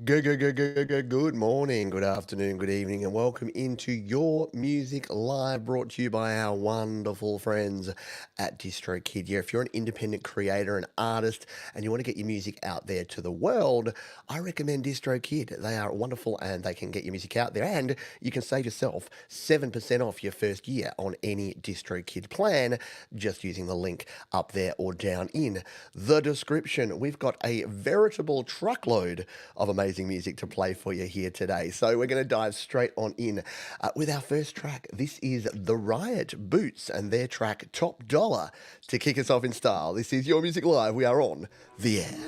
Good morning, good afternoon, good evening, and welcome into Your Music Live, brought to you by our wonderful friends at DistroKid. Yeah, if you're an independent creator, an artist, and you want to get your music out there to the world, I recommend DistroKid. They are wonderful and they can get your music out there, and you can save yourself 7% off your first year on any DistroKid plan just using the link up there or down in the description. We've got a veritable truckload of amazing music to play for you here today. So we're going to dive straight on in with our first track. This is The Riot Boots and their track Top Dollar to kick us off in style. This is Your Music Live. We are on the air.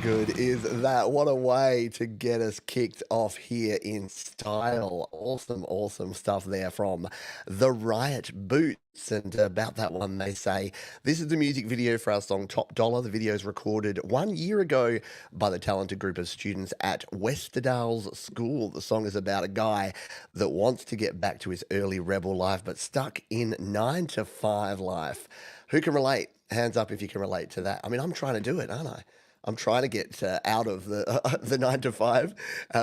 Good is that? What a way to get us kicked off here in style. Awesome stuff there from The Riot Boots. And about that one, they say, this is the music video for our song Top Dollar. The video is recorded 1 year ago by the talented group of students at Westerdales School. The song is about a guy that wants to get back to his early rebel life, but stuck in 9 to 5 life. Who can relate? Hands up if you can relate to that. I mean, I'm trying to do it, aren't I? I'm trying to get out of the the 9 to 5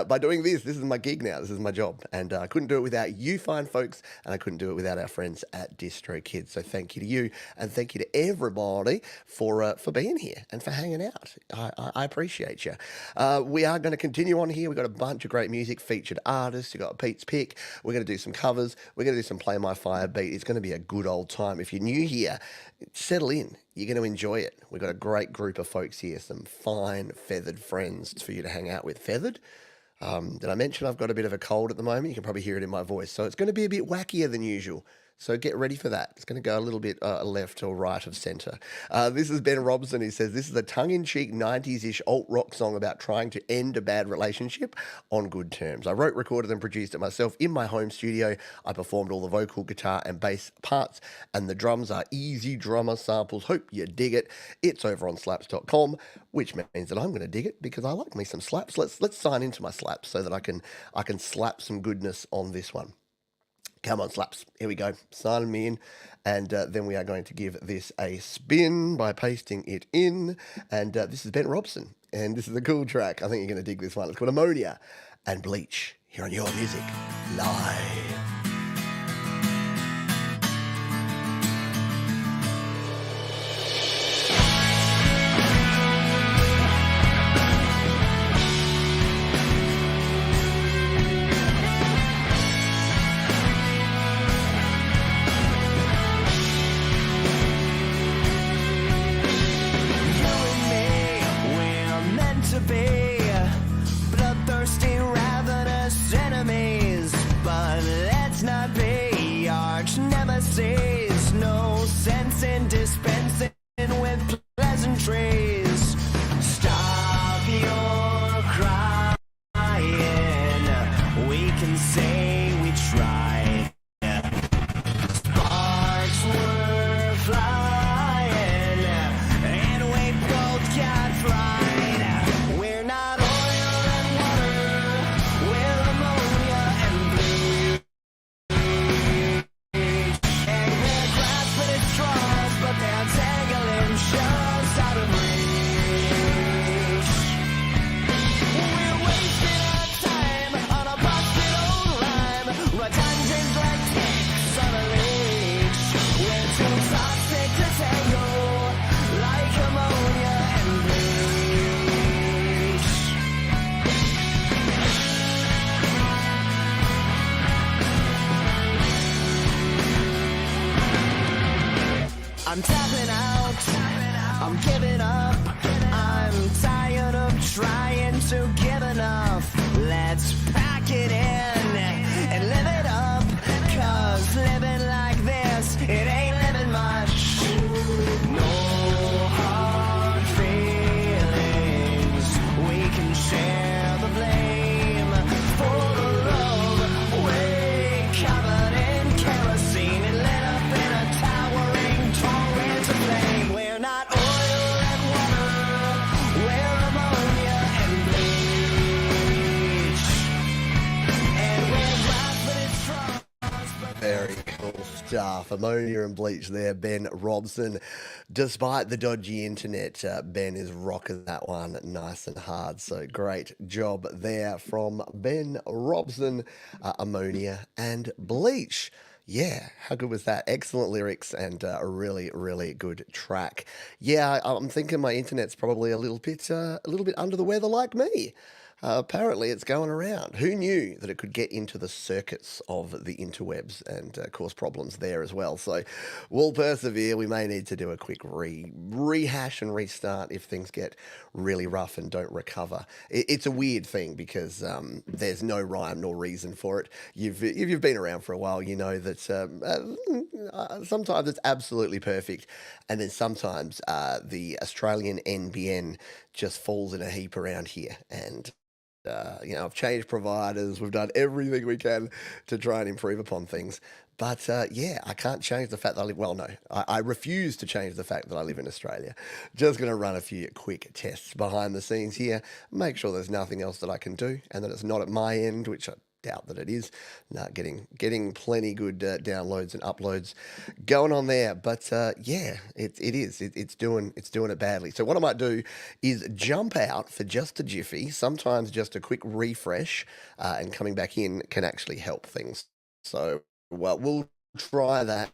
by doing this. This is my gig now. This is my job, and I couldn't do it without you, fine folks, and I couldn't do it without our friends at DistroKid. So thank you to you, and thank you to everybody for being here and for hanging out. I appreciate you. We are going to continue on here. We've got a bunch of great music, featured artists. You've got Pete's Pick. We're going to do some covers. We're going to do some Play My Fire beat. It's going to be a good old time. If you're new here, settle in. You're going to enjoy it. We've got a great group of folks here, some fine feathered friends for you to hang out with. Feathered? Did I mention I've got a bit of a cold at the moment? You can probably hear it in my voice. So it's going to be a bit wackier than usual. So get ready for that. It's going to go a little bit left or right of center. This is Ben Robson. He says this is a tongue-in-cheek 90s-ish alt-rock song about trying to end a bad relationship on good terms. I wrote, recorded, and produced it myself in my home studio. I performed all the vocal, guitar, and bass parts, and the drums are easy drummer samples. Hope you dig it. It's over on slaps.com, which means that I'm going to dig it because I like me some slaps. Let's sign into my slaps so that I can slap some goodness on this one. Come on, slaps. Here we go. Sign me in. And then we are going to give this a spin by pasting it in. And this is Ben Robson. And this is a cool track. I think you're going to dig this one. It's called Ammonia and Bleach here on Your Music Live. Bloodthirsty, ravenous enemies, but let's not be arch nemesis. No sense in dispensing with pleasantries. Stop your crying. We can say we tried. Sparks were flying, and we both got fried. We're not oil and water, we're ammonia and bleach. And we're grasping at straws, but they're tangling just out of reach. We're wasting our time on a busted old rhyme, redundant like ticks on a leash. We're too toxic to tangle, like ammonia and bleach. I'm tapping out, I'm giving up. I'm tired of trying to give enough. Let's pack it in and live it up. Cause living like this, it ain't living much. No hard feelings, we can share the blame for the love we covered in kerosene and lit up in a towering torrent of flame. We're not oil and water, we're ammonia and bleach. And we're grasping at straws, but Very cool stuff. Ammonia and Bleach there, Ben Robson. Despite the dodgy internet, Ben is rocking that one nice and hard. So great job there from Ben Robson. Ammonia and Bleach. Yeah, how good was that? Excellent lyrics and a really, really good track. Yeah, I'm thinking my internet's probably a little bit under the weather like me. Apparently, it's going around. Who knew that it could get into the circuits of the interwebs and cause problems there as well? So we'll persevere. We may need to do a quick rehash and restart if things get really rough and don't recover. It's a weird thing because there's no rhyme nor reason for it. If you've been around for a while, you know that sometimes it's absolutely perfect, and then sometimes the Australian NBN just falls in a heap around here. And I've changed providers. We've done everything we can to try and improve upon things. But yeah, I can't change the fact that I live. Well, no, I refuse to change the fact that I live in Australia. Just going to run a few quick tests behind the scenes here, make sure there's nothing else that I can do, and that it's not at my end, which I doubt that it is. No, getting plenty good downloads and uploads going on there. But yeah, it is. It's doing it badly. So what I might do is jump out for just a jiffy. Sometimes just a quick refresh and coming back in can actually help things. So well, we'll try that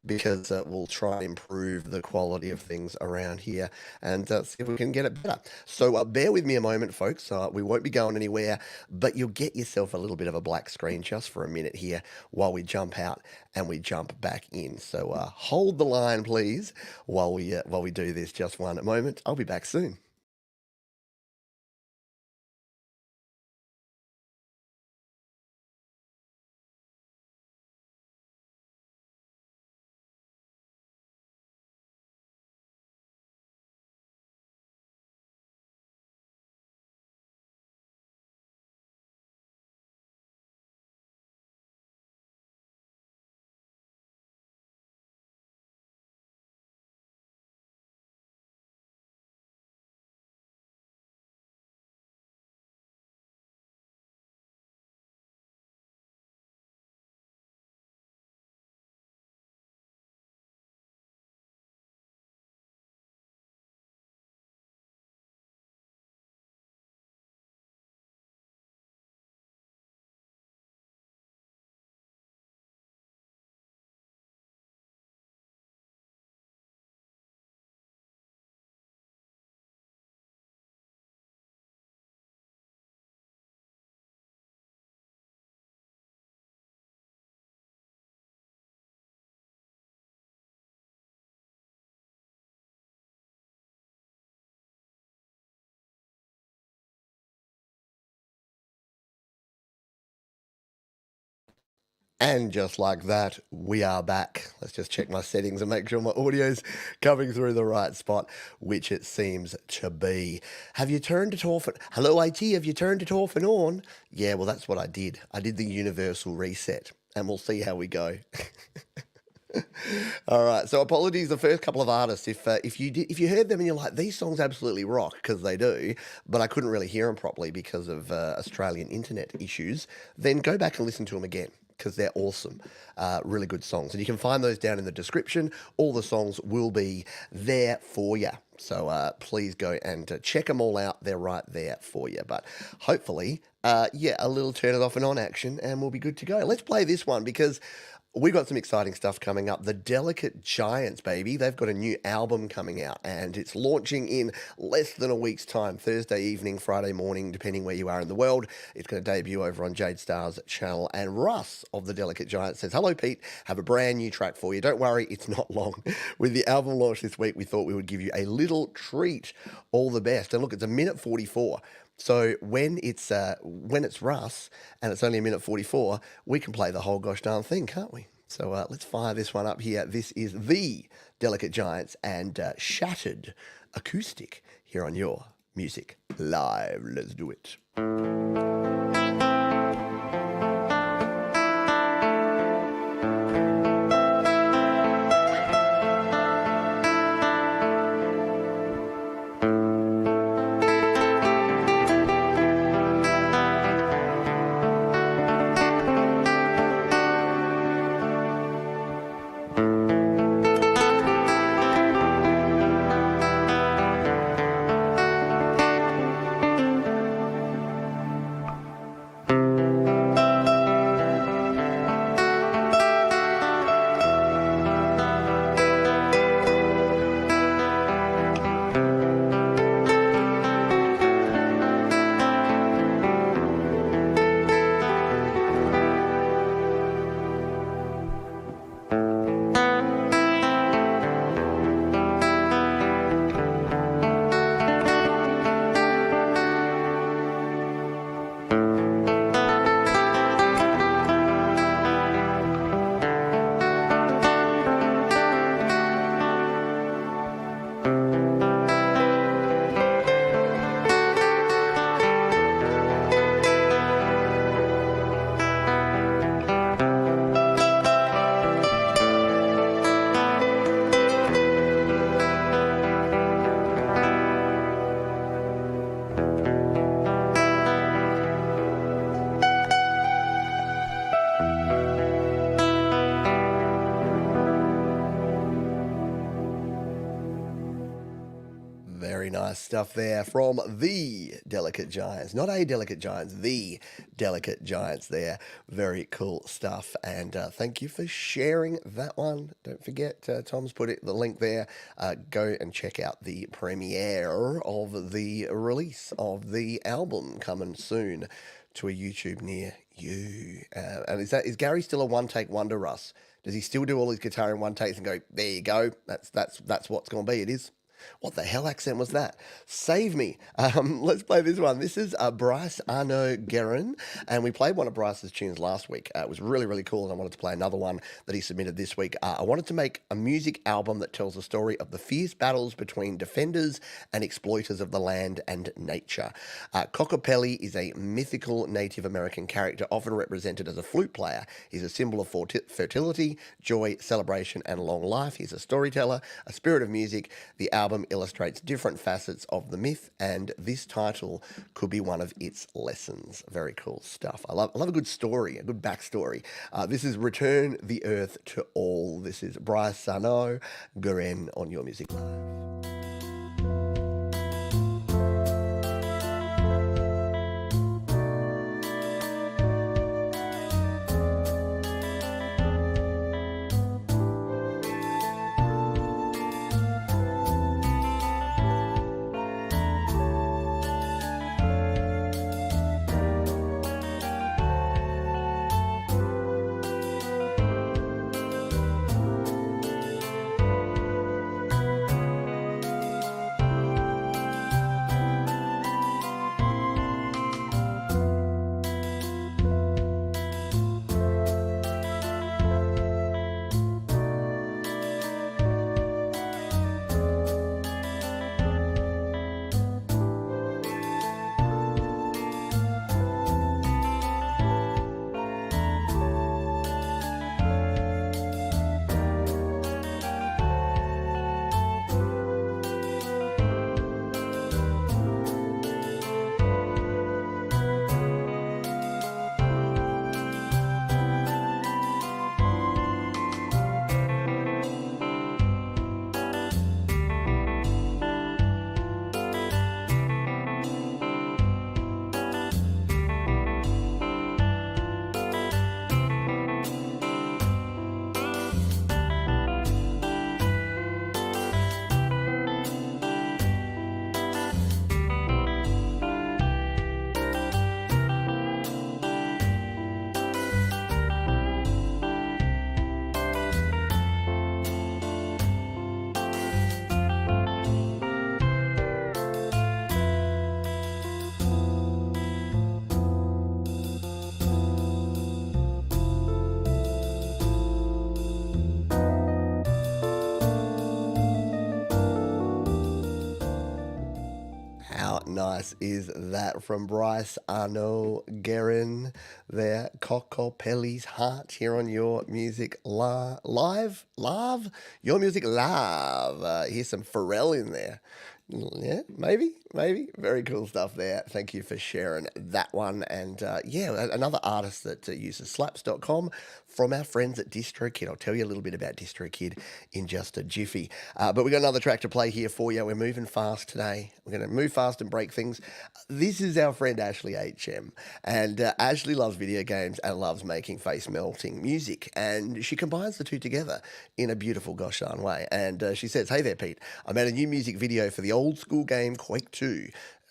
because we'll try and improve the quality of things around here and see if we can get it better. So bear with me a moment, folks. We won't be going anywhere, but you'll get yourself a little bit of a black screen just for a minute here while we jump out and we jump back in. So hold the line, please, while we do this. Just one moment. I'll be back soon. And just like that, we are back. Let's just check my settings and make sure my audio's coming through the right spot, which it seems to be. Have you turned it off? Hello, IT, have you turned it off and on? Yeah, well, that's what I did. I did the universal reset, and we'll see how we go. All right. So apologies, the first couple of artists. If you heard them and you're like, these songs absolutely rock, because they do, but I couldn't really hear them properly because of Australian internet issues, then go back and listen to them again, because they're awesome. Really good songs. And you can find those down in the description. All the songs will be there for you. So please go and check them all out. They're right there for you. But hopefully, yeah, a little turn it off and on action, and we'll be good to go. Let's play this one because we've got some exciting stuff coming up. The Delicate Giants, baby. They've got a new album coming out, and it's launching in less than a week's time, Thursday evening, Friday morning, depending where you are in the world. It's going to debut over on Jade Star's channel. And Russ of the Delicate Giants says, hello, Pete. Have a brand new track for you. Don't worry, it's not long. With the album launch this week, we thought we would give you a little treat. All the best. And look, it's a minute 44. So when it's Russ and it's only a minute 44, we can play the whole gosh darn thing, can't we? So let's fire this one up here. This is the Delicate Giants and Shattered Acoustic here on Your Music Live. Let's do it. Very nice stuff there from the Delicate Giants. Not a Delicate Giants, the Delicate Giants there. Very cool stuff. And thank you for sharing that one. Don't forget, Tom's put the link there. Go and check out the premiere of the release of the album coming soon to a YouTube near you. And is Gary still a one-take wonder, Russ? Does he still do all his guitar in one take and go, there you go, that's what's going to be, it is? What the hell accent was that? Save me. Let's play this one. This is Bryce Arno Guerin, and we played one of Bryce's tunes last week. It was really, really cool, and I wanted to play another one that he submitted this week. I wanted to make a music album that tells the story of the fierce battles between defenders and exploiters of the land and nature. Cockapelli is a mythical Native American character, often represented as a flute player. He's a symbol of fertility, joy, celebration, and long life. He's a storyteller, a spirit of music. The album illustrates different facets of the myth, and this title could be one of its lessons. Very cool stuff. I love a good story, a good backstory. This is Return the Earth to All. This is Bryce Arno Guerin on Your Music Live. How nice is that from Bryce Arno Guerin there? Cockopelli's Heart here on Your Music Live? Live? Your Music Live. Here's some Pharrell in there. Yeah, maybe. Very cool stuff there. Thank you for sharing that one. And another artist that uses slaps.com from our friends at DistroKid. I'll tell you a little bit about DistroKid in just a jiffy. But we got another track to play here for you. We're moving fast today. We're going to move fast and break things. This is our friend Ashley HM. And Ashley loves video games and loves making face melting music. And she combines the two together in a beautiful gosh darn way. And she says, "Hey there, Pete. I made a new music video for the old school game Quake 2.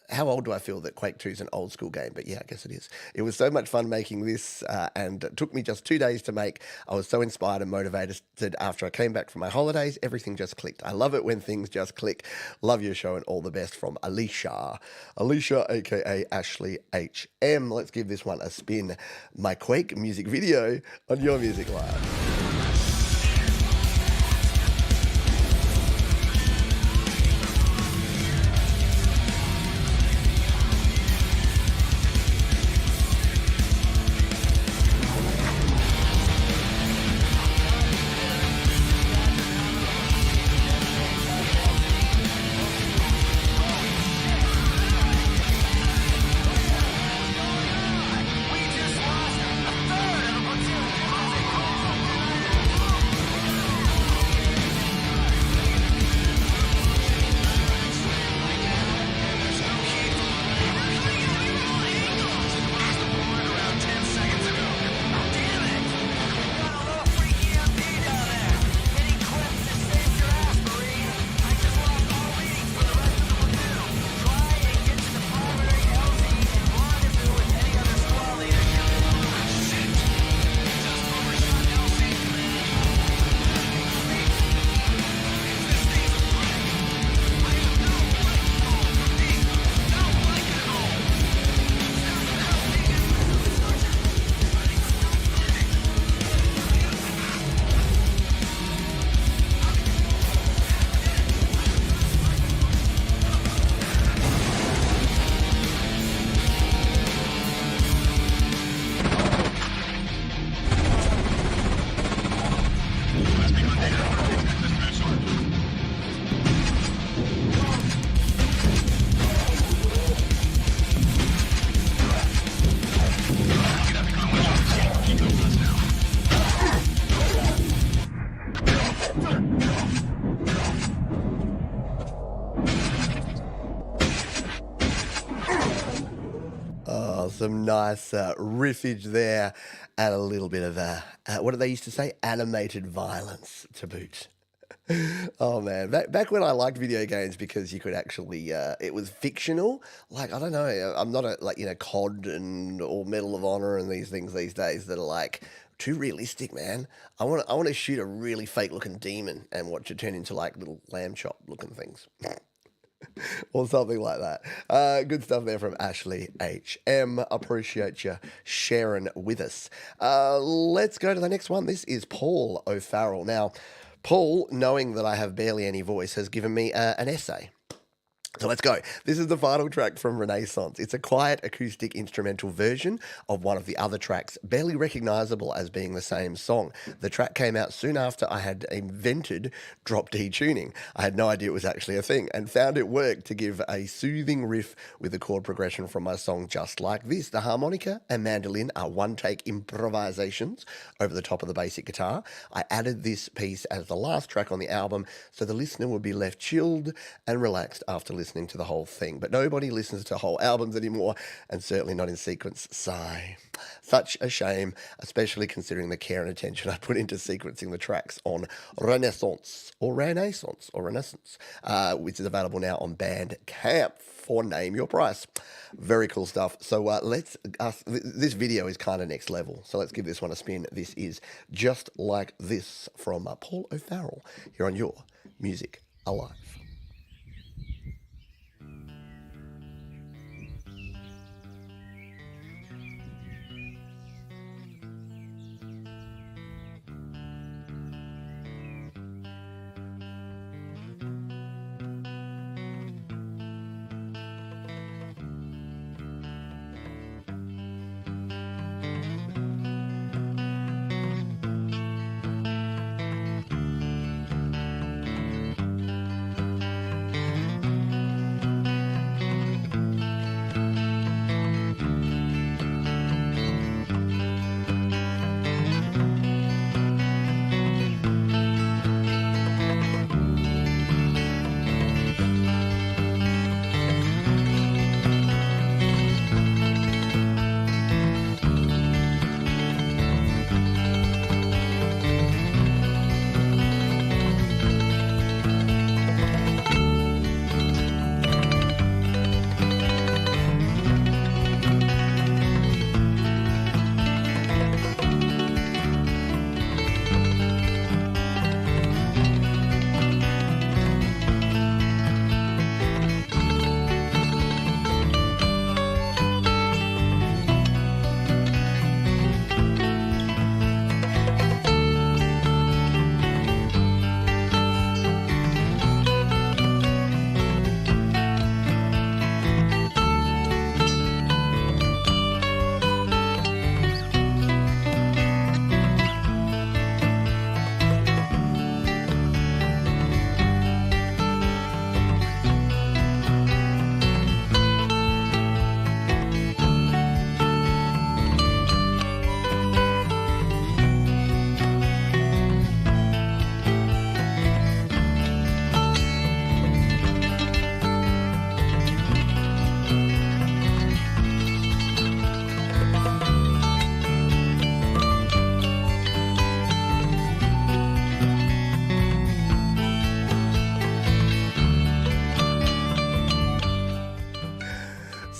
How old do I feel that Quake 2 is an old school game? But yeah, I guess it is. It was so much fun making this, and it took me just 2 days to make. I was so inspired and motivated after I came back from my holidays. Everything just clicked. I love it when things just click. Love your show and all the best from Alicia. Alicia, aka Ashley HM. Let's give this one a spin. My Quake music video on Your Music Live. Some nice riffage there and a little bit of, what did they used to say? Animated violence to boot. Oh man, back when I liked video games because you could actually, it was fictional. Like, I don't know, I'm not COD or Medal of Honor and these things these days that are like too realistic, man. I want to shoot a really fake looking demon and watch it turn into like little lamb chop looking things. Or something like that. Good stuff there from Ashley HM. Appreciate you sharing with us. Let's go to the next one. This is Paul O'Farrell. Now, Paul, knowing that I have barely any voice, has given me an essay. So let's go. This is the final track from Renaissance. It's a quiet acoustic instrumental version of one of the other tracks, barely recognizable as being the same song. The track came out soon after I had invented drop D tuning. I had no idea it was actually a thing and found it worked to give a soothing riff with the chord progression from my song just like this. The harmonica and mandolin are one-take improvisations over the top of the basic guitar. I added this piece as the last track on the album so the listener would be left chilled and relaxed after listening to the whole thing. But nobody listens to whole albums anymore, and certainly not in sequence. Sigh. Such a shame, especially considering the care and attention I put into sequencing the tracks on Renaissance, which is available now on Bandcamp for Name Your Price. Very cool stuff. So this video is kind of next level. So let's give this one a spin. This is Just Like This from Paul O'Farrell here on Your Music Alive.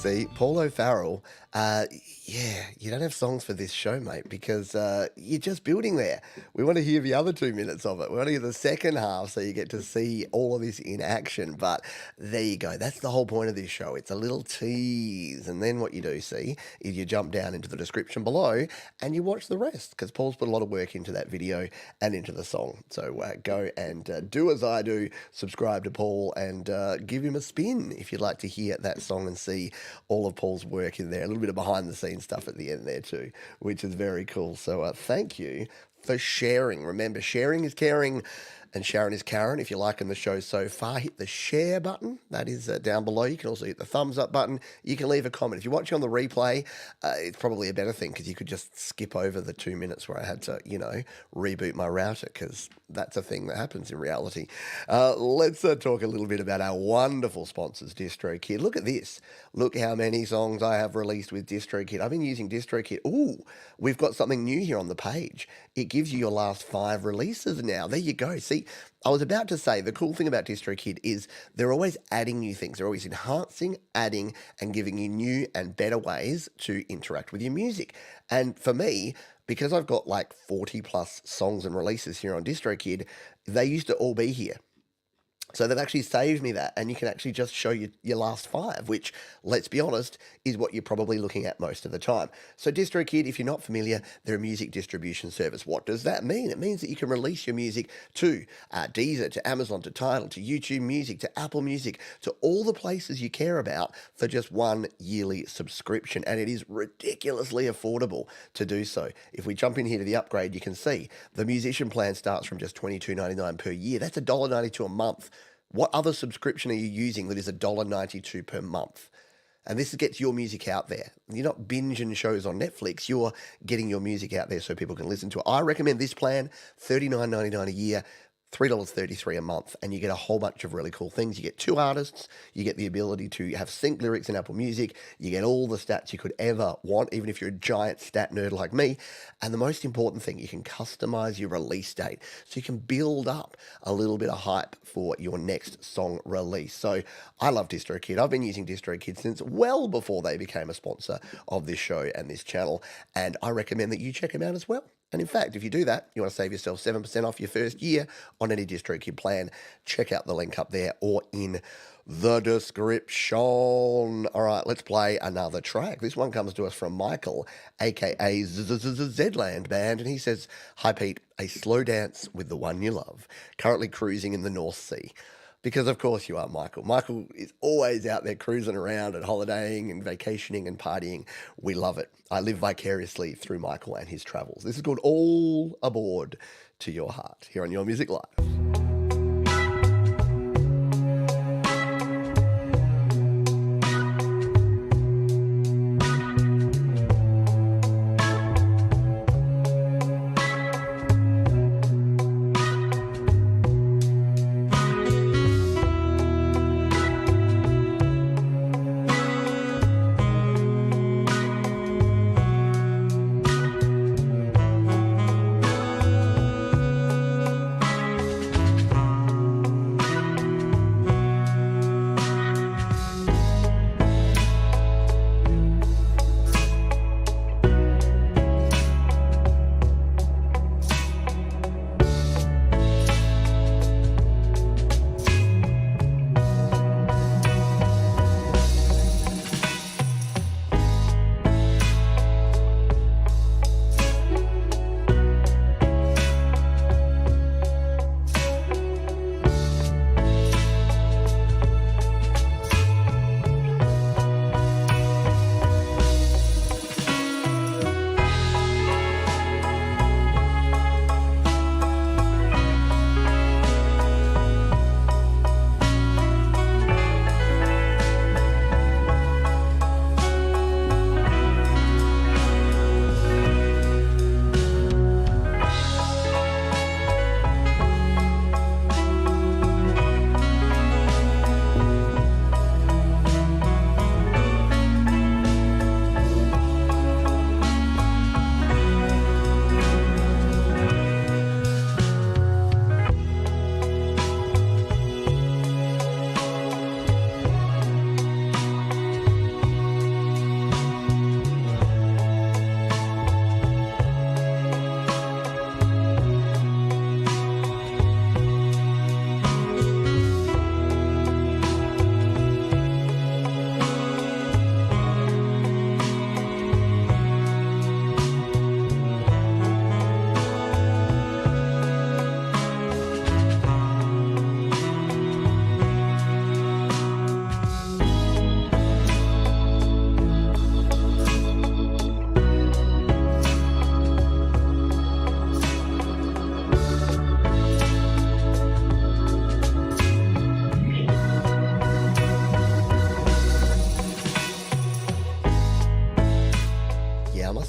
See, Paul O'Farrell, yeah, you don't have songs for this show, mate, because you're just building there. We want to hear the other 2 minutes of it. We want to hear the second half so you get to see all of this in action. But there you go. That's the whole point of this show. It's a little tease. And then what you do see is you jump down into the description below and you watch the rest because Paul's put a lot of work into that video and into the song. So go and do as I do, subscribe to Paul and give him a spin if you'd like to hear that song and see all of Paul's work in there. A little bit of behind the scenes stuff at the end there too, which is very cool. So thank you for sharing. Remember, sharing is caring and Sharon is Karen. If you're liking the show so far, hit the share button. That is down below. You can also hit the thumbs up button. You can leave a comment. If you're watching on the replay, it's probably a better thing because you could just skip over the 2 minutes where I had to, reboot my router because that's a thing that happens in reality. Let's talk a little bit about our wonderful sponsors, DistroKid. Look at this. Look how many songs I have released with DistroKid. I've been using DistroKid. Ooh, we've got something new here on the page. It gives you your last 5 releases now. There you go. See, I was about to say the cool thing about DistroKid is they're always adding new things. They're always enhancing, adding, and giving you new and better ways to interact with your music. And for me, because I've got like 40 plus songs and releases here on DistroKid, they used to all be here. So they've actually saved me that, and you can actually just show your last 5, which, let's be honest, is what you're probably looking at most of the time. So DistroKid, if you're not familiar, they're a music distribution service. What does that mean? It means that you can release your music to Deezer, to Amazon, to Tidal, to YouTube Music, to Apple Music, to all the places you care about for just one yearly subscription, and it is ridiculously affordable to do so. If we jump in here to the upgrade, you can see the musician plan starts from just $22.99 per year. That's $1.92 a month. What other subscription are you using that is $1.92 per month? And this gets your music out there. You're not binging shows on Netflix. You're getting your music out there so people can listen to it. I recommend this plan, $39.99 a year, $3.33 a month, and you get a whole bunch of really cool things. You get 2 artists, you get the ability to have sync lyrics in Apple Music, you get all the stats you could ever want, even if you're a giant stat nerd like me, and the most important thing, you can customize your release date, so you can build up a little bit of hype for your next song release. So I love DistroKid. I've been using DistroKid since well before they became a sponsor of this show and this channel, and I recommend that you check them out as well. And in fact, if you do that, you want to save yourself 7% off your first year on any DistroKid plan, check out the link up there or in the description. All right, let's play another track. This one comes to us from Michael, aka Zland Band, and he says, "Hi Pete, a slow dance with the one you love, currently cruising in the North Sea." Because of course you are, Michael. Michael is always out there cruising around and holidaying and vacationing and partying. We love it. I live vicariously through Michael and his travels. This is called All Aboard to Your Heart here on Your Music Live.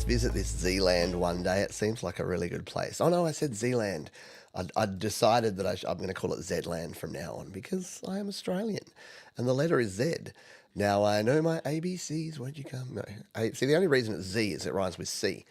must visit this Zealand one day. It seems like a really good place. Oh no, I said Zealand. I decided that I'm going to call it Zland from now on because I am Australian and the letter is Z. Now I know my ABCs. Won't you come? No. See, the only reason it's Z is it rhymes with C,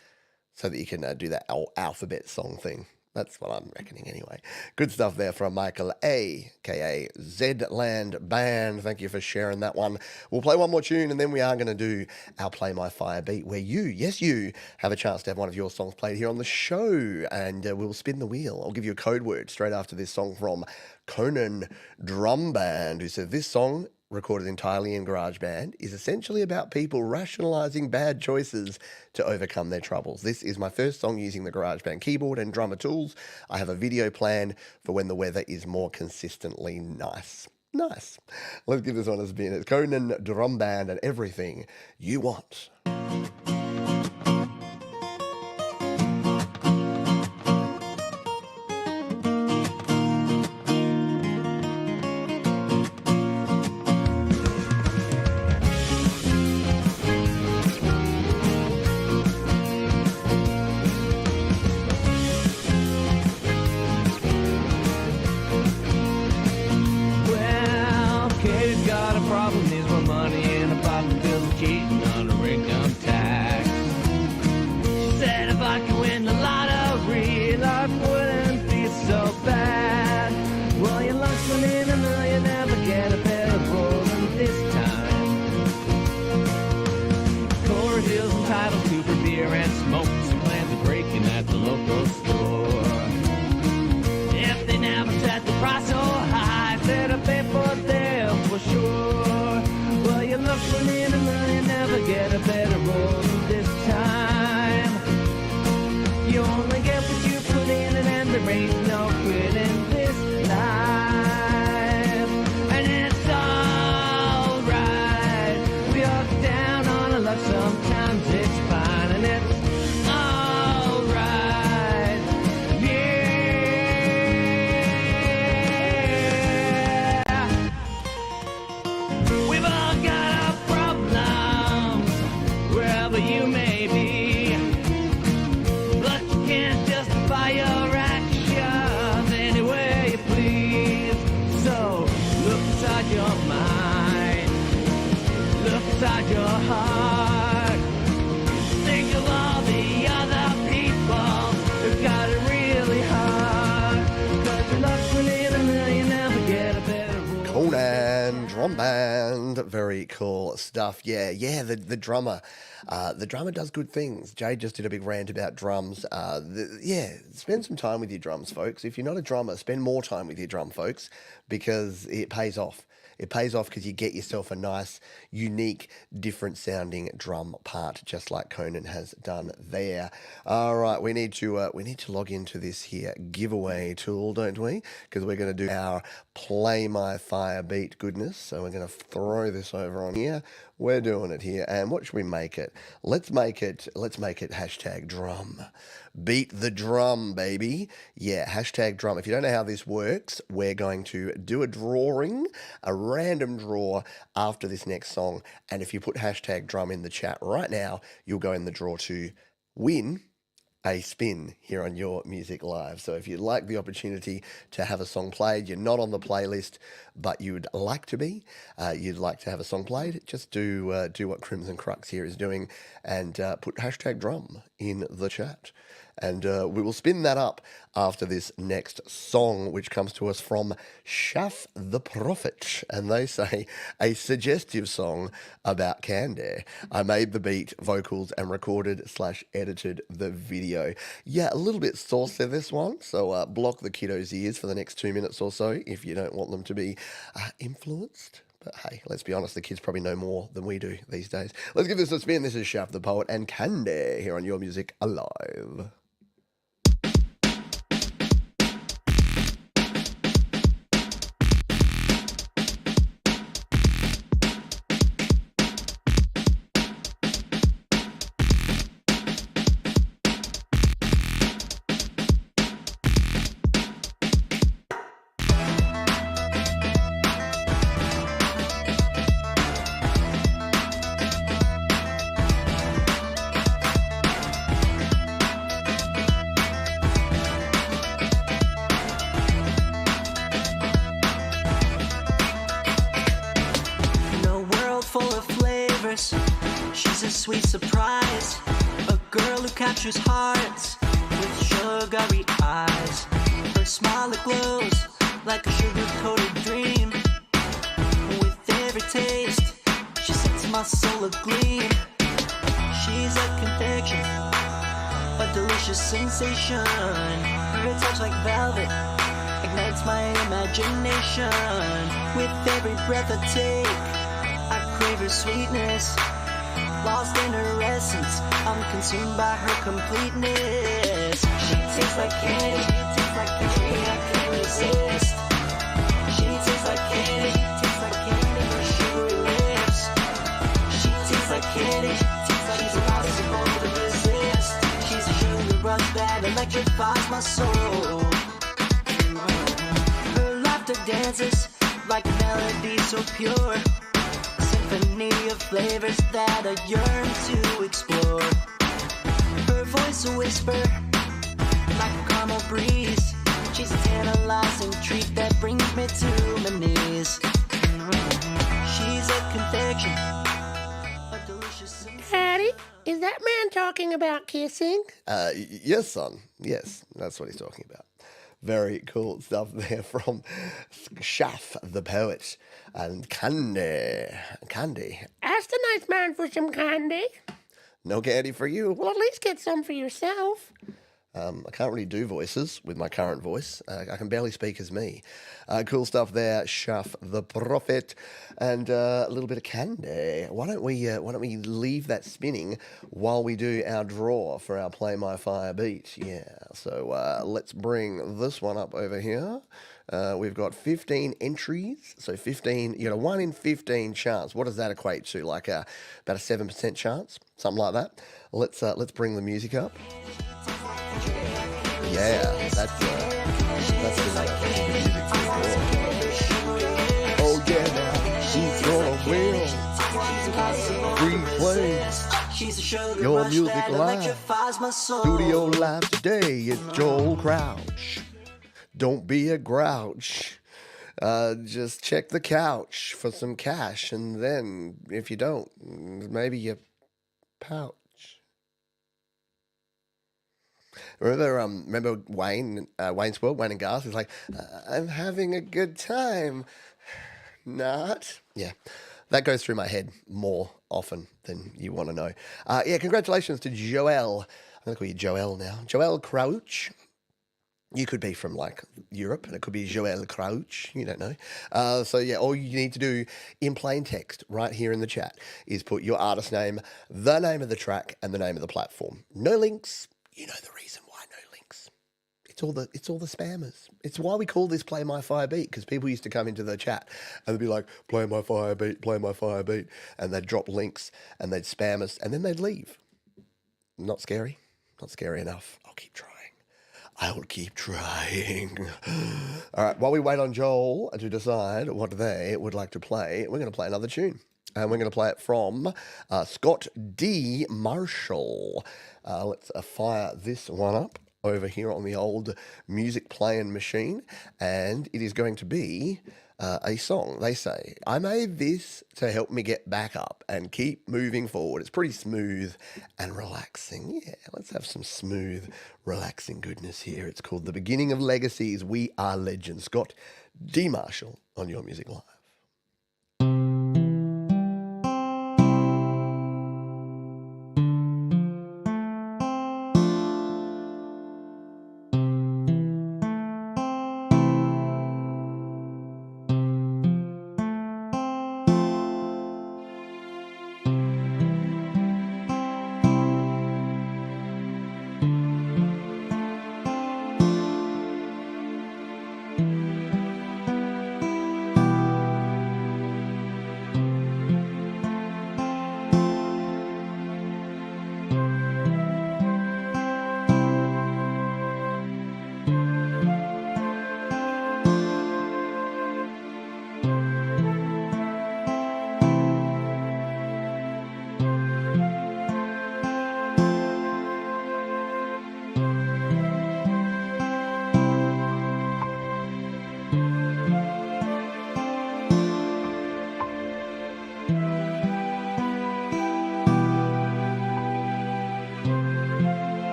so that you can do that alphabet song thing. That's what I'm reckoning anyway. Good stuff there from Michael A.K.A. Zland Band. Thank you for sharing that one. We'll play one more tune and then we are going to do our Play My Fire beat where you, yes you, have a chance to have one of your songs played here on the show and we'll spin the wheel. I'll give you a code word straight after this song from Conan Drum Band, who said this song, recorded entirely in GarageBand, is essentially about people rationalizing bad choices to overcome their troubles. This is my first song using the GarageBand keyboard and drummer tools. I have a video planned for when the weather is more consistently nice. Nice. Let's give this one a spin. It's Conan Drum Band and Everything You Want. Drum Band, very cool stuff. Yeah, the drummer does good things. Jade just did a big rant about drums. Spend some time with your drums, folks. If you're not a drummer, spend more time with your drum, folks, because it pays off. It pays off because you get yourself a nice, unique, different sounding drum part, just like Conan has done there. All right, we need to log into this here giveaway tool, don't we? Because we're going to do our Play My Fire beat goodness. So we're going to throw this over on here. We're doing it here, and what should we make it? Let's make it hashtag drum. Beat the drum, baby. Yeah, hashtag drum. If you don't know how this works, we're going to do a random draw after this next song, and if you put hashtag drum in the chat right now, you'll go in the draw to win a spin here on Your Music Live. So if you'd like the opportunity to have a song played, you're not on the playlist, but you'd like to be, you'd like to have a song played, just do what Crimson Crux here is doing and put hashtag drum in the chat. And we will spin that up after this next song, which comes to us from Shaf the Prophet. And they say, a suggestive song about Candy. I made the beat, vocals, and recorded/edited the video. Yeah, a little bit saucy this one. So block the kiddos' ears for the next 2 minutes or so if you don't want them to be influenced. But hey, let's be honest, the kids probably know more than we do these days. Let's give this a spin. This is Shaf the Poet and Candy here on Your Music Alive. flavors. She's a sweet surprise, a girl who captures hearts with sugary eyes. Her smile that glows like a sugar-coated dream. With every taste, she sets my soul agleam. She's a confection, a delicious sensation. Her touch like velvet ignites my imagination. With every breath I take, I crave her sweetness. Lost in her essence, I'm consumed by her completeness. She tastes like candy, I can't resist. She tastes like candy, her sugary lips. She tastes like candy, she's impossible to resist. She's a sugar rush that electrifies my soul. Her laughter dances like a melody so pure. Symphony of flavors that I yearn to explore. Her voice a whisper, like a caramel breeze. She's a tantalizing treat that brings me to my knees. She's a confection, a delicious. Daddy, is that man talking about kissing? Yes, son. Yes, that's what he's talking about. Very cool stuff there from Shaff the Poet and Candy. Candy. Ask the nice man for some candy. No candy for you. Well, at least get some for yourself. I can't really do voices with my current voice. I can barely speak as me. Cool stuff there, Shaff the Prophet, and a little bit of candy. Why don't we leave that spinning while we do our draw for our Play My Fire beat? Yeah. So let's bring this one up over here. We've got 15 entries, so 15. You got a 1 in 15 chance. What does that equate to? Like about a 7% chance, something like that. Let's bring the music up. Yeah, that's the music to the oh yeah, now she's gonna win. Free play. Your music live. Studio live today. It's Joel Crouch. Don't be a grouch. Just check the couch for some cash, and then if you don't, maybe you pouch. Remember Wayne, Wayne's World, Wayne and Garth? He's like, I'm having a good time. Not. Yeah, that goes through my head more often than you want to know. Yeah, congratulations to Joel. I'm going to call you Joel now. Joel Crouch. You could be from like Europe, and it could be Joel Crouch. You don't know. So yeah, all you need to do in plain text right here in the chat is put your artist name, the name of the track, and the name of the platform. No links. You know the reason why no links. It's all the spammers. It's why we call this Play My Fire Beat, because people used to come into the chat and they'd be like, play my fire beat, and they'd drop links and they'd spam us and then they'd leave. Not scary. Not scary enough. I'll keep trying. I'll keep trying. All right, while we wait on Joel to decide what they would like to play, we're going to play another tune. And we're going to play it from Scott D. Marshall. Let's fire this one up over here on the old music playing machine. And it is going to be a song. They say, I made this to help me get back up and keep moving forward. It's pretty smooth and relaxing. Yeah, let's have some smooth, relaxing goodness here. It's called The Beginning of Legacies. We Are Legends. Scott D. Marshall on Your Music Live.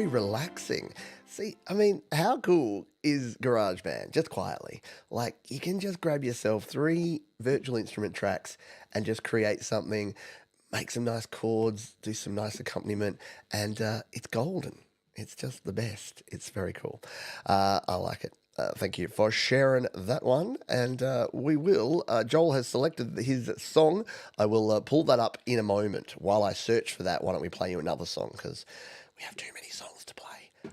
very relaxing. See, I mean, how cool is GarageBand? Just quietly. Like, you can just grab yourself three virtual instrument tracks and just create something, make some nice chords, do some nice accompaniment, and it's golden. It's just the best. It's very cool. I like it. Thank you for sharing that one. And we will. Joel has selected his song. I will pull that up in a moment. While I search for that, why don't we play you another song? Because we have too many songs to play.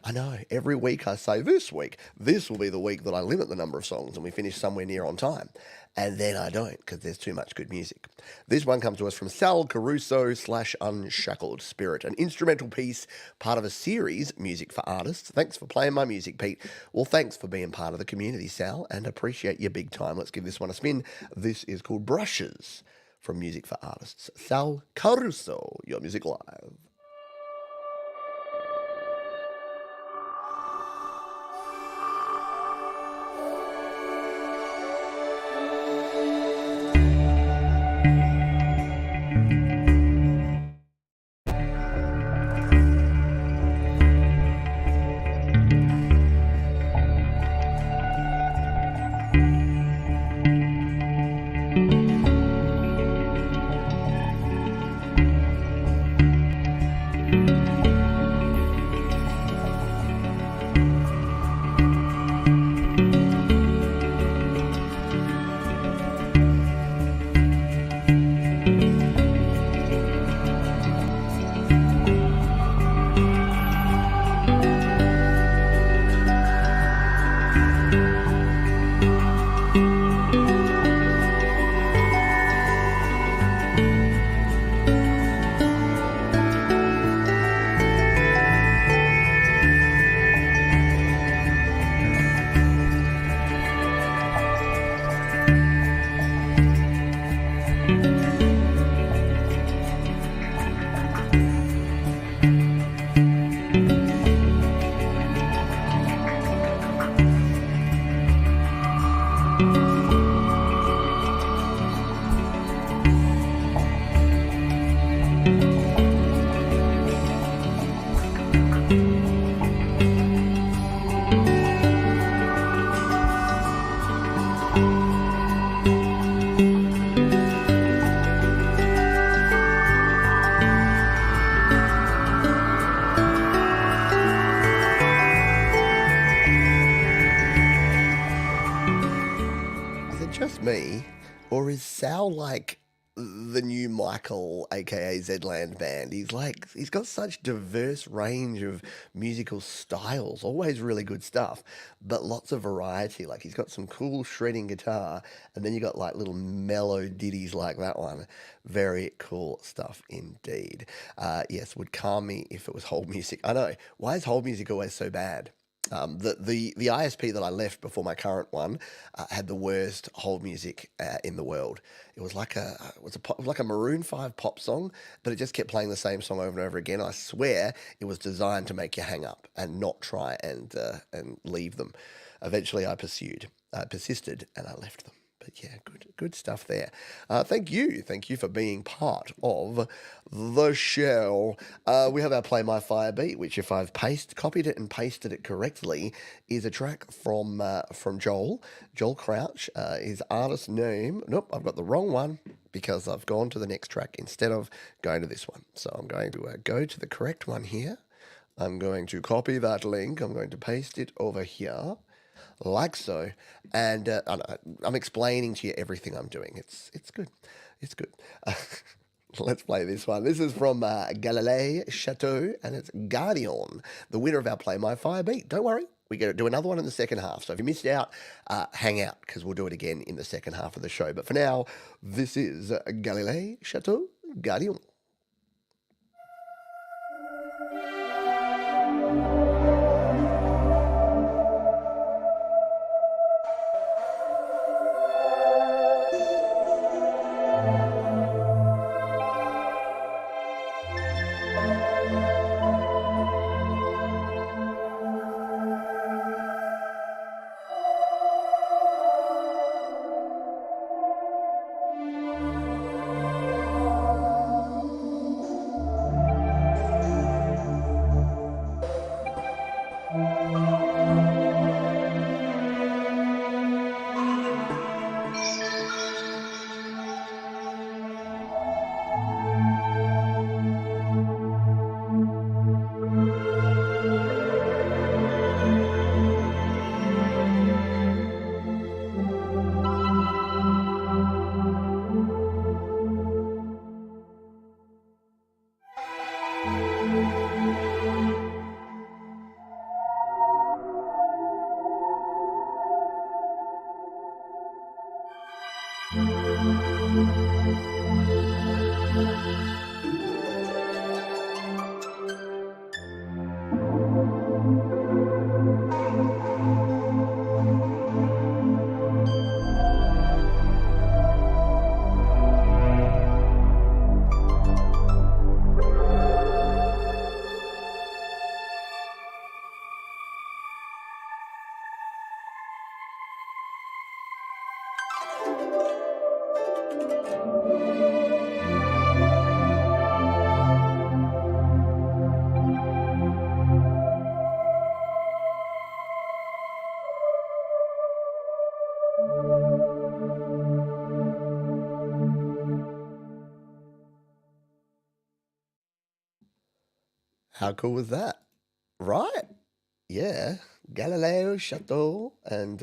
I know. Every week I say, this week, this will be the week that I limit the number of songs and we finish somewhere near on time. And then I don't, because there's too much good music. This one comes to us from Sal Caruso / Unshackled Spirit, an instrumental piece, part of a series, Music for Artists. Thanks for playing my music, Pete. Well, thanks for being part of the community, Sal, and appreciate you big time. Let's give this one a spin. This is called Brushes from Music for Artists. Sal Caruso, your music live. Just me, or is Sal like the new Michael, aka Zedland Band? He's got such diverse range of musical styles, always really good stuff, but lots of variety. Like he's got some cool shredding guitar, and then you got like little mellow ditties like that one. Very cool stuff indeed. Yes, would calm me if it was hold music. I know. Why is hold music always so bad? The ISP that I left before my current one had the worst hold music in the world. It was like a Maroon 5 pop song, but it just kept playing the same song over and over again. I swear it was designed to make you hang up and not try and leave them. Eventually, I persisted, and I left them. But yeah, good stuff there. Thank you for being part of the show. We have our Play My Fire beat, which if I've copied it and pasted it correctly, is a track from Joel Crouch. His artist name, nope, I've got the wrong one because I've gone to the next track instead of going to this one. So I'm going to go to the correct one here. I'm going to copy that link. I'm going to paste it over here. Like so, and I'm explaining to you everything I'm doing. It's good. Let's play this one. This is from Galilei Chateau, and it's Guardian, the winner of our Play My Fire beat. Don't worry, we get to do another one in the second half. So if you missed out, hang out, because we'll do it again in the second half of the show. But for now, this is Galilei Chateau, Guardian. How cool was that? Right? Yeah. Galileo Chateau. And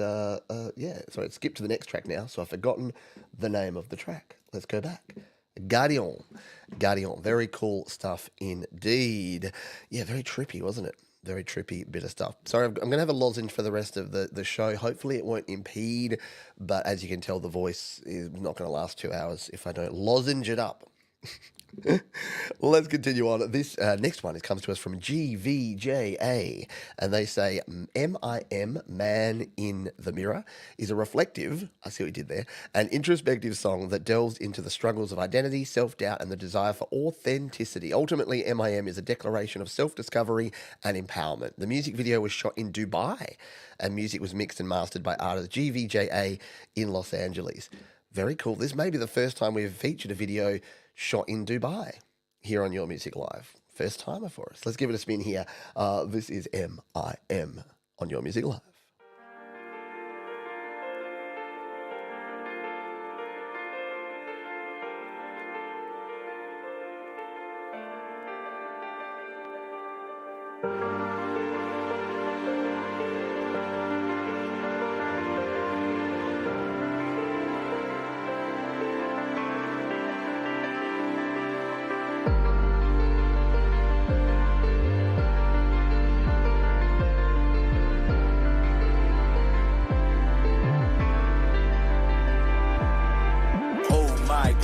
yeah, sorry, skip to the next track now. So I've forgotten the name of the track. Let's go back. Guardian. Guardian. Very cool stuff indeed. Yeah, very trippy, wasn't it? Very trippy bit of stuff. Sorry, I'm going to have a lozenge for the rest of the show. Hopefully it won't impede, but as you can tell, the voice is not going to last 2 hours if I don't lozenge it up. Let's continue on. This next one comes to us from GVJA, and they say MIM, Man in the Mirror, is a reflective, I see what you did there, an introspective song that delves into the struggles of identity, self-doubt, and the desire for authenticity. Ultimately, MIM is a declaration of self-discovery and empowerment. The music video was shot in Dubai, and music was mixed and mastered by artist GVJA in Los Angeles. Very cool. This may be the first time we've featured a video shot in Dubai here on Your Music Live. First timer for us. Let's give it a spin here. This is MIM on Your Music Live.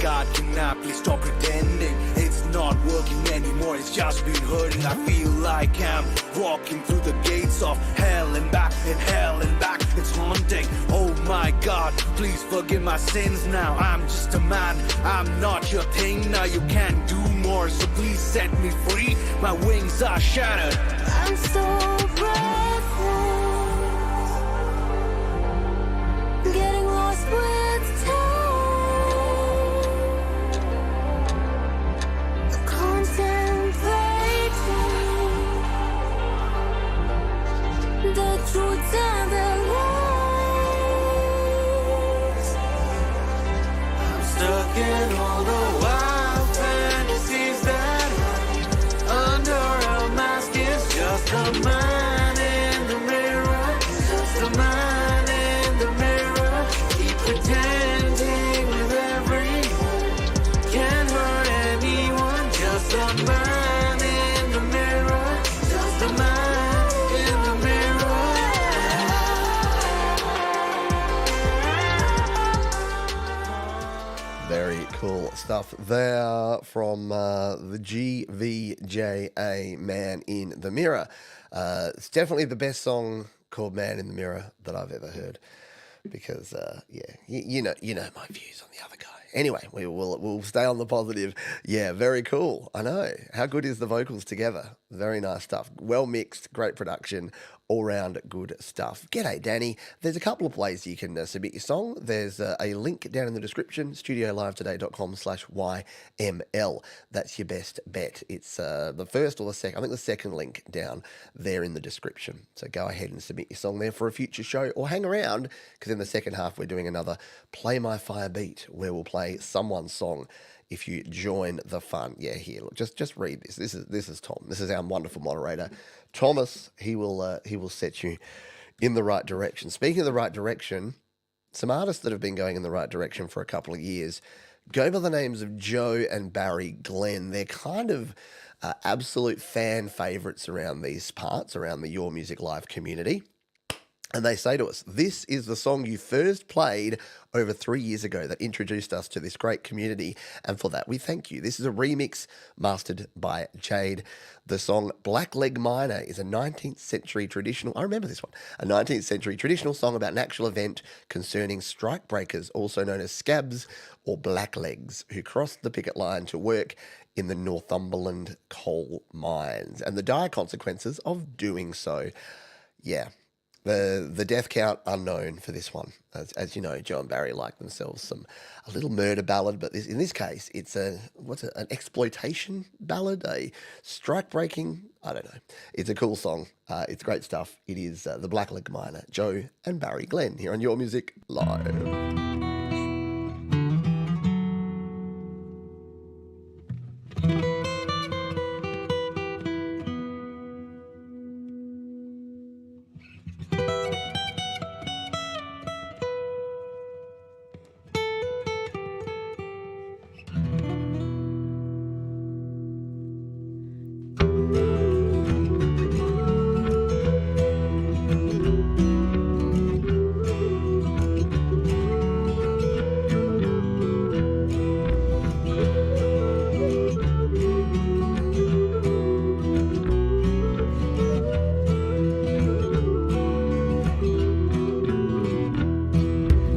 God, can I please stop pretending? It's not working anymore, it's just been hurting. I feel like I'm walking through the gates of hell and back, and hell and back. It's haunting. Oh my God, please forgive my sins now. I'm just a man, I'm not your thing. Now you can't do more, so please set me free. My wings are shattered. I'm so breathless, getting lost with time. The truth and the lies. I'm stuck in all the wild fantasies that under a mask is just a man in the mirror. Just a man in the mirror. Keep pretending with everyone. Can't hurt anyone. Just a man in the mirror. Just a man. Very cool stuff there from the GVJA, Man in the Mirror. It's definitely the best song called Man in the Mirror that I've ever heard because, yeah, you know my views on the other guy. Anyway, we'll stay on the positive. Yeah, very cool. I know. How good is the vocals together? Very nice stuff. Well mixed, great production, all round good stuff. G'day, Danny. There's a couple of ways you can submit your song. There's a link down in the description, studiolivetoday.com/YML. That's your best bet. It's the first or the second, I think the second link down there in the description. So go ahead and submit your song there for a future show or hang around because in the second half we're doing another Play My Fire Beat where we'll play someone's song if you join the fun. Yeah, here, look, just read this. This is Tom. This is our wonderful moderator, Thomas. He will set you in the right direction. Speaking of the right direction, some artists that have been going in the right direction for a couple of years go by the names of Joe and Barry Glenn. They're kind of absolute fan favorites around these parts, around the Your Music Live community. And they say to us, this is the song you first played over 3 years ago that introduced us to this great community. And for that, we thank you. This is a remix mastered by Jade. The song Blackleg Miner is a 19th century traditional, I remember this one, a 19th century traditional song about an actual event concerning strikebreakers, also known as scabs or blacklegs, who crossed the picket line to work in the Northumberland coal mines and the dire consequences of doing so. Yeah. The death count unknown for this one. As you know, Joe and Barry like themselves a little murder ballad, but in this case, it's an exploitation ballad, a strike breaking. I don't know. It's a cool song. It's great stuff. It is the Blackleg Miner, Joe and Barry Glenn here on Your Music Live.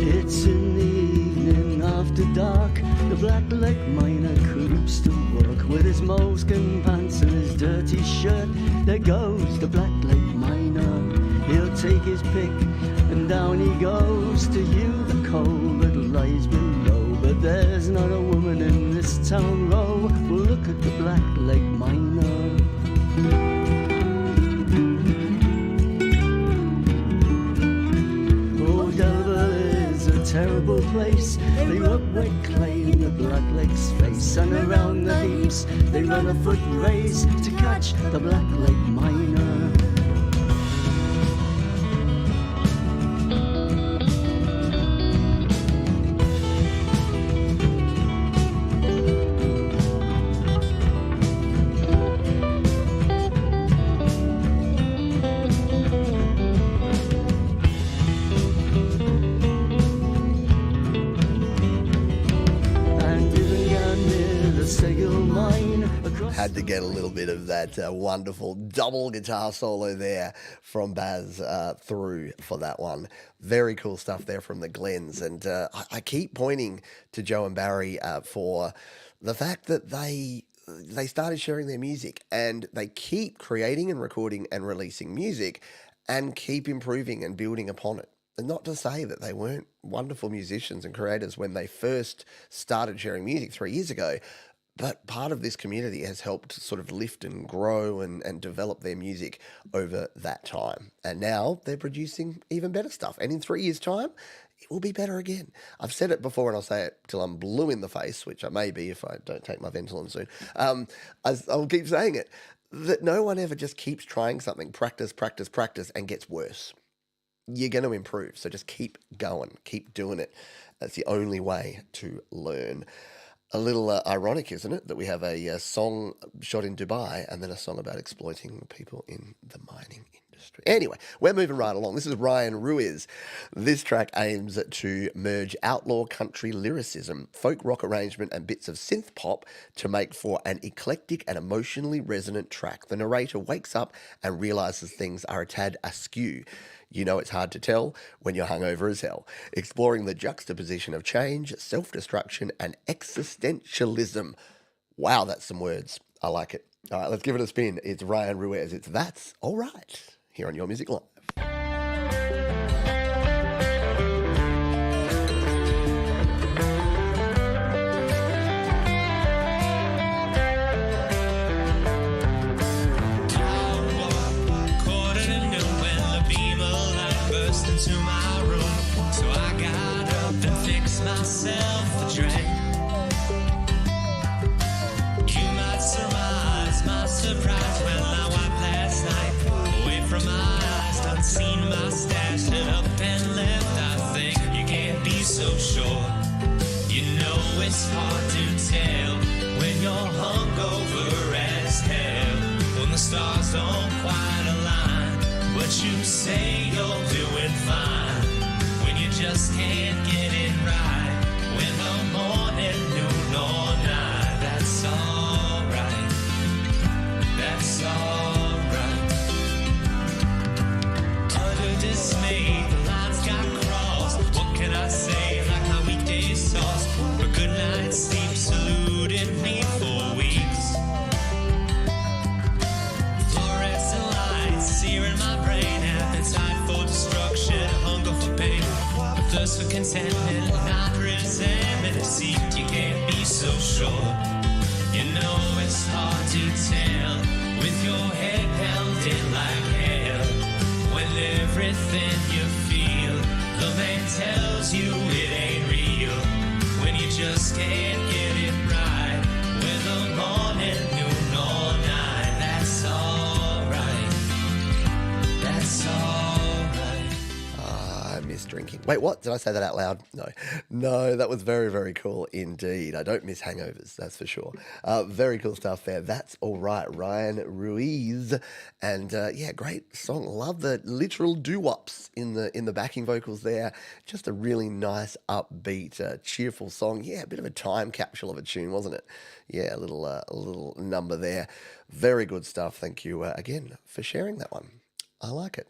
It's in the evening after dark. The Blackleg Miner creeps to work with his moleskin pants and his dirty shirt. There goes the Blackleg Miner. He'll take his pick and down he goes to hew the coal that lies below. But there's not a woman in this town row will look at the Blackleg Miner. Oh, Delver is a terrible place. They rub wet clay in the Blackleg's face, and around the heaps they run a foot race to catch the Blackleg Miner. Had to get a little bit of that wonderful double guitar solo there from Baz through for that one. Very cool stuff there from the Glens. And I keep pointing to Joe and Barry for the fact that they started sharing their music, and they keep creating and recording and releasing music and keep improving and building upon it. And not to say that they weren't wonderful musicians and creators when they first started sharing music 3 years ago, but part of this community has helped sort of lift and grow and develop their music over that time. And now they're producing even better stuff. And in 3 years' time, it will be better again. I've said it before and I'll say it till I'm blue in the face, which I may be if I don't take my Ventolin soon. I'll keep saying it, that no one ever just keeps trying something, practice, and gets worse. You're going to improve. So just keep going, keep doing it. That's the only way to learn. A little ironic, isn't it, that we have a song shot in Dubai and then a song about exploiting people in the mining industry. Anyway, we're moving right along. This is Ryan Ruiz. This track aims to merge outlaw country lyricism, folk rock arrangement, and bits of synth pop to make for an eclectic and emotionally resonant track. The narrator wakes up and realizes things are a tad askew. You know it's hard to tell when you're hungover as hell. Exploring the juxtaposition of change, self-destruction, and existentialism. Wow, that's some words. I like it. All right, let's give it a spin. It's Ryan Ruiz. It's That's All Right here on Your Music Live. Into my room, so I got up and fixed myself a drink. You might surmise my surprise when I wiped last night away from my eyes, unseen my stash and up and left. I think you can't be so sure. You know it's hard to tell when you're hungover as hell, when the stars don't quite align, but you say you're doing just can't get it right. When the morning, noon or night, that's alright. That's alright. Utter dismay, the lines got crossed. What can I say? Like my weekday sauce. But good night sleep saluted me for weeks. Fluorescent lights searing my brain. Appetite for destruction, hunger for pain. A thirst for contentment, not resentment. A secret you can't be so sure. You know it's hard to tell with your head pounding like hell. When everything you feel, the man tells you it ain't real. When you just can't get it right. When the morning, noon or night, that's alright. That's alright. I miss drinking. Wait, what? Did I say that out loud? No. No, that was very, very cool indeed. I don't miss hangovers, that's for sure. Very cool stuff there. That's all right, Ryan Ruiz. And yeah, great song. Love the literal doo-wops in the backing vocals there. Just a really nice, upbeat, cheerful song. Yeah, a bit of a time capsule of a tune, wasn't it? Yeah, a little number there. Very good stuff. Thank you again for sharing that one. I like it.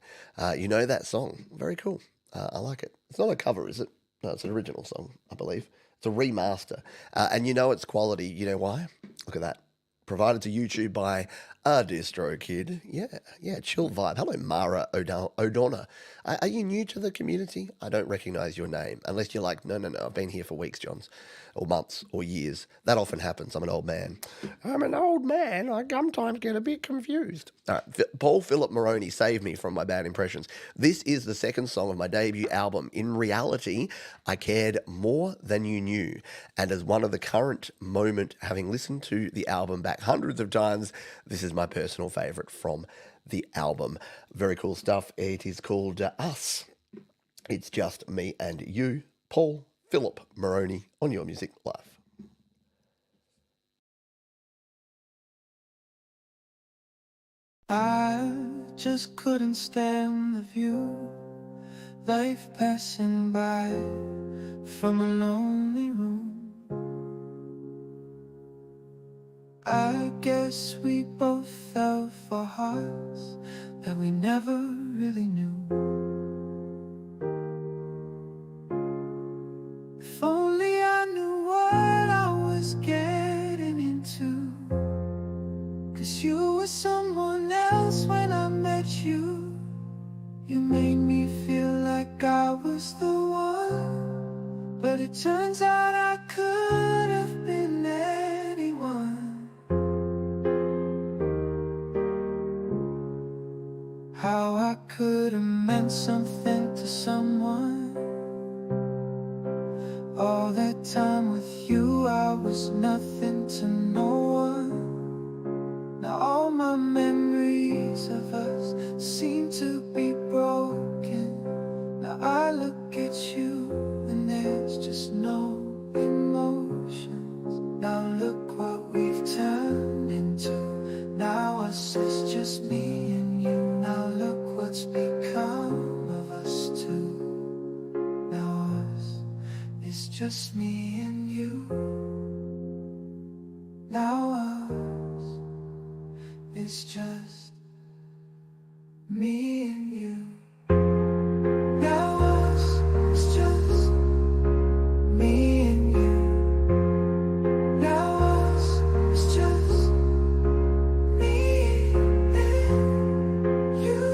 You know that song. Very cool. I like it. It's not a cover, is it? No, it's an original song, I believe. It's a remaster. And you know it's quality. You know why? Look at that. Provided to YouTube by a Distro Kid. Yeah, chill vibe. Hello, Mara O'Donnell. Are you new to the community? I don't recognize your name. Unless you're like, no, I've been here for weeks, Johns. Or months, or years. That often happens. I'm an old man. I'm an old man. I sometimes get a bit confused. All right, Paul Philip Moroney saved me from my bad impressions. This is the second song of my debut album. In reality, I cared more than you knew. And as one of the current moment, having listened to the album back hundreds of times, this is my personal favorite from the album. Very cool stuff. It is called Us. It's just me and you, Paul Philip Moroney, on Your Music Live. I just couldn't stand the view, life passing by from a lonely room. I guess we both fell for hearts that we never really knew. If only I knew what I was getting into, 'cause you were someone else when I met you. You made me feel like I was the one, but it turns out I could have been anyone. How I could have meant something to someone. All that time with you, I was nothing to no one. Now all my memories of us seem to be broken. Now I look at you and there's just no emotions. Now look what we've turned into. Now us is just me and you. Now look what's become of us two. Now us is just me and you. Now us is just me and you. Now us is just me and you. Now us is just me and you.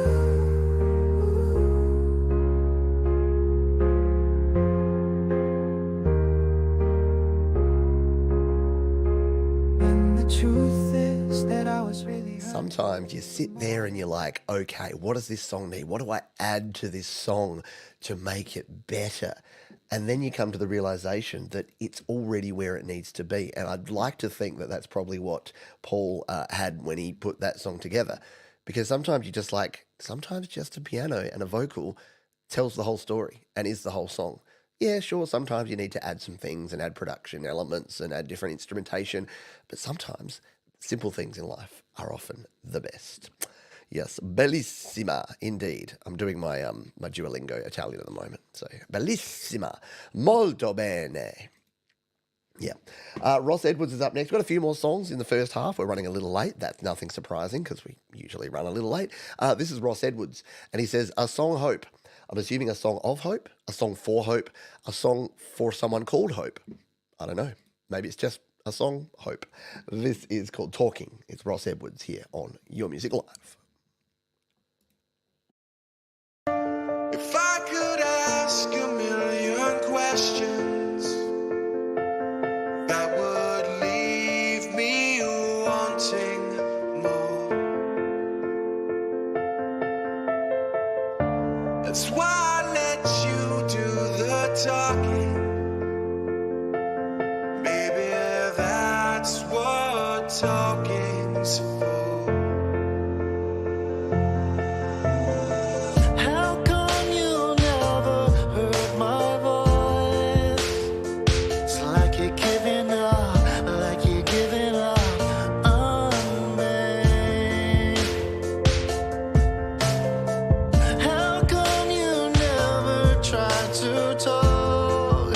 And the truth is that I was really Sometimes you sit there and you're like, okay, what does this song need? What do I add to this song to make it better? And then you come to the realization that it's already where it needs to be. And I'd like to think that that's probably what Paul had when he put that song together. Because sometimes you just like, sometimes just a piano and a vocal tells the whole story and is the whole song. Yeah, sure, sometimes you need to add some things and add production elements and add different instrumentation. But sometimes simple things in life are often the best. Yes, bellissima, indeed. I'm doing my my Duolingo Italian at the moment. So, bellissima, molto bene. Yeah. Ross Edwards is up next. We've got a few more songs in the first half. We're running a little late. That's nothing surprising because we usually run a little late. This is Ross Edwards, and he says, a song Hope. I'm assuming a song of hope, a song for hope, a song for someone called Hope. I don't know. Maybe it's just a song, Hope. This is called Talking. It's Ross Edwards here on Your Music Live. If I could ask a million questions that would leave me wanting more. That's why I let you do the talking. Maybe that's what talking's for. How come you never heard my voice? It's like you're giving up, like you're giving up on me. How come you never tried to talk?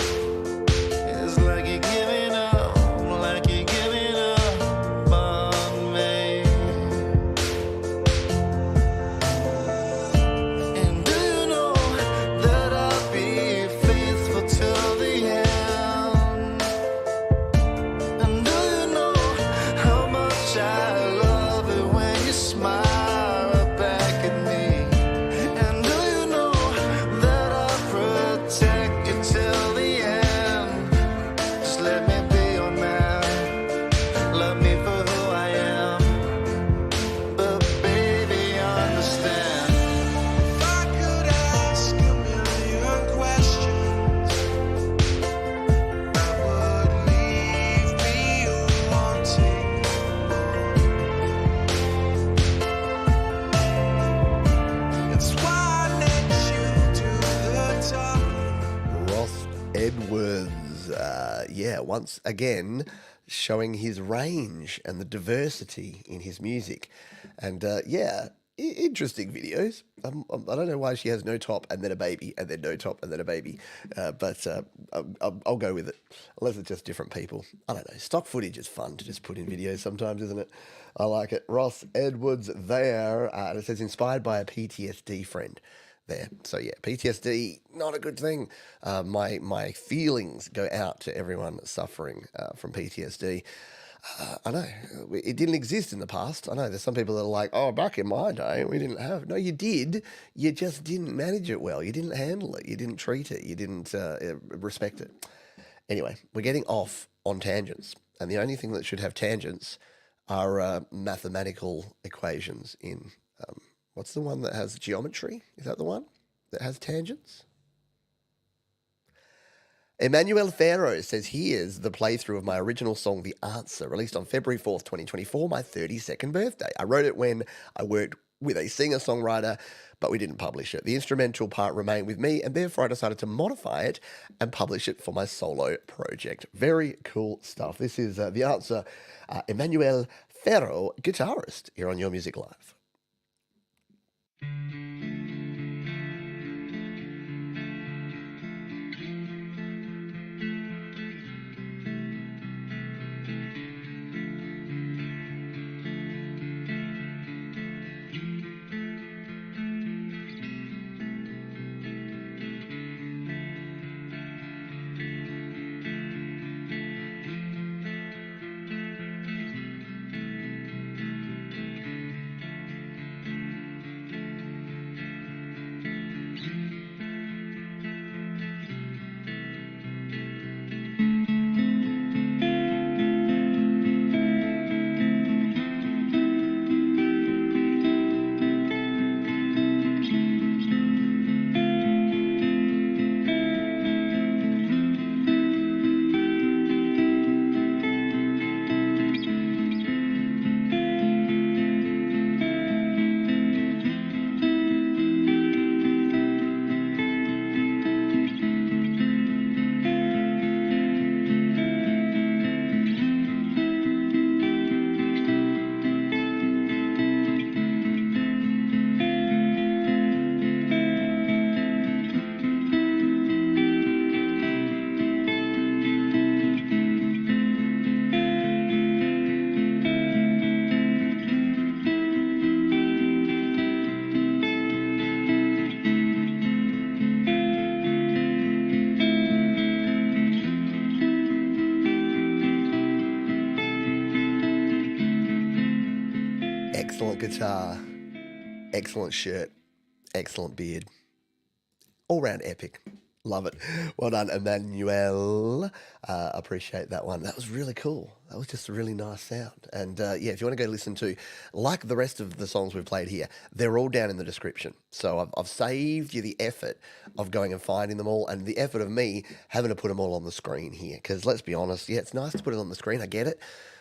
It's like you're giving up, like you're giving up on me. And do you know that I'll be faithful till the end? And do you know how much I love it when you smile back at me? And do you know that I'll protect you till the end? Just let me be your man, love me for who I am, but baby understand. If I could ask a million questions that would leave me wanting more. It's why I let you do the talking. Ross Edwards, once again showing his range and the diversity in his music. And interesting videos. I don't know why she has no top and then a baby and then no top and then a baby, but I'll go with it, unless it's just different people. I don't know. Stock footage is fun to just put in videos sometimes, isn't it? I like it. Ross Edwards there, and it says inspired by a PTSD friend. There. So yeah, PTSD, not a good thing. My feelings go out to everyone suffering from PTSD. I know it didn't exist in the past. I know there's some people that are like, oh, back in my day, we didn't have. No, you did. You just didn't manage it well. You didn't handle it. You didn't treat it. You didn't respect it. Anyway, we're getting off on tangents, and the only thing that should have tangents are mathematical equations in. What's the one that has geometry? Is that the one that has tangents? Emmanuel Ferro says, here's the playthrough of my original song, The Answer, released on February 4th, 2024, my 32nd birthday. I wrote it when I worked with a singer-songwriter, but we didn't publish it. The instrumental part remained with me, and therefore I decided to modify it and publish it for my solo project. Very cool stuff. This is The Answer, Emmanuel Ferro, guitarist, here on Your Music Live. Excellent guitar, excellent shirt, excellent beard. All round epic. Love it. Well done, Emmanuel. Appreciate that one. That was really cool. That was just a really nice sound. And yeah, if you want to go listen to, like the rest of the songs we've played here, they're all down in the description. So I've saved you the effort of going and finding them all and the effort of me having to put them all on the screen here. Because let's be honest, yeah, it's nice to put it on the screen. I get it.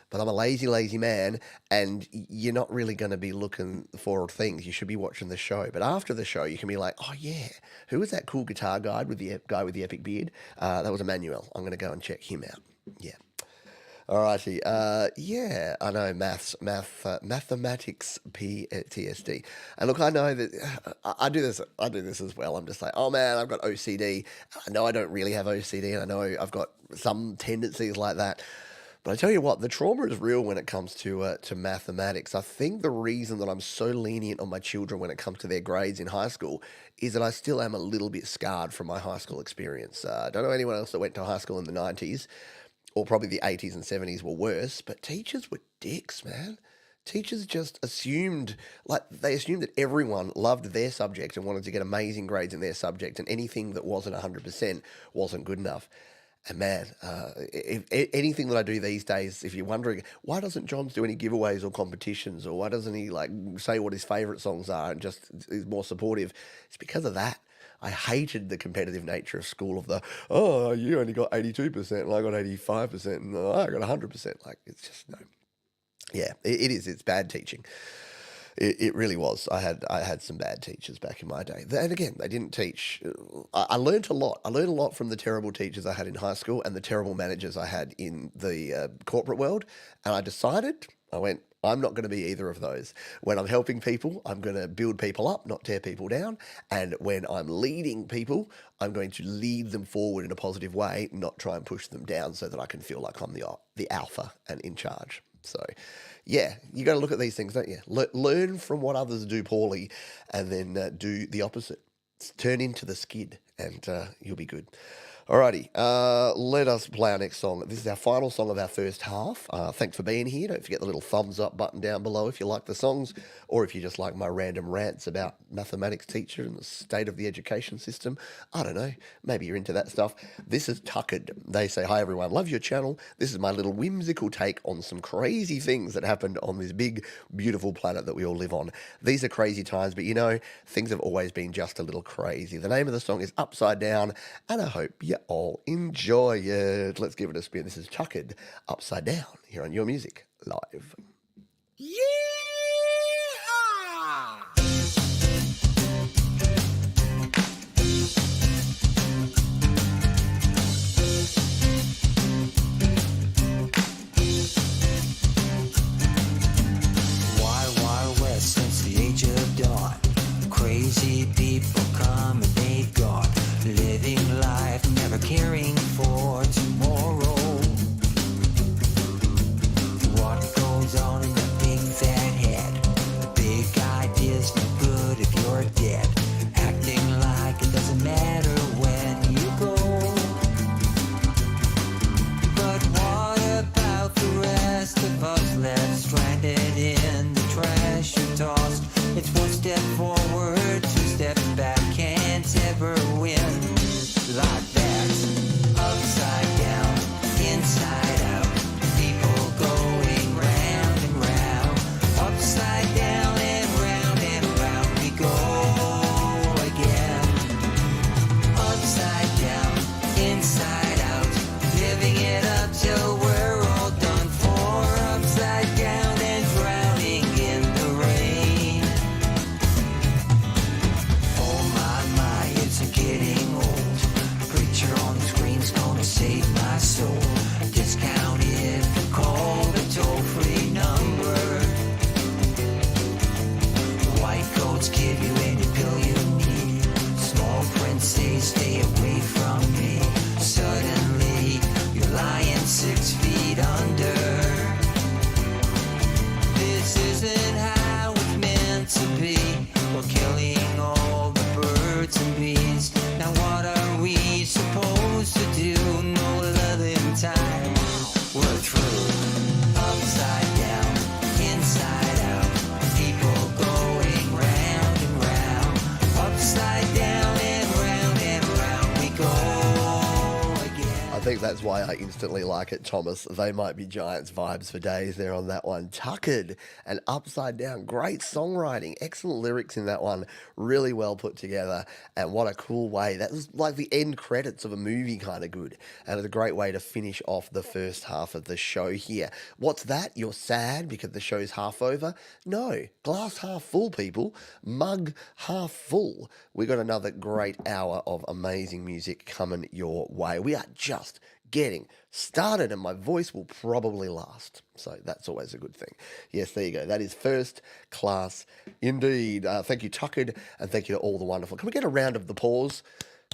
But I'm a lazy man, and you're not really going to be looking for things. You should be watching the show. But after the show, you can be like, oh, yeah, who was that cool guitar guy with the epic beard? That was Emmanuel. I'm going to go and check him out. Yeah. All righty. Yeah, I know mathematics PTSD. And look, I know that I do this as well. I'm just like, oh man, I've got OCD. I know I don't really have OCD, and I know I've got some tendencies like that. But I tell you what, the trauma is real when it comes to mathematics. I think the reason that I'm so lenient on my children when it comes to their grades in high school is that I still am a little bit scarred from my high school experience. I don't know anyone else that went to high school in the 90s, or probably the 80s and 70s were worse, but teachers were dicks, man. Teachers just assumed that everyone loved their subject and wanted to get amazing grades in their subject, and anything that wasn't 100% wasn't good enough. And man, if anything that I do these days, if you're wondering, why doesn't Johns do any giveaways or competitions, or why doesn't he like say what his favourite songs are and just is more supportive? It's because of that. I hated the competitive nature of school of oh, you only got 82% and I got 85% and I got 100%. Like, it's just, no. Yeah, it is. It's bad teaching. It really was. I had some bad teachers back in my day. And again, they didn't teach. I learned a lot. I learned a lot from the terrible teachers I had in high school and the terrible managers I had in the corporate world. And I decided, I'm not going to be either of those. When I'm helping people, I'm going to build people up, not tear people down. And when I'm leading people, I'm going to lead them forward in a positive way, not try and push them down so that I can feel like I'm the alpha and in charge. So, yeah, you got to look at these things, don't you? Learn from what others do poorly, and then do the opposite. Turn into the skid, and you'll be good. Alrighty, let us play our next song. This is our final song of our first half. Thanks for being here. Don't forget the little thumbs up button down below if you like the songs, or if you just like my random rants about mathematics teacher and the state of the education system. I don't know. Maybe you're into that stuff. This is Tuckered. They say, hi everyone, love your channel. This is my little whimsical take on some crazy things that happened on this big, beautiful planet that we all live on. These are crazy times, but you know, things have always been just a little crazy. The name of the song is Upside Down, and I hope you all enjoy it. Let's give it a spin. This is Tuckered, Upside Down, here on Your Music Live. Wild, wild west since the age of dawn. Crazy people come and they gone. Living life, never caring for tomorrow. What goes on in the big fat head? The big ideas no good if you're dead. Acting like it doesn't matter when you go. But what about the rest of us left stranded in the trash you tossed? It's one step forward, two steps back, can't ever win like that. Upside down. think that's why I instantly like it, Thomas. They Might Be Giants vibes for days there on that one. Tuckered and Upside Down. Great songwriting. Excellent lyrics in that one. Really well put together. And what a cool way. That was like the end credits of a movie kind of good. And it's a great way to finish off the first half of the show here. What's that? You're sad because the show's half over? No. Glass half full, people. Mug half full. We got another great hour of amazing music coming your way. We are just getting started and my voice will probably last. So that's always a good thing. Yes, there you go. That is first class indeed. Thank you, Tuckered, and thank you to all the wonderful. Can we get a round of the paws?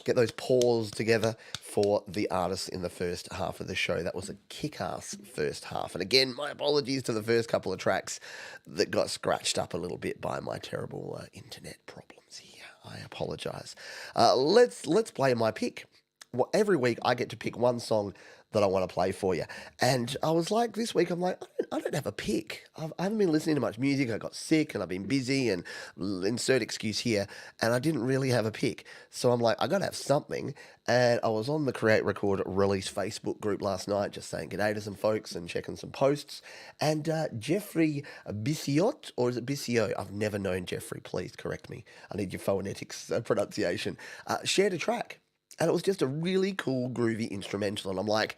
Get those paws together for the artists in the first half of the show. That was a kick-ass first half. And again, my apologies to the first couple of tracks that got scratched up a little bit by my terrible internet problems here. I apologise. Let's play my pick. Well, every week I get to pick one song that I want to play for you. And I was like, this week, I'm like, I don't have a pick. I haven't been listening to much music. I got sick and I've been busy and insert excuse here. And I didn't really have a pick. So I'm like, I got to have something. And I was on the Create, Record, Release Facebook group last night, just saying g'day to some folks and checking some posts. And Jeffrey Bissiot, or is it Bissio? I've never known Jeffrey. Please correct me. I need your phonetics pronunciation. Shared a track. And it was just a really cool, groovy instrumental. And I'm like,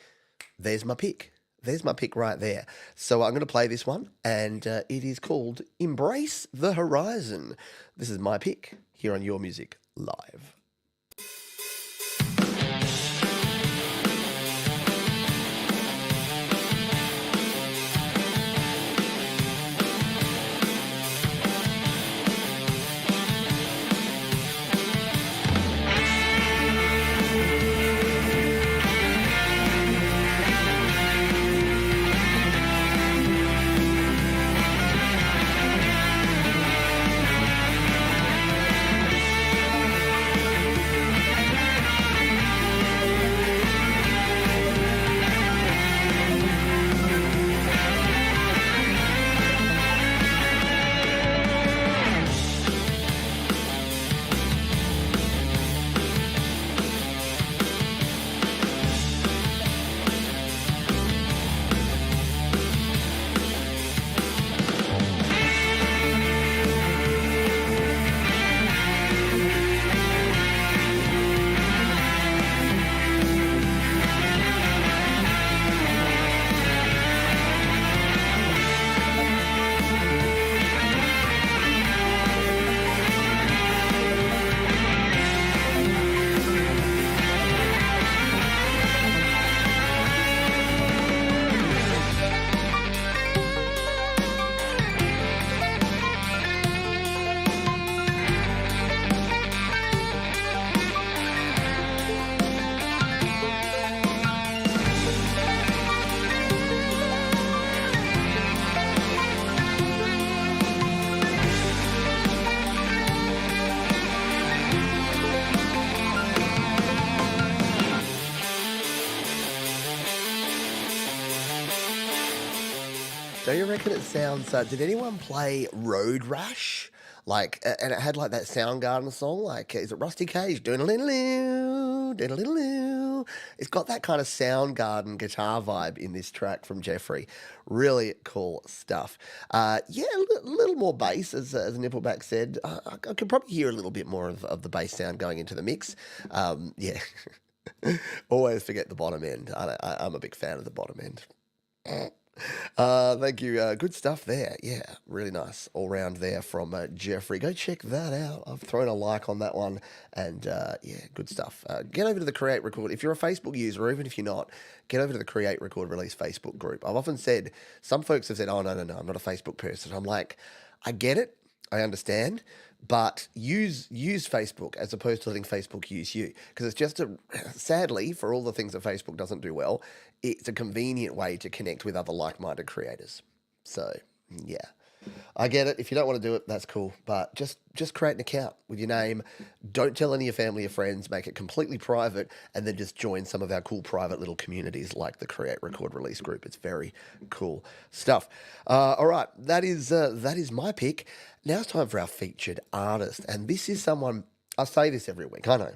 there's my pick. There's my pick right there. So I'm going to play this one. And it is called Embrace the Horizon. This is my pick here on Your Music Live. Do you reckon it sounds... did anyone play Road Rash? Like, and it had like that Soundgarden song, like, is it Rusty Cage? Doodle-diddle-oo, diddle-diddle-oo. It's got that kind of Soundgarden guitar vibe in this track from Jeffrey. Really cool stuff. Yeah, a little more bass, as Nippleback said. I could probably hear a little bit more of the bass sound going into the mix. Yeah, always forget the bottom end. I'm a big fan of the bottom end. Thank you. Good stuff there. Yeah, really nice all round there from Jeffrey. Go check that out. I've thrown a like on that one, and yeah, good stuff. Get over to the Create, Record. If you're a Facebook user, or even if you're not, get over to the Create, Record, Release Facebook group. I've often said, some folks have said, oh, no, I'm not a Facebook person. I'm like, I get it. I understand. But use Facebook as opposed to letting Facebook use you, because it's just sadly, for all the things that Facebook doesn't do well, it's a convenient way to connect with other like-minded creators. So yeah, I get it. If you don't want to do it, that's cool. But just create an account with your name. Don't tell any of your family or friends. Make it completely private, and then just join some of our cool private little communities like the Create, Record, Release group. It's very cool stuff. All right, that is my pick. Now it's time for our featured artist, and this is someone, I say this every week, I know.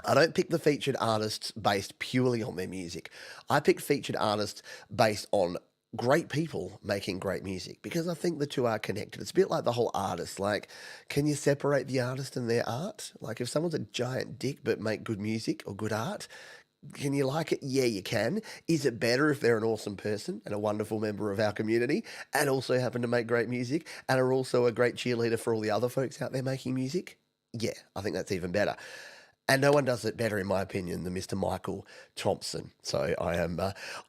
I don't pick the featured artists based purely on their music. I pick featured artists based on great people making great music because I think the two are connected. It's a bit like the whole artist. Like, can you separate the artist and their art? Like, if someone's a giant dick but make good music or good art, can you like it? Yeah, you can. Is it better if they're an awesome person and a wonderful member of our community and also happen to make great music and are also a great cheerleader for all the other folks out there making music? Yeah, I think that's even better. And no one does it better, in my opinion, than Mr. Michael Thompson. So I am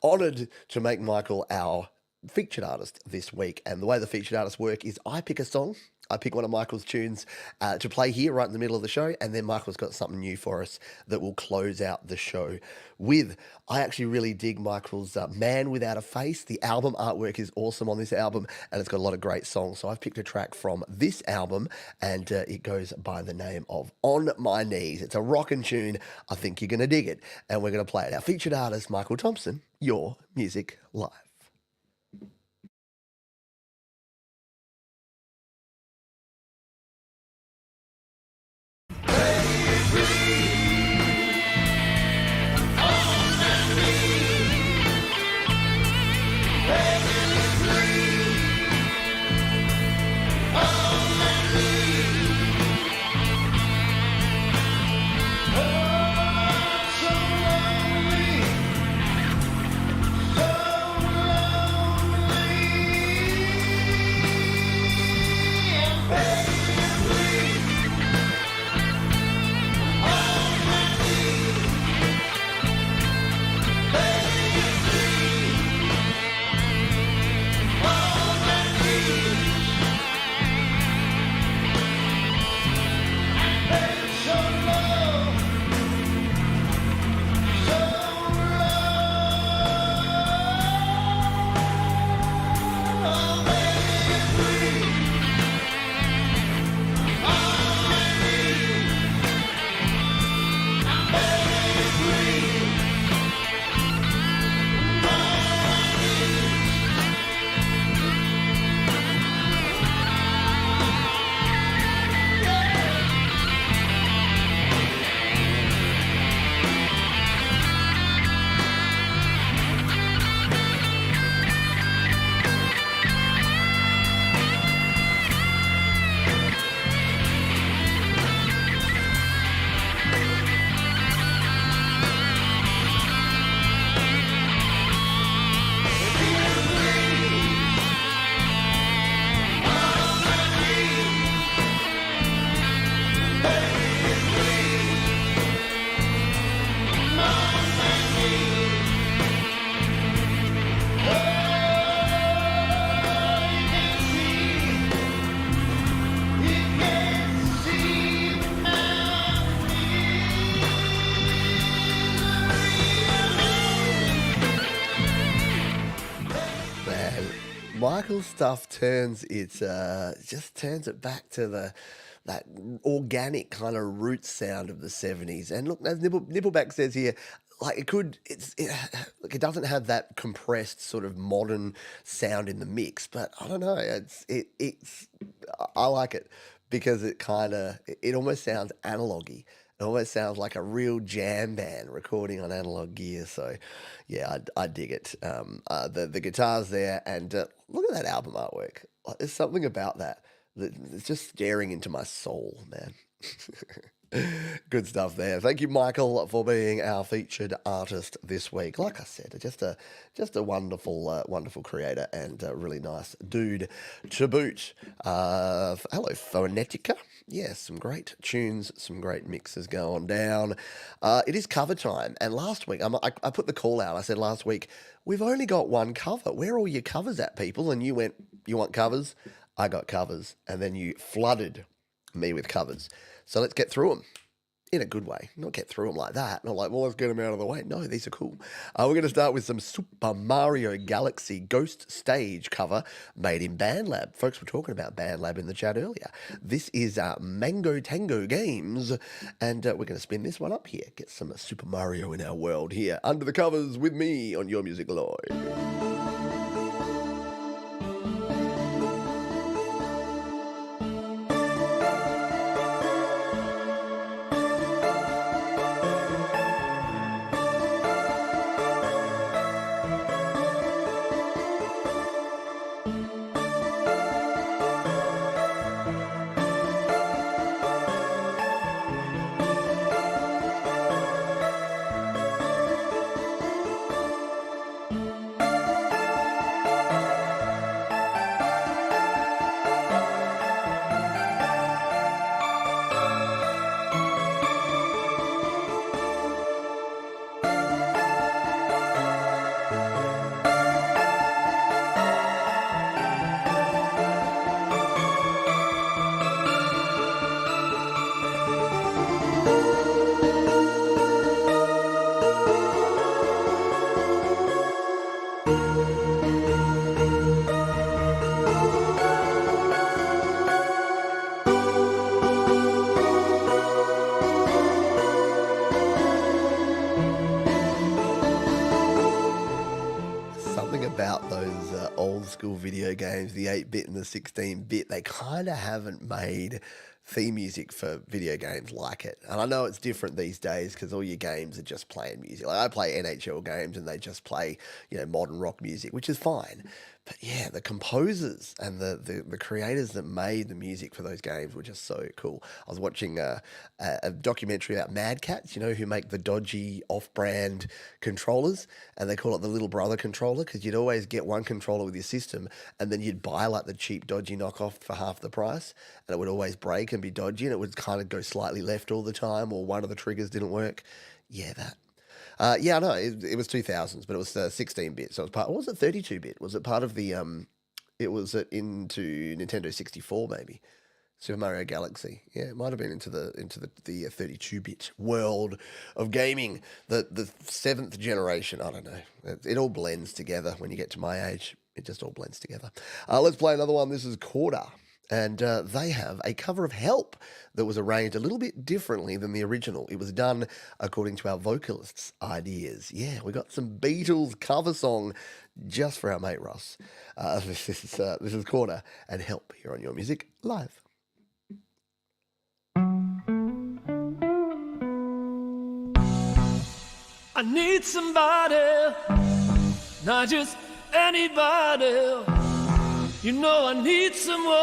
honoured to make Michael our featured artist this week. And the way the featured artists work is I pick a song, I pick one of Michael's tunes to play here right in the middle of the show, and then Michael's got something new for us that will close out the show with. I actually really dig Michael's Man Without a Face. The album artwork is awesome on this album, and it's got a lot of great songs. So I've picked a track from this album, and it goes by the name of On My Knees. It's a rockin' tune. I think you're going to dig it, and we're going to play it. Our featured artist, Michael Thompson, Your Music Live. Michael's stuff turns just turns it back to that organic kind of root sound of the 70s. And look, as Nippleback says here, like it doesn't have that compressed sort of modern sound in the mix, but I don't know, I like it because it almost sounds analogy. It almost sounds like a real jam band recording on analog gear. So, yeah, I dig it. The guitar's there, and look at that album artwork. There's something about that it's just staring into my soul, man. Good stuff there. Thank you, Michael, for being our featured artist this week. Like I said, just a wonderful, wonderful creator and a really nice dude to boot. Hello, Phonetica. Yeah, some great tunes, some great mixes going down. It is cover time, and last week I put the call out. I said last week we've only got one cover. Where are all your covers at, people? And you went, you want covers? I got covers, and then you flooded me with covers. So let's get through them in a good way. Not get through them like that. Not like, well, let's get them out of the way. No, these are cool. We're going to start with some Super Mario Galaxy Ghost Stage cover made in BandLab. Folks were talking about BandLab in the chat earlier. This is Mango Tango Games, and we're going to spin this one up here. Get some Super Mario in our world here. Under the covers with me on Your Music Live. about those old school video games, the 8-bit and the 16-bit. They kind of haven't made theme music for video games like it. And I know it's different these days because all your games are just playing music. Like I play NHL games and they just play, modern rock music, which is fine. But yeah, the composers and the creators that made the music for those games were just so cool. I was watching a documentary about Mad Catz, who make the dodgy off-brand controllers, and they call it the little brother controller because you'd always get one controller with your system and then you'd buy like the cheap dodgy knockoff for half the price, and it would always break and be dodgy, and it would kind of go slightly left all the time, or one of the triggers didn't work. Yeah, that. Yeah, no, it was 2000s, but it was 16-bit. So it was part. Or was it 32-bit? Was it part of the? It was into Nintendo 64 maybe, Super Mario Galaxy. Yeah, it might have been into the 32-bit world of gaming. The seventh generation. I don't know. It all blends together when you get to my age. It just all blends together. Let's play another one. This is Quarter. And they have a cover of Help that was arranged a little bit differently than the original. It was done according to our vocalist's ideas. Yeah, we got some Beatles cover song just for our mate Ross. This is Quarter and Help here on Your Music Live. I need somebody, not just anybody. I need someone.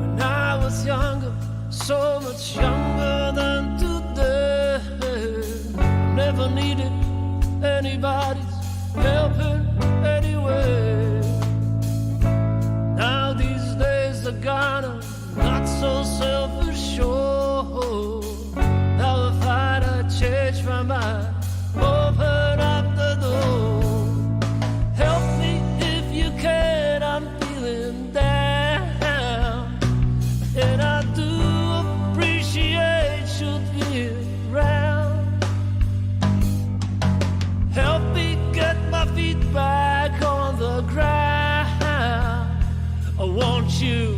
When I was younger, so much younger than today, never needed anybody's help in any way. Now these days are gone, I'm not so self-assured. Now if I'd change my mind, open up the door. Help me if you can, I'm feeling down. And I do appreciate you being around. Help me get my feet back on the ground. I want you,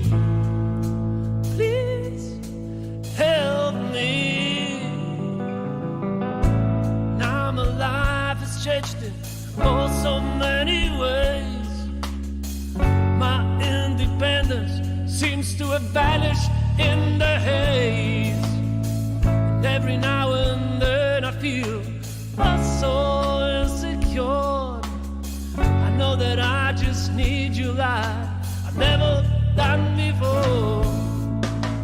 please help me. Changed in oh so many ways. My independence seems to have vanished in the haze. And every now and then I feel so insecure. I know that I just need you like I've never done before.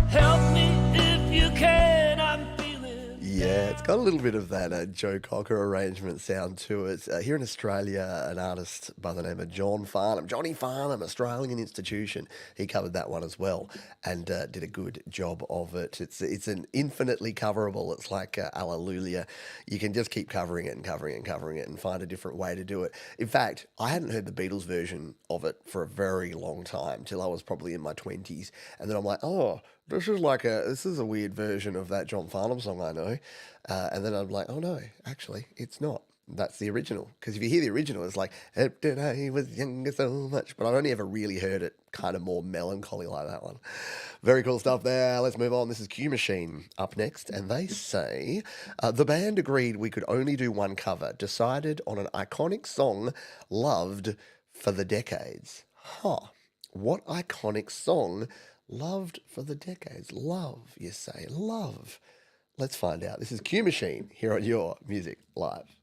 Help me if you can, I'm feeling. Yeah, it's got a little bit of that Joe Cocker arrangement sound to it. Here in Australia, an artist by the name of Johnny Farnham, Australian Institution, he covered that one as well and did a good job of it. It's an infinitely coverable. It's like Alleluia. You can just keep covering it and covering it and covering it and find a different way to do it. In fact, I hadn't heard the Beatles version of it for a very long time, till I was probably in my 20s. And then I'm like, oh, this is a weird version of that John Farnham song I know. And then I'm like, oh no, actually, it's not. That's the original. Because if you hear the original, it's like, "Did I was younger so much." But I've only ever really heard it kind of more melancholy like that one. Very cool stuff there. Let's move on. This is Q Machine up next. And they say, the band agreed we could only do one cover, decided on an iconic song loved for the decades. What iconic song loved for the decades? Love, you say. Love. Let's find out. This is Q Machine here on Your Music Live.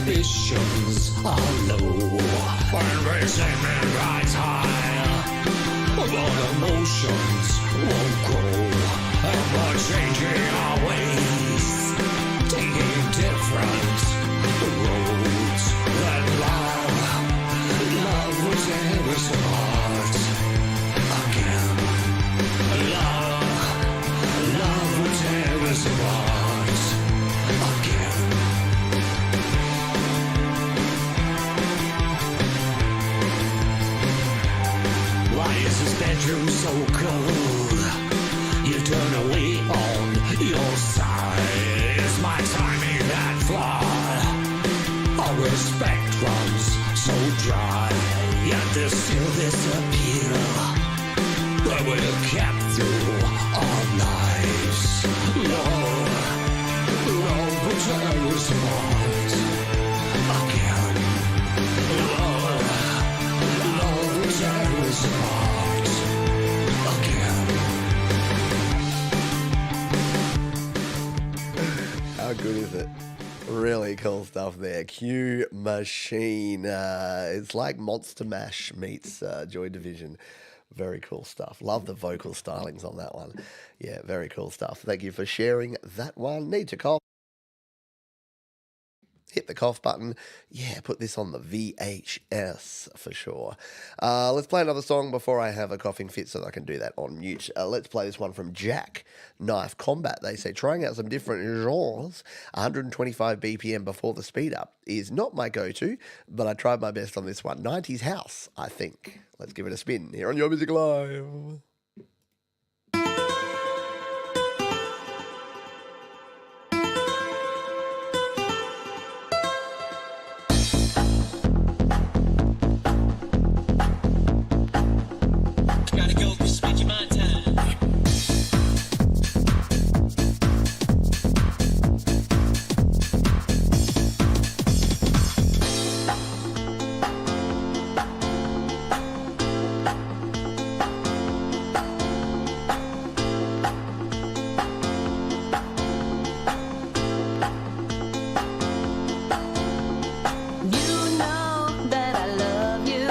Ambitions are low, and racing men rise high, but emotions won't grow, and we're changing our ways, taking different roads. That love was ever so hard again. Love was ever so hard again. will capture our lives. Love will tear us apart again. Love will tear us apart again. How good is it? Really cool stuff there. Q Machine. It's like Monster Mash meets Joy Division. Very cool stuff. Love the vocal stylings on that one. Yeah, very cool stuff. Thank you for sharing that one. Need to cough. Hit the cough button. Yeah, put this on the VHS for sure. Let's play another song before I have a coughing fit so that I can do that on mute. Let's play this one from Jack Knife Combat. They say, trying out some different genres, 125 BPM before the speed up is not my go-to, but I tried my best on this one. 90s House, I think. Let's give it a spin here on Your Music Live. Gotta go, spend your mind time. You know that I love you,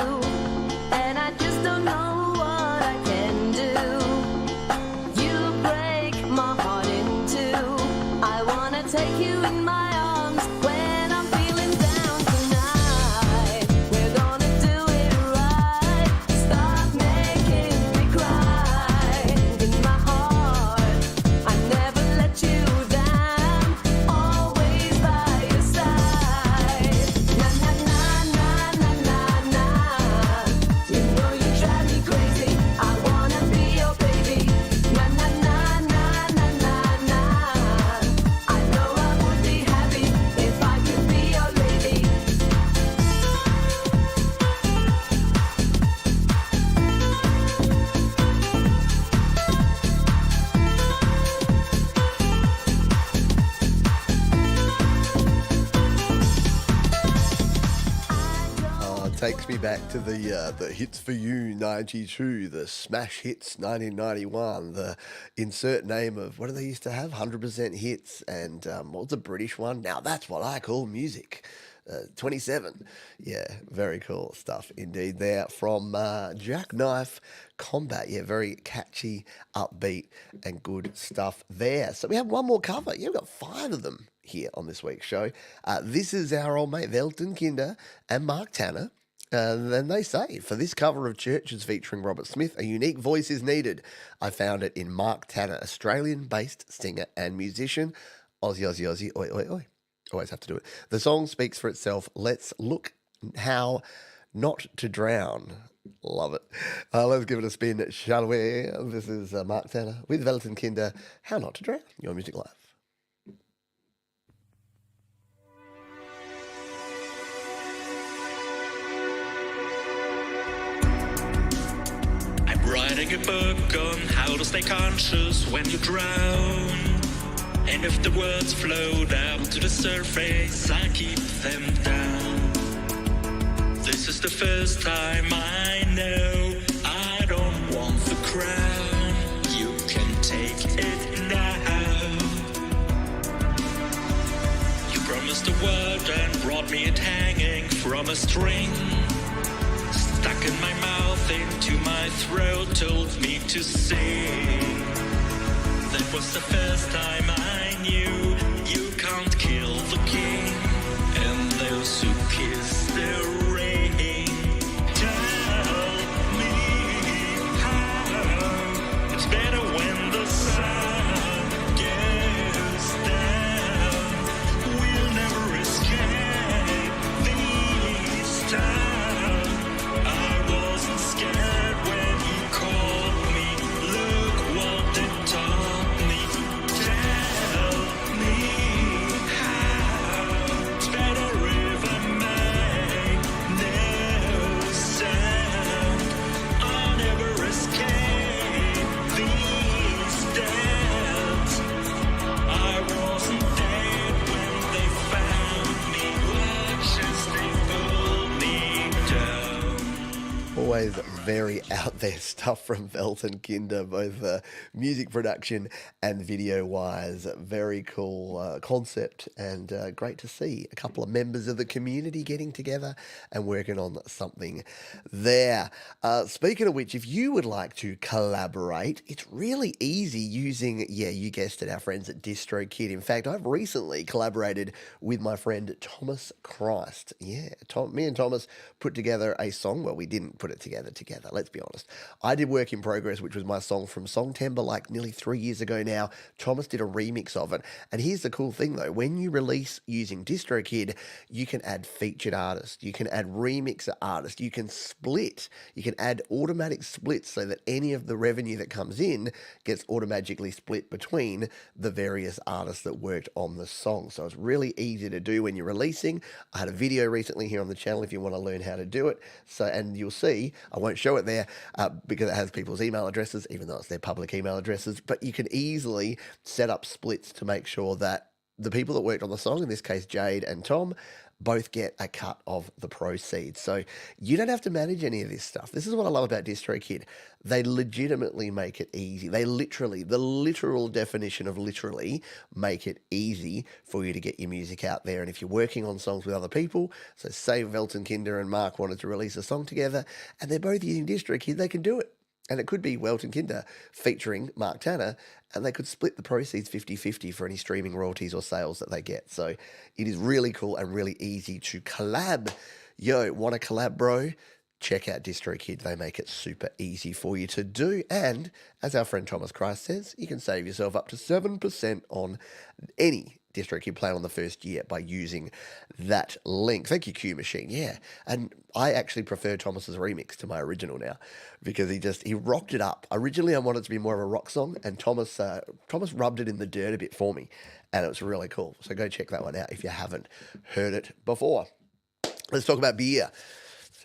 and I just don't know what I can do. You break my heart in two. I wanna take you in my arms when I'm feeling down tonight. We're gonna do it right. Stop making me cry. In my heart, I never let you down. Always by your side. Na na na na na na na. You know you drive me crazy. I wanna be your baby. Na na na na na na na. I know I would be happy if I could be your lady. Oh, it takes me back to the Hits for You 92, the Smash Hits 1991, the insert name of, what do they used to have? 100% Hits, and what's the British one? Now that's what I call music. 27. Yeah, very cool stuff indeed there from Jack Knife Combat. Yeah, very catchy, upbeat, and good stuff there. So we have one more cover. Yeah, we've got 5 of them here on this week's show. This is our old mate Velton Kinder and Mark Tanner. Then they say, for this cover of Churches featuring Robert Smith, a unique voice is needed. I found it in Mark Tanner, Australian-based singer and musician. Aussie, Aussie, Aussie, oi, oi, oi. Always have to do it. The song speaks for itself. Let's look how not to drown. Love it. Let's give it a spin, shall we? This is Mark Tanner with Velton Kinder, How Not to Drown, Your Music Live. I'm writing a book on how to stay conscious when you drown. And if the words flow down to the surface, I keep them down. This is the first time I know I don't want the crown. You can take it now. You promised a word and brought me it hanging from a string. Stuck in my mouth, into my throat, told me to sing. That was the first time I knew you can't kill the king. And those who kiss the ring, tell me how. It's better when the sun goes down. We'll never escape this time. I wasn't scared when you called me. Look what it taught me. very out there stuff from Velton Kinder, both music production and video wise. Very cool concept, and great to see a couple of members of the community getting together and working on something there. Speaking of which, if you would like to collaborate, it's really easy using, yeah, you guessed it, our friends at DistroKid. In fact, I've recently collaborated with my friend Thomas Christ. Yeah, me and Thomas put together a song. Well, we didn't put it together, let's be honest. I did Work in Progress, which was my song from Songtember like nearly 3 years ago now. Thomas did a remix of it. And here's the cool thing though, when you release using DistroKid, you can add featured artists, you can add remixer artists, you can split, you can add automatic splits so that any of the revenue that comes in gets automatically split between the various artists that worked on the song. So it's really easy to do when you're releasing. I had a video recently here on the channel if you want to learn how to do it. So, and you'll see, I won't show it there because it has people's email addresses, even though it's their public email addresses, but you can easily set up splits to make sure that the people that worked on the song, in this case Jade and Tom, both get a cut of the proceeds. So you don't have to manage any of this stuff. This is what I love about DistroKid. They legitimately make it easy. They literally, the literal definition of literally, make it easy for you to get your music out there. And if you're working on songs with other people, so say Velton Kinder and Mark wanted to release a song together and they're both using DistroKid, they can do it. And it could be Welton Kinder featuring Mark Tanner, and they could split the proceeds 50-50 for any streaming royalties or sales that they get. So it is really cool and really easy to collab. Yo, want to collab, bro? Check out DistroKid. They make it super easy for you to do. And as our friend Thomas Christ says, you can save yourself up to 7% on any DistroKid plan on the first year by using that link. Thank you, Q Machine. Yeah. And I actually prefer Thomas's remix to my original now because he rocked it up. Originally, I wanted it to be more of a rock song, and Thomas rubbed it in the dirt a bit for me, and it was really cool. So go check that one out if you haven't heard it before. Let's talk about beer.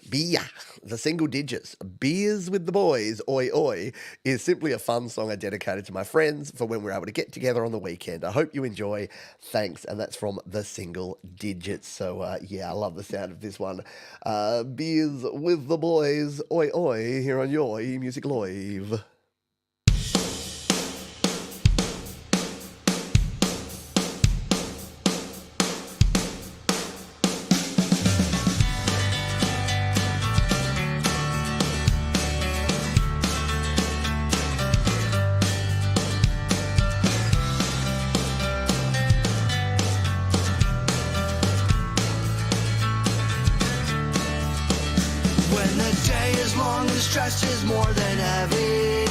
Beer, the single digits, Beers with the Boys, Oi Oi, is simply a fun song I dedicated to my friends for when we're able to get together on the weekend. I hope you enjoy. Thanks. And that's from the single digits. So, yeah, I love the sound of this one. Beers with the Boys, Oi Oi, here on your Music Live. Stress is more than heavy,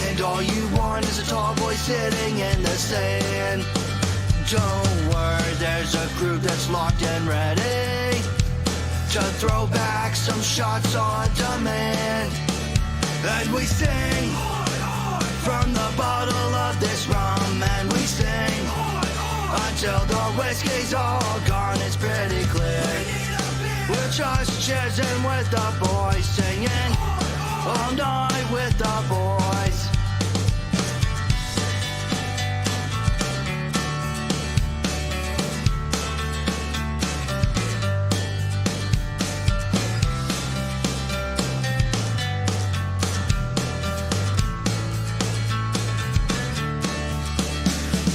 and all you want is a tall boy sitting in the sand. Don't worry, there's a crew that's locked and ready to throw back some shots on demand. And we sing from the bottle of this rum, and we sing until the whiskey's all gone. It's pretty clear we're just cheering with the boys, singing all night with the boys.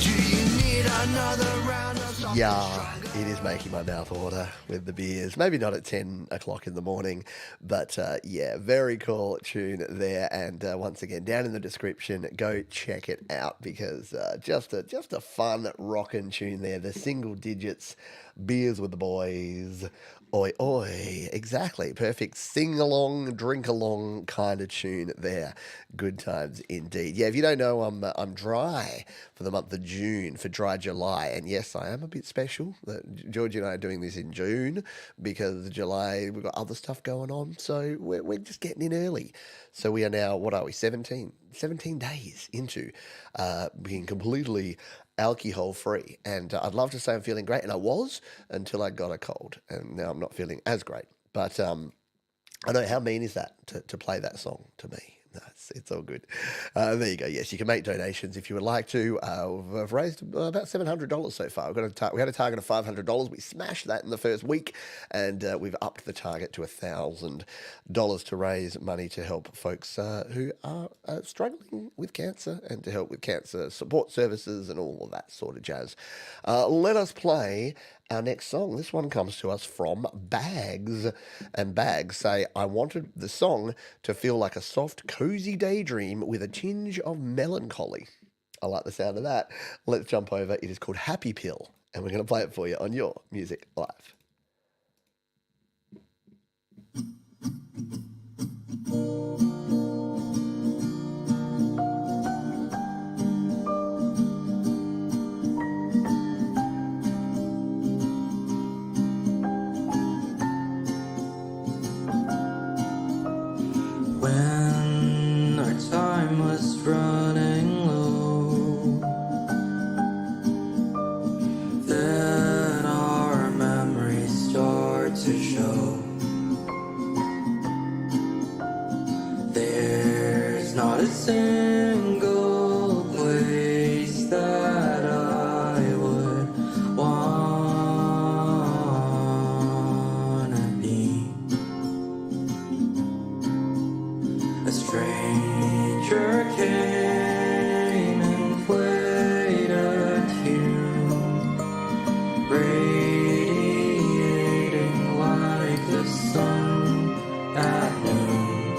Do you need another round of something Yeah, it is making my mouth water with the beers. Maybe not at 10 o'clock in the morning, but yeah, very cool tune there. And once again, down in the description, go check it out because just a fun rockin' tune there. The single digits, Beers with the Boys. Oi, oi. Exactly. Perfect sing-along, drink-along kind of tune there. Good times indeed. Yeah, if you don't know, I'm dry for the month of June, for Dry July. And yes, I am a bit special. Georgie and I are doing this in June because July, we've got other stuff going on. So we're just getting in early. So we are now, what are we, 17 days into being completely alcohol free, and I'd love to say I'm feeling great, and I was until I got a cold, and now I'm not feeling as great. But I know, how mean is that to play that song to me? That's It's all good. There you go. Yes, you can make donations if you would like to. We've raised about $700 so far. We had a target of $500. We smashed that in the first week, and we've upped the target to $1,000 to raise money to help folks who are struggling with cancer and to help with cancer support services and all of that sort of jazz. Let us play our next song. This one comes to us from Bags. And Bags say, I wanted the song to feel like a soft, cozy daydream with a tinge of melancholy. I like the sound of that. Let's jump over. It is called Happy Pill, and we're going to play it for you on Your Music Live. When our time was running low, then our memories start to show. There's not a single place that I would wanna be. A stranger came and played a tune, radiating like the sun at noon.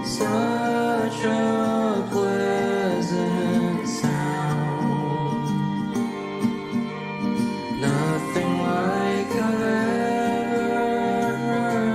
Such a pleasant sound, nothing like I've ever heard.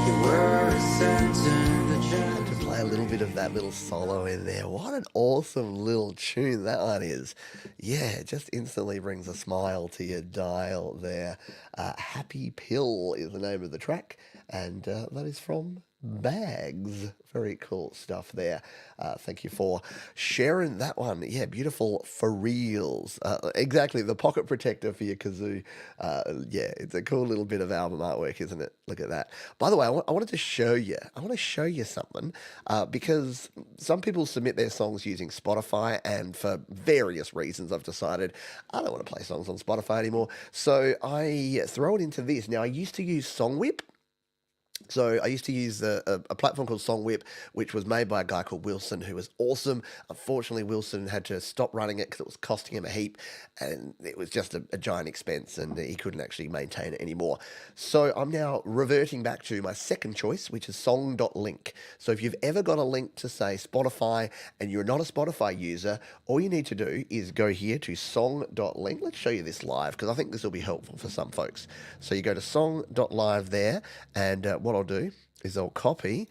You were a sentence that Had to play a little bit of that little solo in there. What an awesome little tune that one is. Yeah, it just instantly brings a smile to your dial there. Happy Pill is the name of the track, and that is from Bags. Very cool stuff there. Thank you for sharing that one. Yeah, beautiful for reals. Exactly, the pocket protector for your kazoo. Yeah, it's a cool little bit of album artwork, isn't it? Look at that. By the way, I wanted to show you. I want to show you something because some people submit their songs using Spotify, and for various reasons, I've decided I don't want to play songs on Spotify anymore. So I throw it into this. Now, I used to use Songwhip. So I used to use a platform called Songwhip, which was made by a guy called Wilson, who was awesome. Unfortunately, Wilson had to stop running it because it was costing him a heap, and it was just a giant expense, and he couldn't actually maintain it anymore. So I'm now reverting back to my second choice, which is Song.link. So if you've ever got a link to, say, Spotify, and you're not a Spotify user, all you need to do is go here to Song.link. Let's show you this live, because I think this will be helpful for some folks. So you go to Song.live there, and what I'll do is I'll copy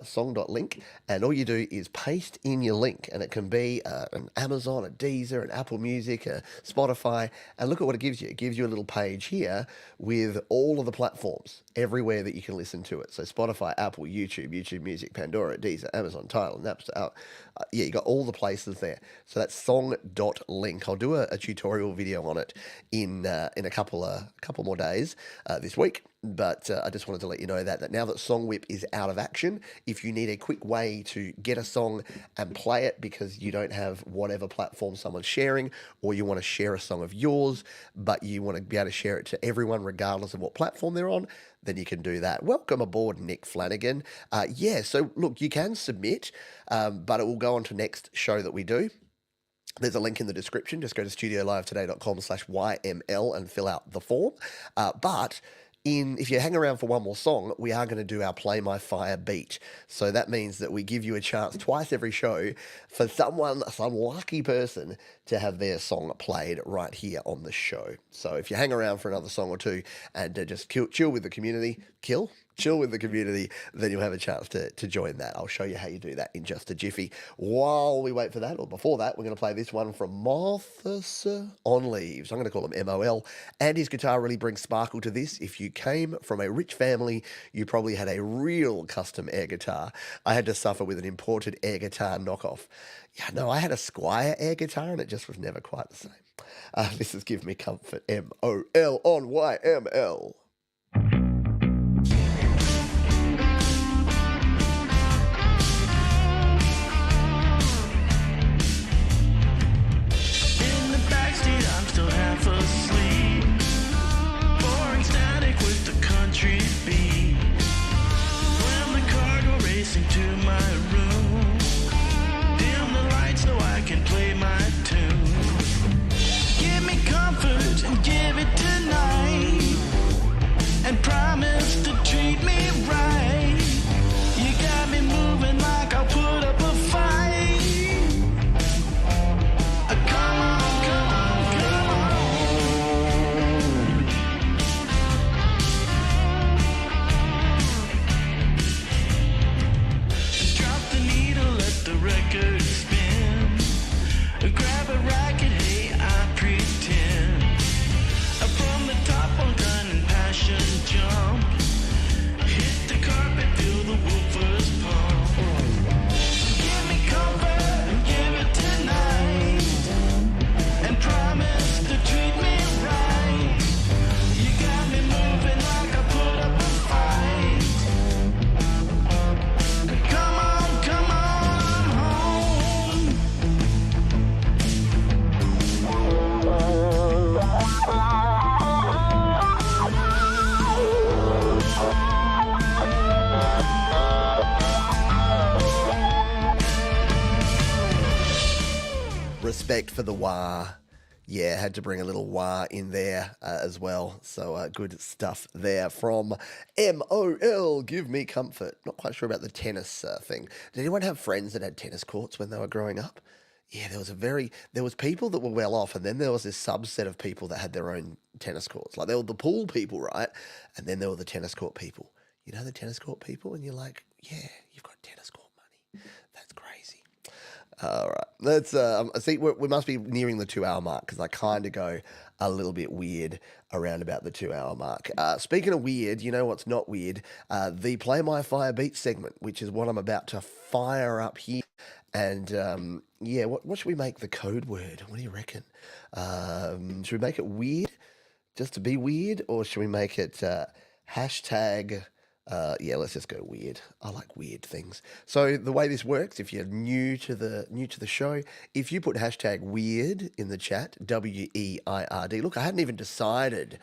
song.link, and all you do is paste in your link, and it can be an Amazon, a Deezer, an Apple Music, a Spotify, and look at what it gives you. It gives you a little page here with all of the platforms everywhere that you can listen to it. So Spotify, Apple, YouTube Music, Pandora, Deezer, Amazon, Tidal, Napster. Yeah, you got all the places there. So that's song.link. I'll do a tutorial video on it in a couple more days this week. But I just wanted to let you know that now that Songwhip is out of action, if you need a quick way to get a song and play it because you don't have whatever platform someone's sharing, or you want to share a song of yours, but you want to be able to share it to everyone regardless of what platform they're on, then you can do that. Welcome aboard, Nick Flanagan. Yeah, so look, you can submit, but it will go on to next show that we do. There's a link in the description. Just go to studiolivetoday.com/YML and fill out the form. But if you hang around for one more song, we are going to do our Play My Fire beat. So that means that we give you a chance twice every show for some lucky person to have their song played right here on the show. So if you hang around for another song or two and just chill with the community, chill with the community, then you'll have a chance to join that. I'll show you how you do that in just a jiffy. While we wait for that, or before that, we're going to play this one from Marthas on Leaves. I'm going to call him MOL. And his guitar really brings sparkle to this. If you came from a rich family, you probably had a real custom air guitar. I had to suffer with an imported air guitar knockoff. Yeah, no, I had a Squier air guitar and it just was never quite the same. This is Give Me Comfort, MOL on YML. In the backseat, I'm still half asleep. Boring static with the country beat. Slam the car, go racing to my room. Dim the lights so I can play my tune. Give me comfort and give it tonight. And promise to treat me right. You got me moving like I'll put up a fight. Come on, come on, come on. Drop the needle, let the record spin. Grab a racket, hey, I pretend. From the top, on gun and passion jump. Hit the carpet, feel the woofers pump. Give me comfort and give it tonight. And promise to treat me right. You got me moving like I put up a fight. Come on, I'm home. Respect for the wah. Yeah, had to bring a little wah in there as well. So good stuff there from MOL. Give me comfort. Not quite sure about the tennis thing. Did anyone have friends that had tennis courts when they were growing up? Yeah, there was people that were well off, and then there was this subset of people that had their own tennis courts. Like, there were the pool people, right? And then there were the tennis court people. You know the tennis court people? And you're like, yeah, you've got tennis court money. That's crazy. All right, let's see. We must be nearing the 2 hour mark because I kind of go a little bit weird around about the 2 hour mark. Speaking of weird, you know what's not weird? The Play My Fire Beat segment, which is what I'm about to fire up here. And yeah, what should we make the code word? What do you reckon? Should we make it weird, just to be weird, or should we make it hashtag? Yeah, let's just go weird. I like weird things. So the way this works, if you're new to the show, if you put hashtag weird in the chat, WEIRD. Look, I hadn't even decided,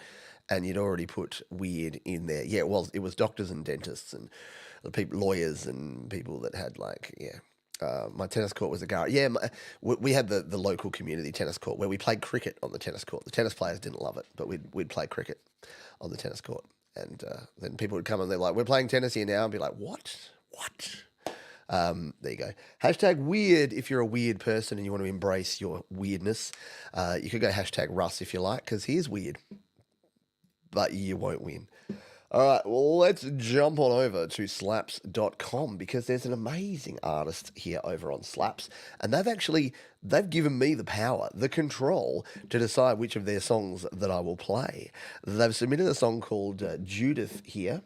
and you'd already put weird in there. Yeah, it was doctors and dentists and lawyers and people that had my tennis court was a garage. Yeah, we had the local community tennis court where we played cricket on the tennis court. The tennis players didn't love it, but we'd play cricket on the tennis court. And then people would come and they're like, we're playing tennis here now. And be like, what? There you go. Hashtag weird if you're a weird person and you want to embrace your weirdness. You could go hashtag Russ if you like, because he is weird. But you won't win. All right, well, let's jump on over to slaps.com because there's an amazing artist here over on Slaps, and they've given me the power, the control to decide which of their songs that I will play. They've submitted a song called Judith here,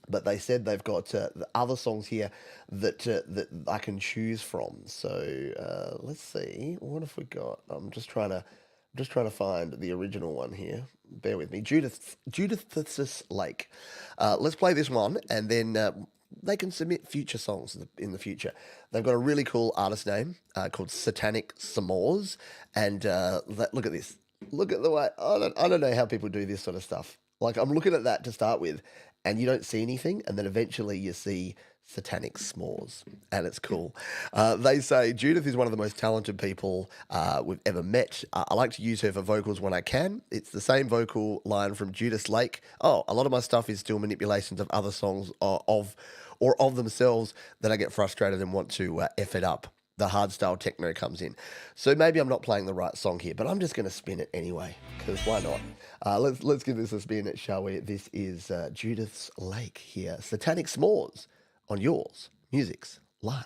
but they said they've got the other songs here that I can choose from. So let's see, what have we got? I'm just trying to find the original one here. Bear with me. Judith's Lake. Let's play this one, and then they can submit future songs in the future. They've got a really cool artist name called Satanic S'mores, and look at this. Look at the way. I don't know how people do this sort of stuff. Like, I'm looking at that to start with, and you don't see anything, and then eventually you see Satanic S'mores, and it's cool. They say, Judith is one of the most talented people we've ever met. I like to use her for vocals when I can. It's the same vocal line from Judith Lake. Oh, a lot of my stuff is still manipulations of other songs of themselves that I get frustrated and want to F it up. the hardstyle techno comes in. So maybe I'm not playing the right song here, but I'm just going to spin it anyway, because why not? Let's give this a spin, shall we? This is Judith's Lake here. Satanic S'mores on Yours Music's Live.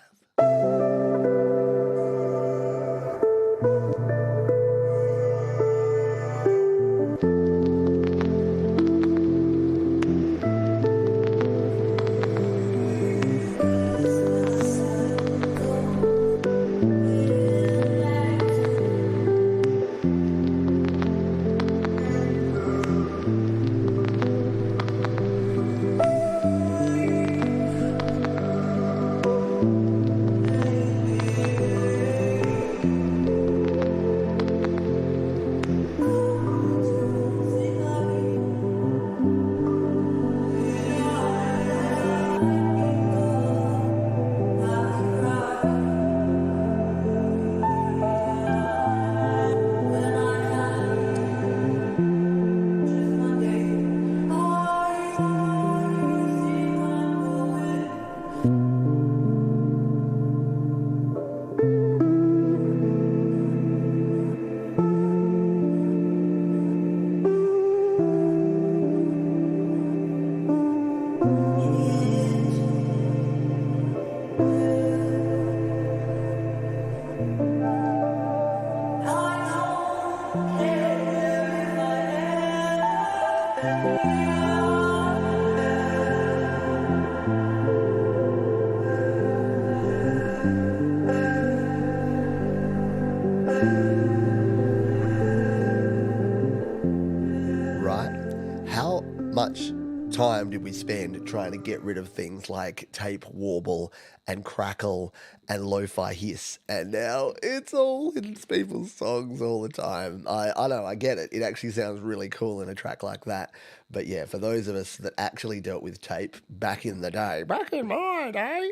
Much time did we spend trying to get rid of things like tape warble and crackle and lo-fi hiss, and now it's all in people's songs all the time. I know, I get it. It actually sounds really cool in a track like that. But yeah, for those of us that actually dealt with tape back in the day, back in my day,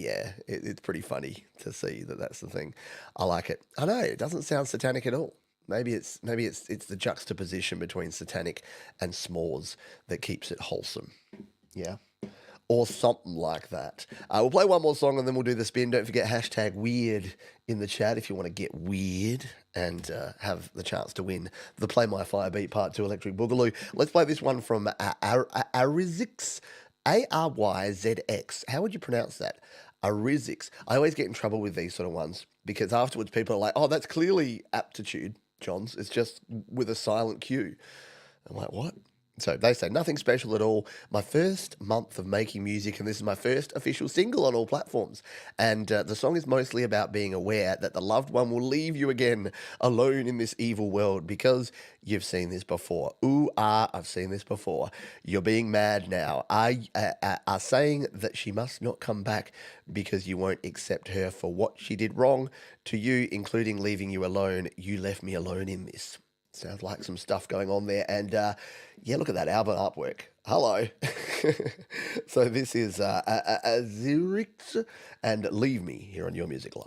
it's pretty funny to see that that's the thing. I like it. I know, it doesn't sound satanic at all. Maybe it's the juxtaposition between satanic and s'mores that keeps it wholesome. Yeah. Or something like that. We'll play one more song and then we'll do the spin. Don't forget #weird in the chat if you want to get weird and have the chance to win the Play My Fire Beat Part 2 Electric Boogaloo. Let's play this one from Aryzx, ARYZX. How would you pronounce that? Aryzx. I always get in trouble with these sort of ones because afterwards people are like, oh, that's clearly aptitude, Johns. It's just with a silent Q. I'm like, what? So they say, nothing special at all. My first month of making music, and this is my first official single on all platforms. And the song is mostly about being aware that the loved one will leave you again alone in this evil world because you've seen this before. Ooh, I've seen this before. You're being mad now. Are saying that she must not come back because you won't accept her for what she did wrong to you, including leaving you alone. You left me alone in this. Sounds like some stuff going on there. And yeah, look at that album artwork. Hello. So this is Aryzx and Leave Me here on Your Music Live.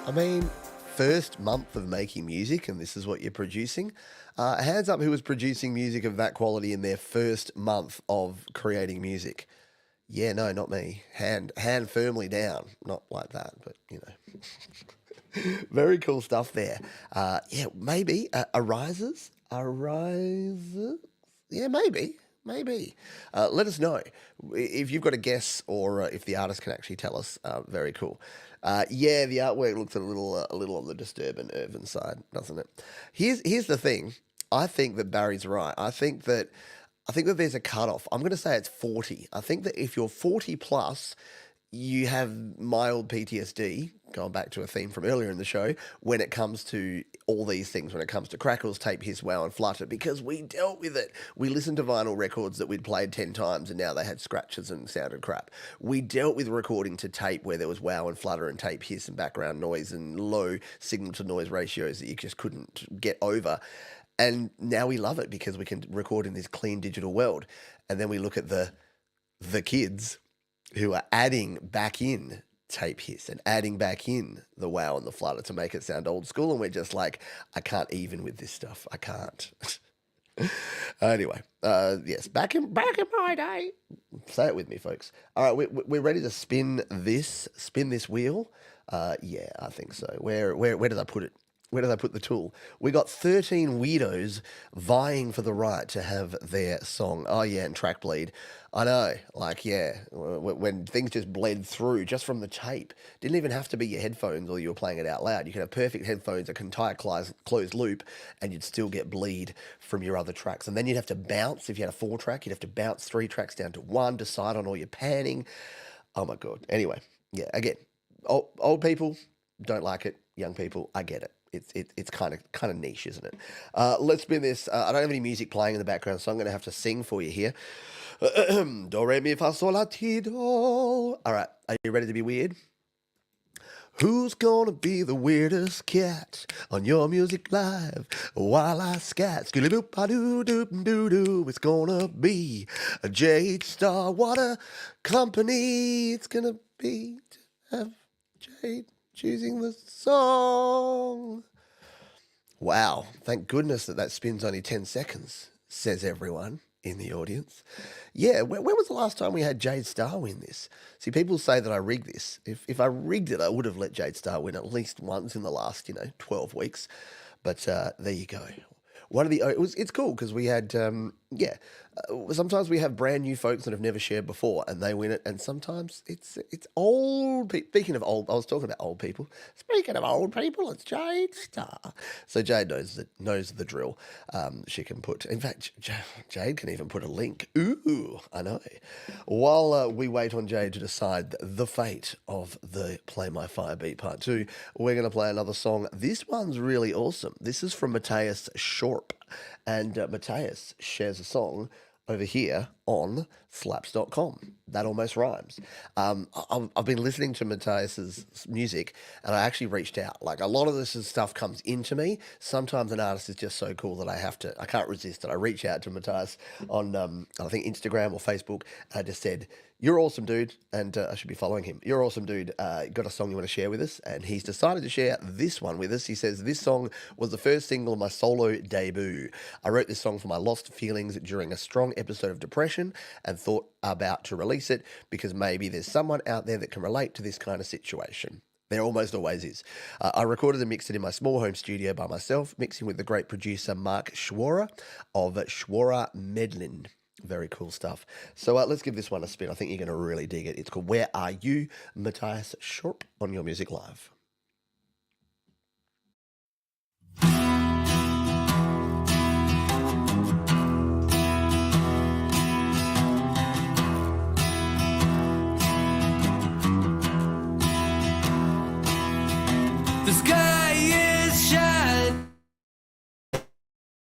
I mean, first month of making music, and this is what you're producing. Hands up who was producing music of that quality in their first month of creating music. Yeah, no, not me. Hand firmly down. Not like that, but you know. Very cool stuff there. Yeah, maybe arises. Yeah, maybe. Let us know if you've got a guess or if the artist can actually tell us. Very cool. Yeah, the artwork looks a little on the disturbing Irvin side, doesn't it? Here's the thing. I think that Barry's right. I think that there's a cutoff. I'm going to say it's 40. I think that if you're 40 plus, you have mild PTSD, going back to a theme from earlier in the show, when it comes to all these things, when it comes to crackles, tape, hiss, wow, and flutter, because we dealt with it. We listened to vinyl records that we'd played 10 times and now they had scratches and sounded crap. We dealt with recording to tape where there was wow and flutter and tape, hiss, and background noise and low signal to noise ratios that you just couldn't get over. And now we love it because we can record in this clean digital world. And then we look at the kids who are adding back in tape hiss and adding back in the wow and the flutter to make it sound old school. And we're just like, I can't even with this stuff. I can't. Anyway, yes, back in my day. Say it with me, folks. All right, we're ready to spin this wheel. Yeah, I think so. Where did I put it? Where did I put the tool? We got 13 weirdos vying for the right to have their song. Oh, yeah, and track bleed. I know, like, yeah, when things just bled through just from the tape. Didn't even have to be your headphones or you were playing it out loud. You could have perfect headphones, an entire closed loop, and you'd still get bleed from your other tracks. And then you'd have to bounce. If you had a 4-track, you'd have to bounce 3 tracks down to 1, decide on all your panning. Oh, my God. Anyway, yeah, again, old people don't like it. Young people, I get it. It's kind of niche, isn't it? Let's spin this. I don't have any music playing in the background, so I'm going to have to sing for you here. Do, re, mi, fa, sol, la, ti, do. All right, are you ready to be weird? Who's gonna be the weirdest cat on your music live while I scat? Skilly boop a doo doo doo doo. It's gonna be a Jade Star Water Company. It's gonna be to have Jade choosing the song. Wow, thank goodness that spins only 10 seconds, says everyone in the audience. Yeah, when was the last time we had Jade Star win this? See, people say that I rigged this. If I rigged it, I would have let Jade Star win at least once in the last, 12 weeks. But there you go. It's cool because we had, sometimes we have brand new folks that have never shared before and they win it. And sometimes it's old people. Speaking of old, I was talking about old people. Speaking of old people, it's Jade Star. So Jade knows the drill. She can put, in fact, Jade can even put a link. Ooh, I know. While we wait on Jade to decide the fate of the Play My Fire Beat Part 2, we're going to play another song. This one's really awesome. This is from Matthias Shorp. And Matthias shares a song over here on slaps.com. That almost rhymes. I've been listening to Matthias's music and I actually reached out. Like a lot of this stuff comes into me. Sometimes an artist is just so cool that I can't resist it. I reach out to Matthias on, I think Instagram or Facebook. I just said, you're awesome, dude. And I should be following him. You're awesome, dude. Got a song you want to share with us? And he's decided to share this one with us. He says, this song was the first single of my solo debut. I wrote this song for my lost feelings during a strong episode of depression and thought about to release it because maybe there's someone out there that can relate to this kind of situation. There almost always is. I recorded and mixed it in my small home studio by myself, mixing with the great producer Mark Schwora of Schwora Medlin. Very cool stuff. So let's give this one a spin. I think you're going to really dig it. It's called Where Are You, Matthias Shorp on Your Music Live. The sky is shining.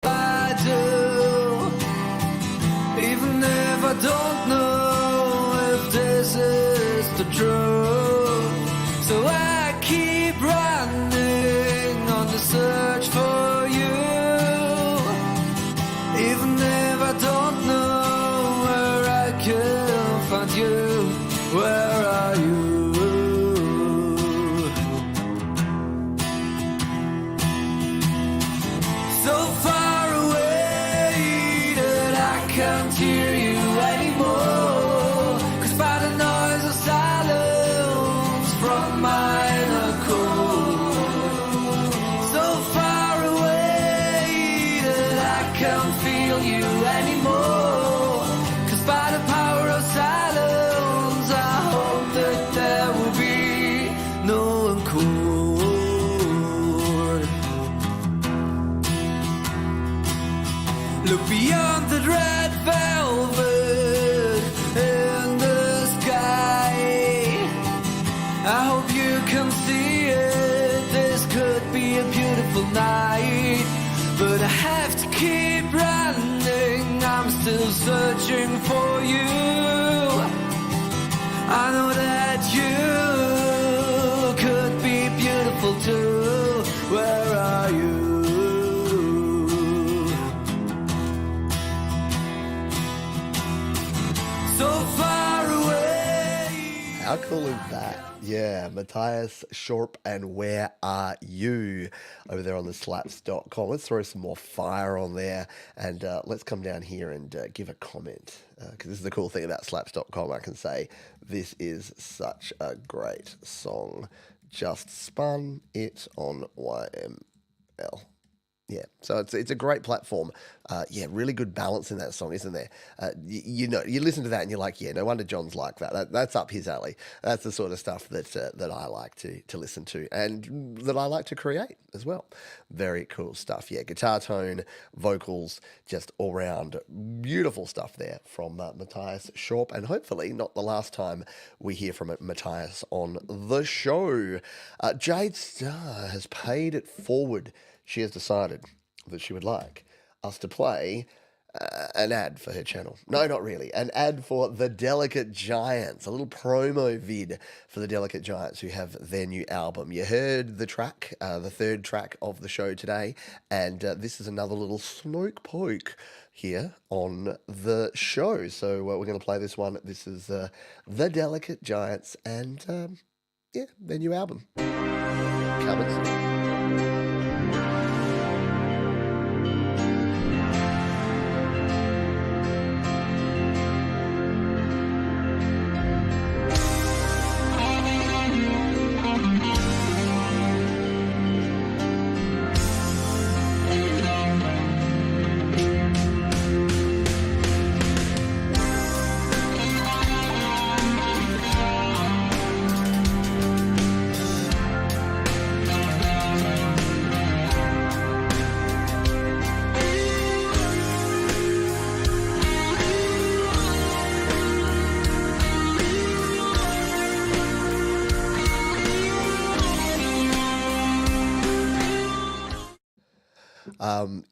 I do, even if I don't know if this is the truth. So I keep running on the search for you, even if I don't know where I can find you. Where are you? from mine accord. So far away that I can't feel you anymore. 'Cause by the power of silence, I hope that there will be no accord. Look beyond the red velvet in the sky. I hope you can see it. This could be a beautiful night, but I have to keep running. I'm still searching for you. I know that you could be beautiful too. Where are you? So far away. How cool is that? Yeah, Matthias Schorp and Where Are You over there on the slaps.com. Let's throw some more fire on there and let's come down here and give a comment because this is the cool thing about slaps.com. I can say this is such a great song. Just spun it on YML. Yeah, so it's a great platform. Yeah, really good balance in that song, isn't there? You know, you listen to that and you're like, yeah, no wonder John's like that. That's up his alley. That's the sort of stuff that I like to listen to and that I like to create as well. Very cool stuff. Yeah, guitar tone, vocals, just all round beautiful stuff there from Matthias Schorp, and hopefully not the last time we hear from Matthias on the show. Jade Starr has paid it forward. She has decided that she would like us to play an ad for her channel. No, not really. An ad for The Delicate Giants, a little promo vid for The Delicate Giants who have their new album. You heard the track, the third track of the show today, and this is another little sneak peek here on the show. So we're going to play this one. This is The Delicate Giants and, yeah, their new album. Coming soon.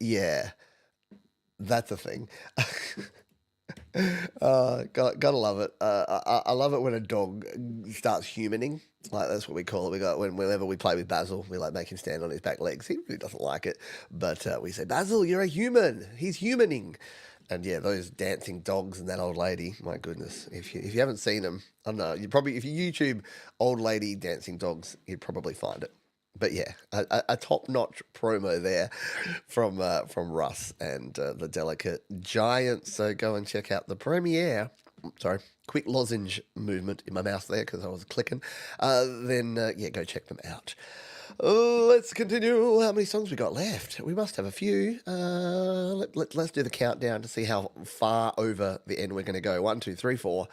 Yeah, that's a thing. Gotta love it. I love it when a dog starts humaning. Like that's what we call it. We got whenever we play with Basil, we like make him stand on his back legs. He really doesn't like it, but we say, Basil, you're a human. He's humaning. And yeah, those dancing dogs and that old lady. My goodness, if you haven't seen them, I don't know. You probably if you YouTube old lady dancing dogs, you'd probably find it. But yeah, a top-notch promo there from Russ and The Delicate Giants. So go and check out the premiere. Sorry, quick lozenge movement in my mouth there because I was clicking. Then yeah, go check them out. Let's continue. How many songs we got left? We must have a few. Let's do the countdown to see how far over the end we're going to go. 1, 2, 3, 4,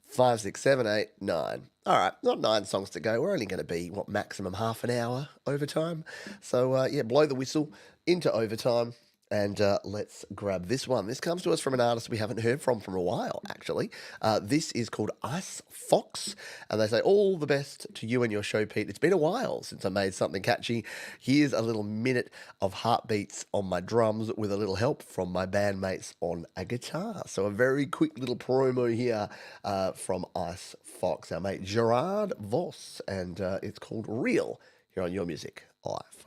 5, 6, 7, 8, 9. All right, not 9 songs to go. We're only going to be, what, maximum half an hour overtime. So, yeah, blow the whistle into overtime and let's grab this one. This comes to us from an artist we haven't heard from a while, actually. This is called Ice Fox, and they say, all the best to you and your show, Pete. It's been a while since I made something catchy. Here's a little minute of heartbeats on my drums with a little help from my bandmates on a guitar. So a very quick little promo here from Ice Fox, our mate Gerard Voss, and it's called Real here on Your Music Live.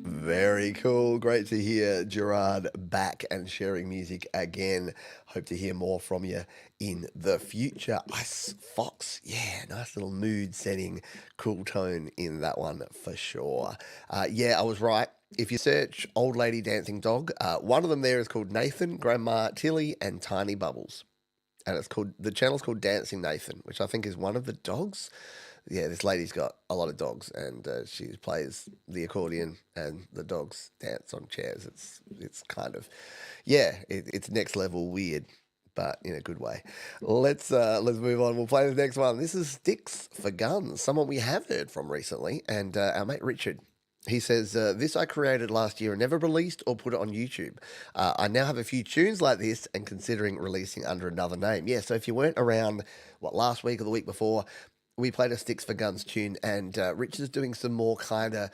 Very cool. Great to hear Gerard back and sharing music again. Hope to hear more from you in the future. Ice Fox, yeah, nice little mood setting, cool tone in that one for sure. Yeah, I was right. If you search Old Lady Dancing Dog, one of them there is called Nathan, Grandma Tilly, and Tiny Bubbles. And the channel's called Dancing Nathan, which I think is one of the dogs. Yeah, this lady's got a lot of dogs, and she plays the accordion, and the dogs dance on chairs. It's kind of, yeah, it's next level weird, but in a good way. Let's move on. We'll play the next one. This is Sticks for Guns, someone we have heard from recently, and our mate Richard. He says, this I created last year and never released or put it on YouTube. I now have a few tunes like this and considering releasing under another name. Yeah, so if you weren't around, last week or the week before, we played a Sticks for Guns tune, and Richard's doing some more kind of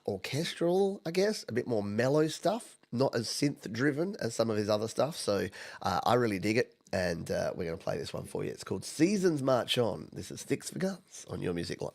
orchestral, I guess, a bit more mellow stuff, not as synth-driven as some of his other stuff. So I really dig it, and we're going to play this one for you. It's called Seasons March On. This is Sticks for Guns on Your Music Live.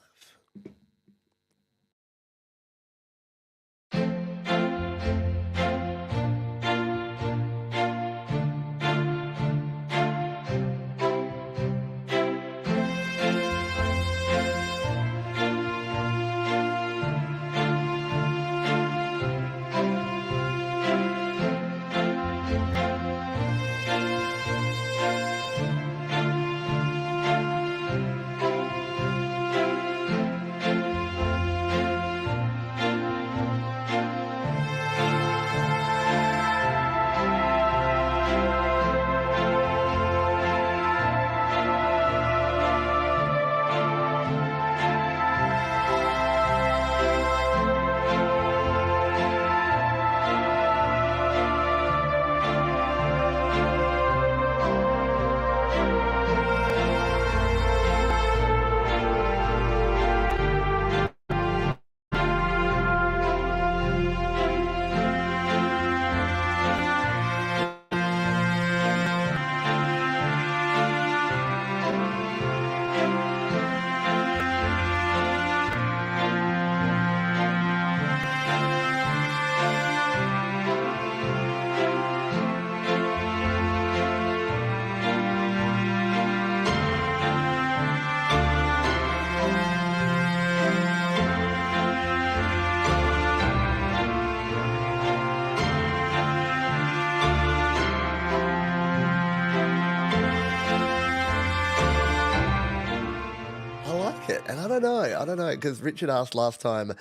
I don't know, because Richard asked last time,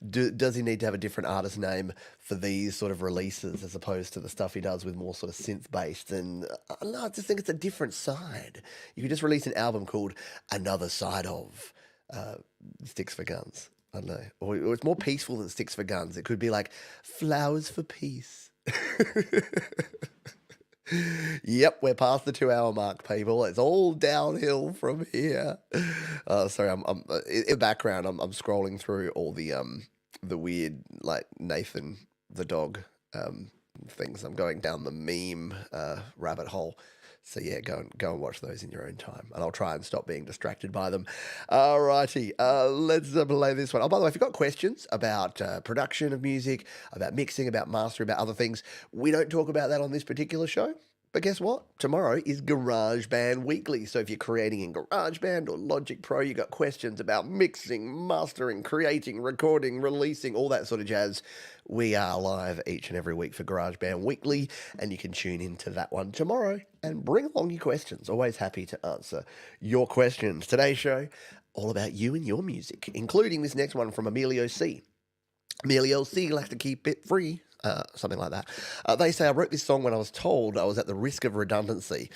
does he need to have a different artist name for these sort of releases as opposed to the stuff he does with more sort of synth-based? And I don't know, I just think it's a different side. You could just release an album called Another Side of Sticks for Guns. I don't know. Or it's more peaceful than Sticks for Guns. It could be like Flowers for Peace. Yep, we're past the 2 hour mark, people. It's all downhill from here. Sorry, I'm in the background. I'm scrolling through all the weird like Nathan the dog things. I'm going down the meme rabbit hole. So yeah, go and watch those in your own time, and I'll try and stop being distracted by them. Alrighty, let's play this one. Oh, by the way, if you've got questions about production of music, about mixing, about mastering, about other things, we don't talk about that on this particular show. But guess what? Tomorrow is GarageBand Weekly. So if you're creating in GarageBand or Logic Pro, you got questions about mixing, mastering, creating, recording, releasing, all that sort of jazz, we are live each and every week for GarageBand Weekly, and you can tune into that one tomorrow and bring along your questions. Always happy to answer your questions. Today's show, all about you and your music, including this next one from Emilio C. Emilio C likes to keep it free. Something like that. They say, I wrote this song when I was told I was at the risk of redundancy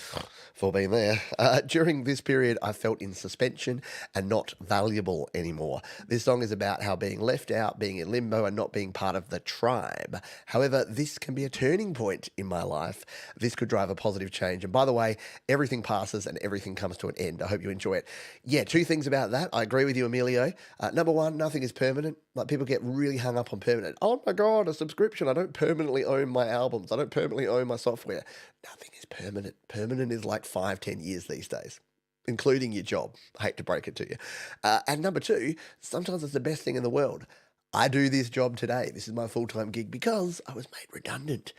for being there. During this period, I felt in suspension and not valuable anymore. This song is about how being left out, being in limbo, and not being part of the tribe. However, this can be a turning point in my life. This could drive a positive change. And by the way, everything passes and everything comes to an end. I hope you enjoy it. Yeah, 2 things about that. I agree with you, Emilio. Number 1, nothing is permanent. Like, people get really hung up on permanent. Oh my God, a subscription. I don't permanently own my albums. I don't permanently own my software. Nothing is permanent. Permanent is like 5-10 years these days, including your job. I hate to break it to you. And number 2, sometimes it's the best thing in the world. I do this job today. This is my full-time gig because I was made redundant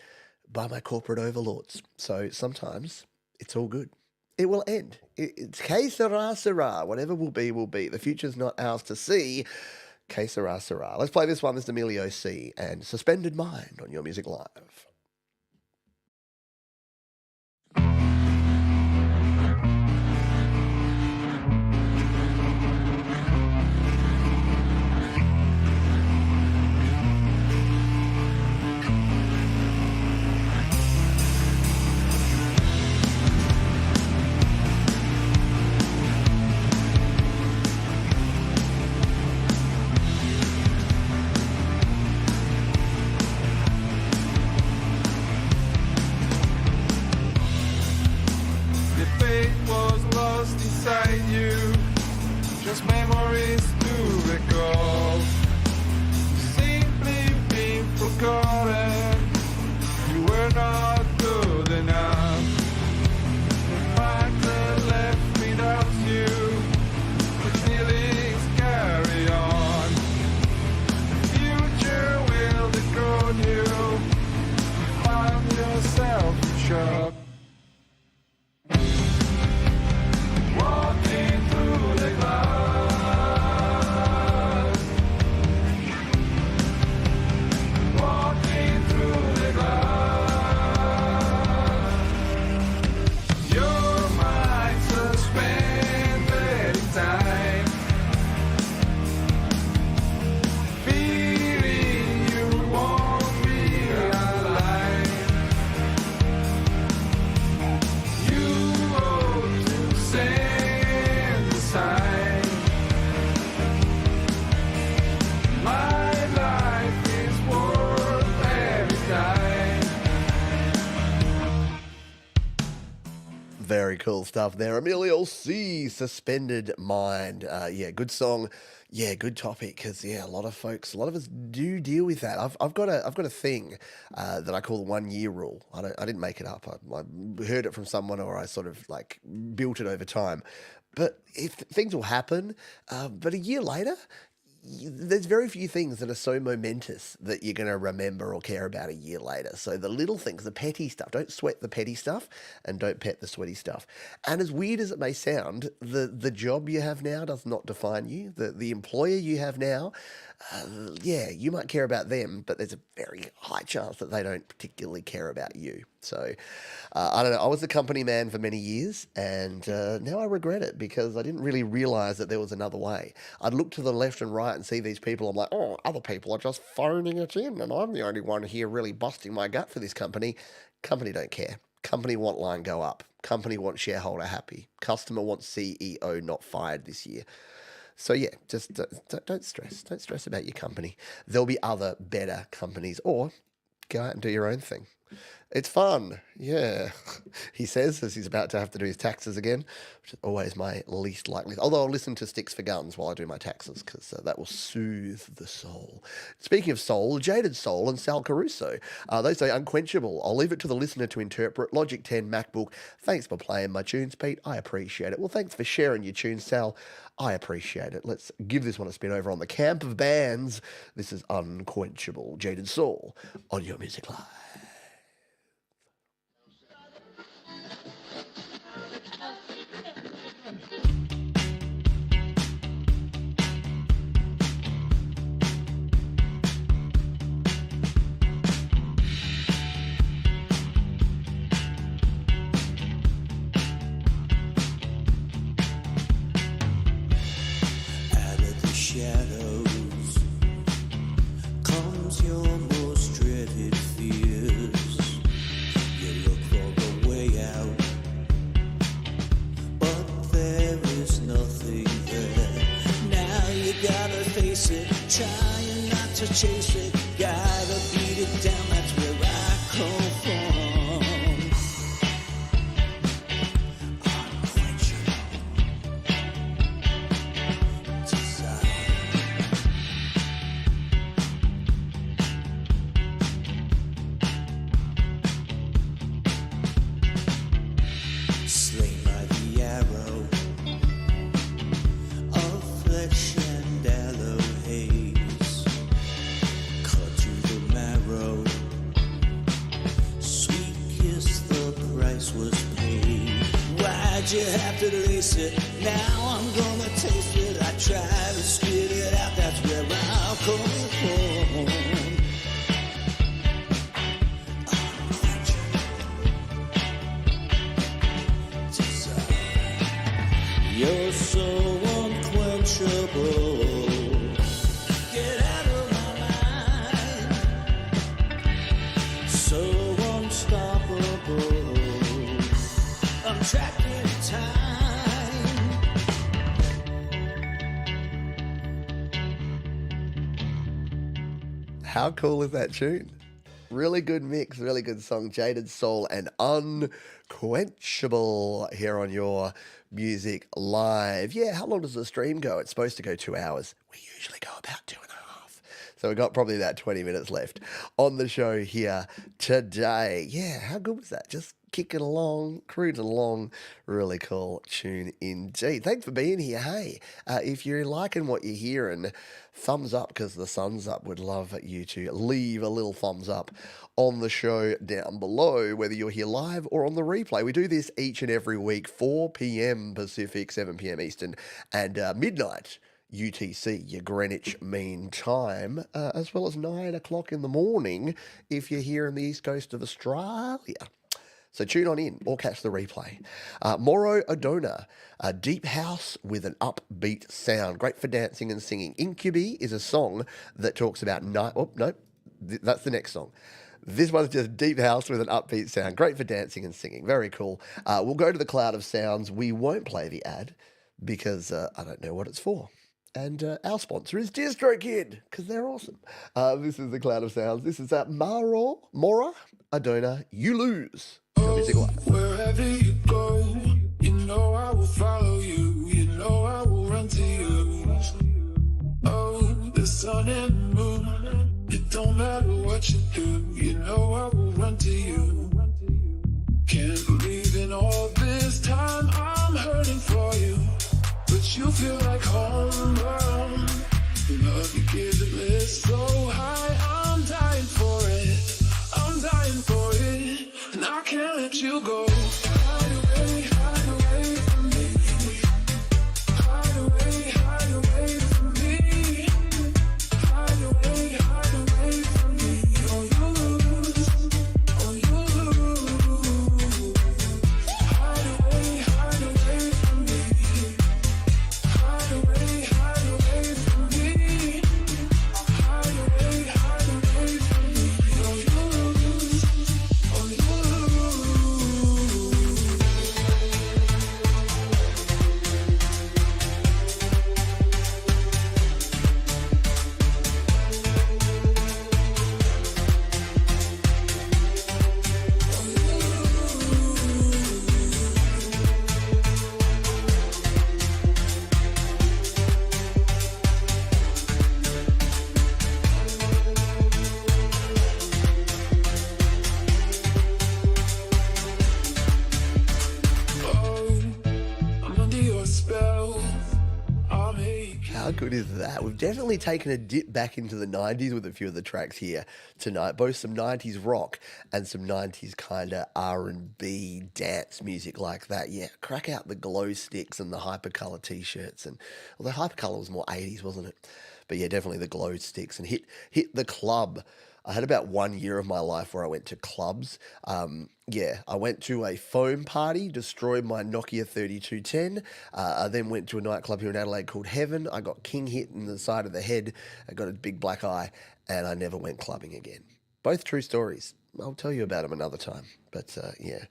by my corporate overlords. So sometimes it's all good. It will end. It's que sera, sera. Whatever will be, will be. The future's not ours to see. Que sera, sera. Let's play this one. This is Emilio C. and Suspended Mind on Your Music Live. The faith was lost inside you, just memories to recall. Simply being forgotten, you were not good enough. The fact that left without you, the feelings carry on. The future will decode you, you found yourself in shock. Walking through the glass, walking through the glass. Your mind suspended in time, feeling you won't be alive. You ought to send a sign. My life is worth every time. Very cool stuff there. Emilio C. Suspended Mind. Yeah, good song. Yeah, good topic because a lot of folks, a lot of us do deal with that. I've got a thing that I call the 1 year rule. I didn't make it up. I heard it from someone, or I sort of like built it over time. But if things will happen, but a year later, there's very few things that are so momentous that you're going to remember or care about a year later. So the little things, the petty stuff, don't sweat the petty stuff and don't pet the sweaty stuff. And as weird as it may sound, the job you have now does not define you. The employer you have now, you might care about them, but there's a very high chance that they don't particularly care about you. So I don't know. I was a company man for many years, and now I regret it because I didn't really realize that there was another way. I'd look to the left and right and see these people. I'm like, oh, other people are just phoning it in, and I'm the only one here really busting my gut for this company. Company don't care. Company want line go up. Company want shareholder happy. Customer wants CEO not fired this year. So yeah, just don't stress. Don't stress about your company. There'll be other better companies, or go out and do your own thing. It's fun, yeah. He says as he's about to have to do his taxes again, which is always my least likely. Although I'll listen to Sticks for Guns while I do my taxes because that will soothe the soul. Speaking of soul, Jaded Soul and Sal Caruso. They say unquenchable. I'll leave it to the listener to interpret. Logic 10 MacBook. Thanks for playing my tunes, Pete. I appreciate it. Well, thanks for sharing your tunes, Sal. I appreciate it. Let's give this one a spin over on the Camp of Bands. This is Unquenchable. Jaded Soul on Your Music Live. Out of the shadows comes your most dreaded fears. You look for a way out, but there is nothing there. Now you gotta face it, trying not to chase it. Gotta beat it down, that's where I come from. Slain by the arrow of flesh and aloe haze. but you have to release it. Now I'm gonna taste it. I try to spit it out, that's where I'll come from. You're so unquenchable. Get out of my mind. So unstoppable. I'm trapped in time. How cool is that tune? Really good mix, really good song. Jaded Soul and Unquenchable here on your Music Live. Yeah, how long does the stream go? It's supposed to go 2 hours. We usually go about 2.5. So we've got probably about 20 minutes left on the show here today. Yeah, how good was that? Just kicking along, cruising along. Really cool tune indeed. Thanks for being here. Hey, if you're liking what you're hearing, thumbs up because the sun's up. Would love you to leave a little thumbs up on the show down below, whether you're here live or on the replay. We do this each and every week, 4 p.m. Pacific, 7 p.m. Eastern, and midnight UTC, your Greenwich Mean Time, as well as 9 o'clock in the morning if you're here in the east coast of Australia. So tune on in or catch the replay. Moro Adona, a deep house with an upbeat sound. Great for dancing and singing. Incubi is a song that talks about night. Oh, no, that's the next song. This one's just deep house with an upbeat sound. Great for dancing and singing. Very cool. We'll go to the cloud of sounds. We won't play the ad because I don't know what it's for. And our sponsor is DistroKid because they're awesome. This is the cloud of sounds. This is Mora Adona, You Lose. Music Live. Wherever you go, you know I will follow you. You know I will run to you. Oh, the sun and the moon. It don't matter what you do. You know I will run to you. Can't believe in all this time I'm hurting for you. But you feel like home run. The love you give it lifts so high. I'm dying for it. I'm dying for it. And I can't let you go. Hide away from me. Hide away from me. Hide away from me. Oh, you lose. Oh, you lose. Hide away from me. Hide away from me. Hide away from me. Oh, you lose. Oh, you lose. Oh, I'm under your spell. I'll make How good is that? We've definitely taken a dip back into the 90s with a few of the tracks here tonight. Both some 90s rock and some 90s kind of R&B dance music like that. Yeah, crack out the glow sticks and the Hypercolor t-shirts. And although Hypercolor was more 80s, wasn't it? But yeah, definitely the glow sticks and hit the club. I had about 1 year of my life where I went to clubs. Yeah, I went to a foam party, destroyed my Nokia 3210. I then went to a nightclub here in Adelaide called Heaven. I got king hit in the side of the head. I got a big black eye, and I never went clubbing again. Both true stories. I'll tell you about them another time. But yeah,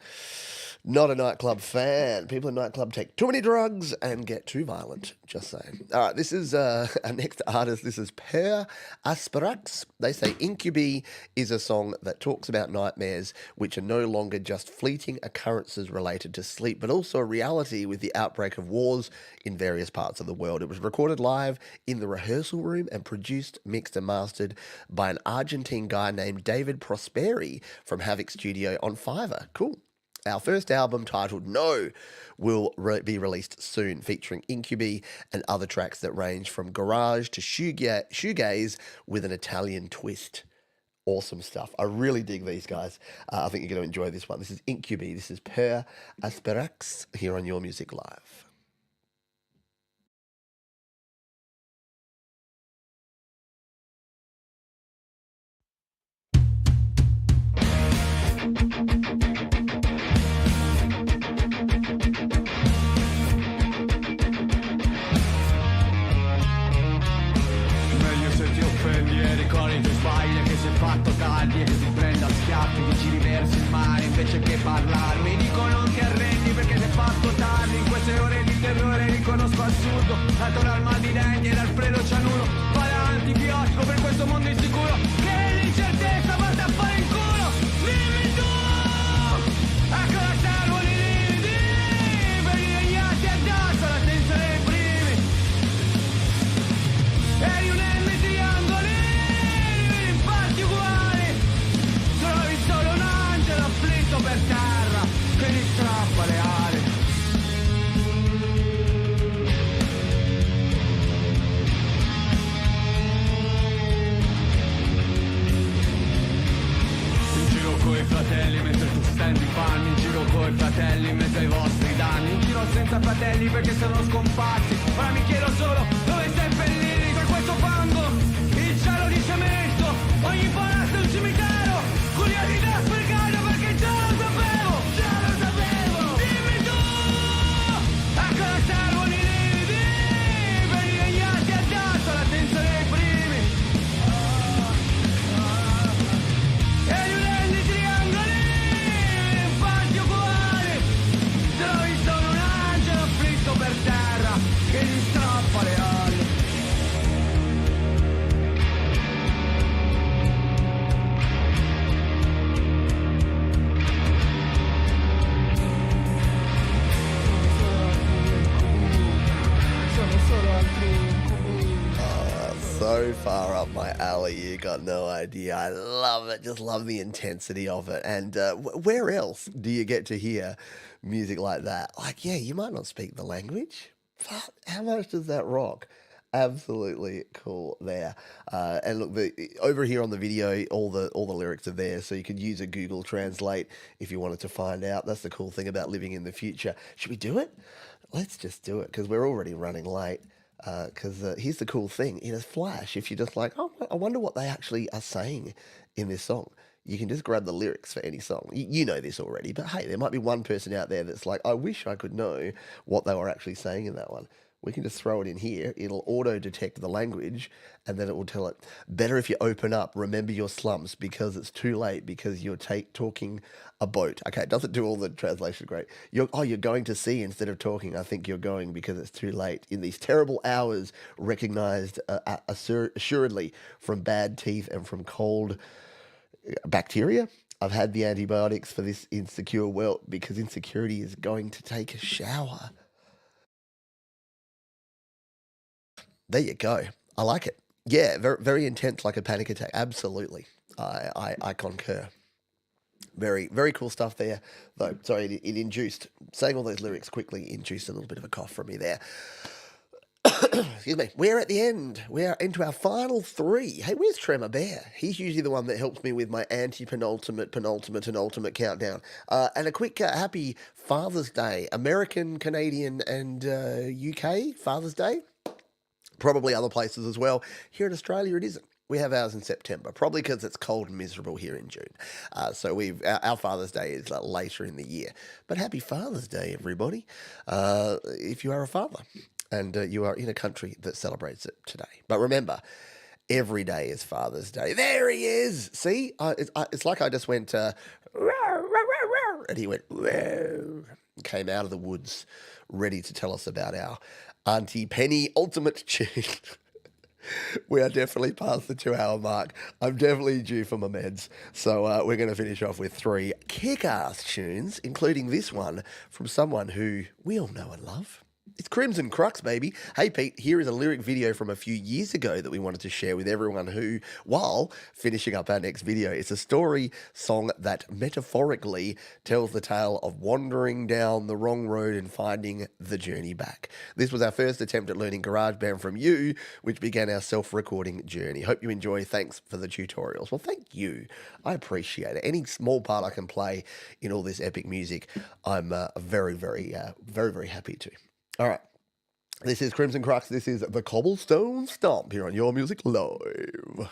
not a nightclub fan. People in nightclub take too many drugs and get too violent. Just saying. All right, this is our next artist. This is Per Asparax. They say Incubi is a song that talks about nightmares, which are no longer just fleeting occurrences related to sleep, but also a reality with the outbreak of wars in various parts of the world. It was recorded live in the rehearsal room and produced, mixed and mastered by an Argentine guy named David Prosperi from Havoc Studio on Fiverr. Cool. Our first album, titled No, will be released soon, featuring Incubi and other tracks that range from garage to shoegaze with an Italian twist. Awesome stuff. I really dig these guys. I think you're going to enjoy this one. This is Incubi. This is Per Asperax here on Your Music Live. Meglio se ti offendi e ricordi i tuoi sbagli, che sei fatto tardi e che ti prendo a schiaffi, che ci riversi in mare invece che parlarmi. Dico non ti arrendi perché sei fatto tardi, in queste ore di terrore riconosco assurdo, attorno al mal di denti e dal prelo cianuro. Vai avanti chiosco per questo mondo insicuro, che l'incertezza porta a fare in culo. Dimmi tu, a cosa servono i lividi, per i regnati addosso la tensione dei primi. Eri un M triangoli, in parti uguali. Trovi solo un angelo afflitto per terra che gli strappa le ali. In giro coi fratelli mentre tu stendi panni, in giro coi fratelli in mezzo ai vostri danni, in giro senza fratelli perché sono scomparsi. Ora mi chiedo solo dove seppellirli tra questo fango, il cielo di cemento, ogni palazzo è un cimitero, curiosità sprecata perché già lo sapevo, già lo sapevo. Dimmi tu, a cosa servono i lividi, per i regnati addosso la tensione dei primi. E gli udendi triangoli, in parti uguali. Trovi solo un angelo afflitto per terra che gli strappa le ali. Sono solo altri incubi. So far up my alley, you got no idea. I love it. Just love the intensity of it. And where else do you get to hear music like that? Like, yeah, you might not speak the language, but how much does that rock? Absolutely cool there. And look, over here on the video, all the lyrics are there, so you could use a Google Translate if you wanted to find out. That's the cool thing about living in the future. Should we do it? Let's just do it because we're already running late. Because here's the cool thing in a flash, if you're just like, oh, I wonder what they actually are saying in this song, you can just grab the lyrics for any song. You know this already, but hey, there might be one person out there that's like, I wish I could know what they were actually saying in that one. We can just throw it in here. It'll auto-detect the language, and then it will tell it, better if you open up, remember your slumps, because it's too late, because you're talking a boat. Okay, it doesn't do all the translation great. You're going to sea instead of talking. I think you're going because it's too late. In these terrible hours, recognized assuredly from bad teeth and from cold bacteria. I've had the antibiotics for this insecure world because insecurity is going to take a shower. There you go. I like it. Yeah, very, very intense, like a panic attack. Absolutely. I concur. Very, very cool stuff there, though. Sorry, it induced, saying all those lyrics quickly induced a little bit of a cough from me there. Excuse me. We're at the end. We're into our final three. Hey, where's Tremor Bear? He's usually the one that helps me with my anti-penultimate, penultimate, and ultimate countdown. And a quick happy Father's Day. American, Canadian, and UK Father's Day. Probably other places as well. Here in Australia, it isn't. We have ours in September, probably because it's cold and miserable here in June. So our Father's Day is later in the year. But happy Father's Day, everybody, if you are a father and you are in a country that celebrates it today. But remember, every day is Father's Day. There he is. See, it's like I just went, and he went, came out of the woods ready to tell us about our Auntie Penny ultimate tune. We are definitely past the 2-hour mark. I'm definitely due for my meds. So we're going to finish off with 3 kick-ass tunes, including this one from someone who we all know and love. It's Crimson Crux, baby. Hey, Pete, here is a lyric video from a few years ago that we wanted to share with everyone who, while finishing up our next video, it's a story song that metaphorically tells the tale of wandering down the wrong road and finding the journey back. This was our first attempt at learning GarageBand from you, which began our self-recording journey. Hope you enjoy. Thanks for the tutorials. Well, thank you. I appreciate it. Any small part I can play in all this epic music, I'm very, very happy to. All right. This is Crimson Crux. This is the Cobblestone Stomp here on Your Music Live.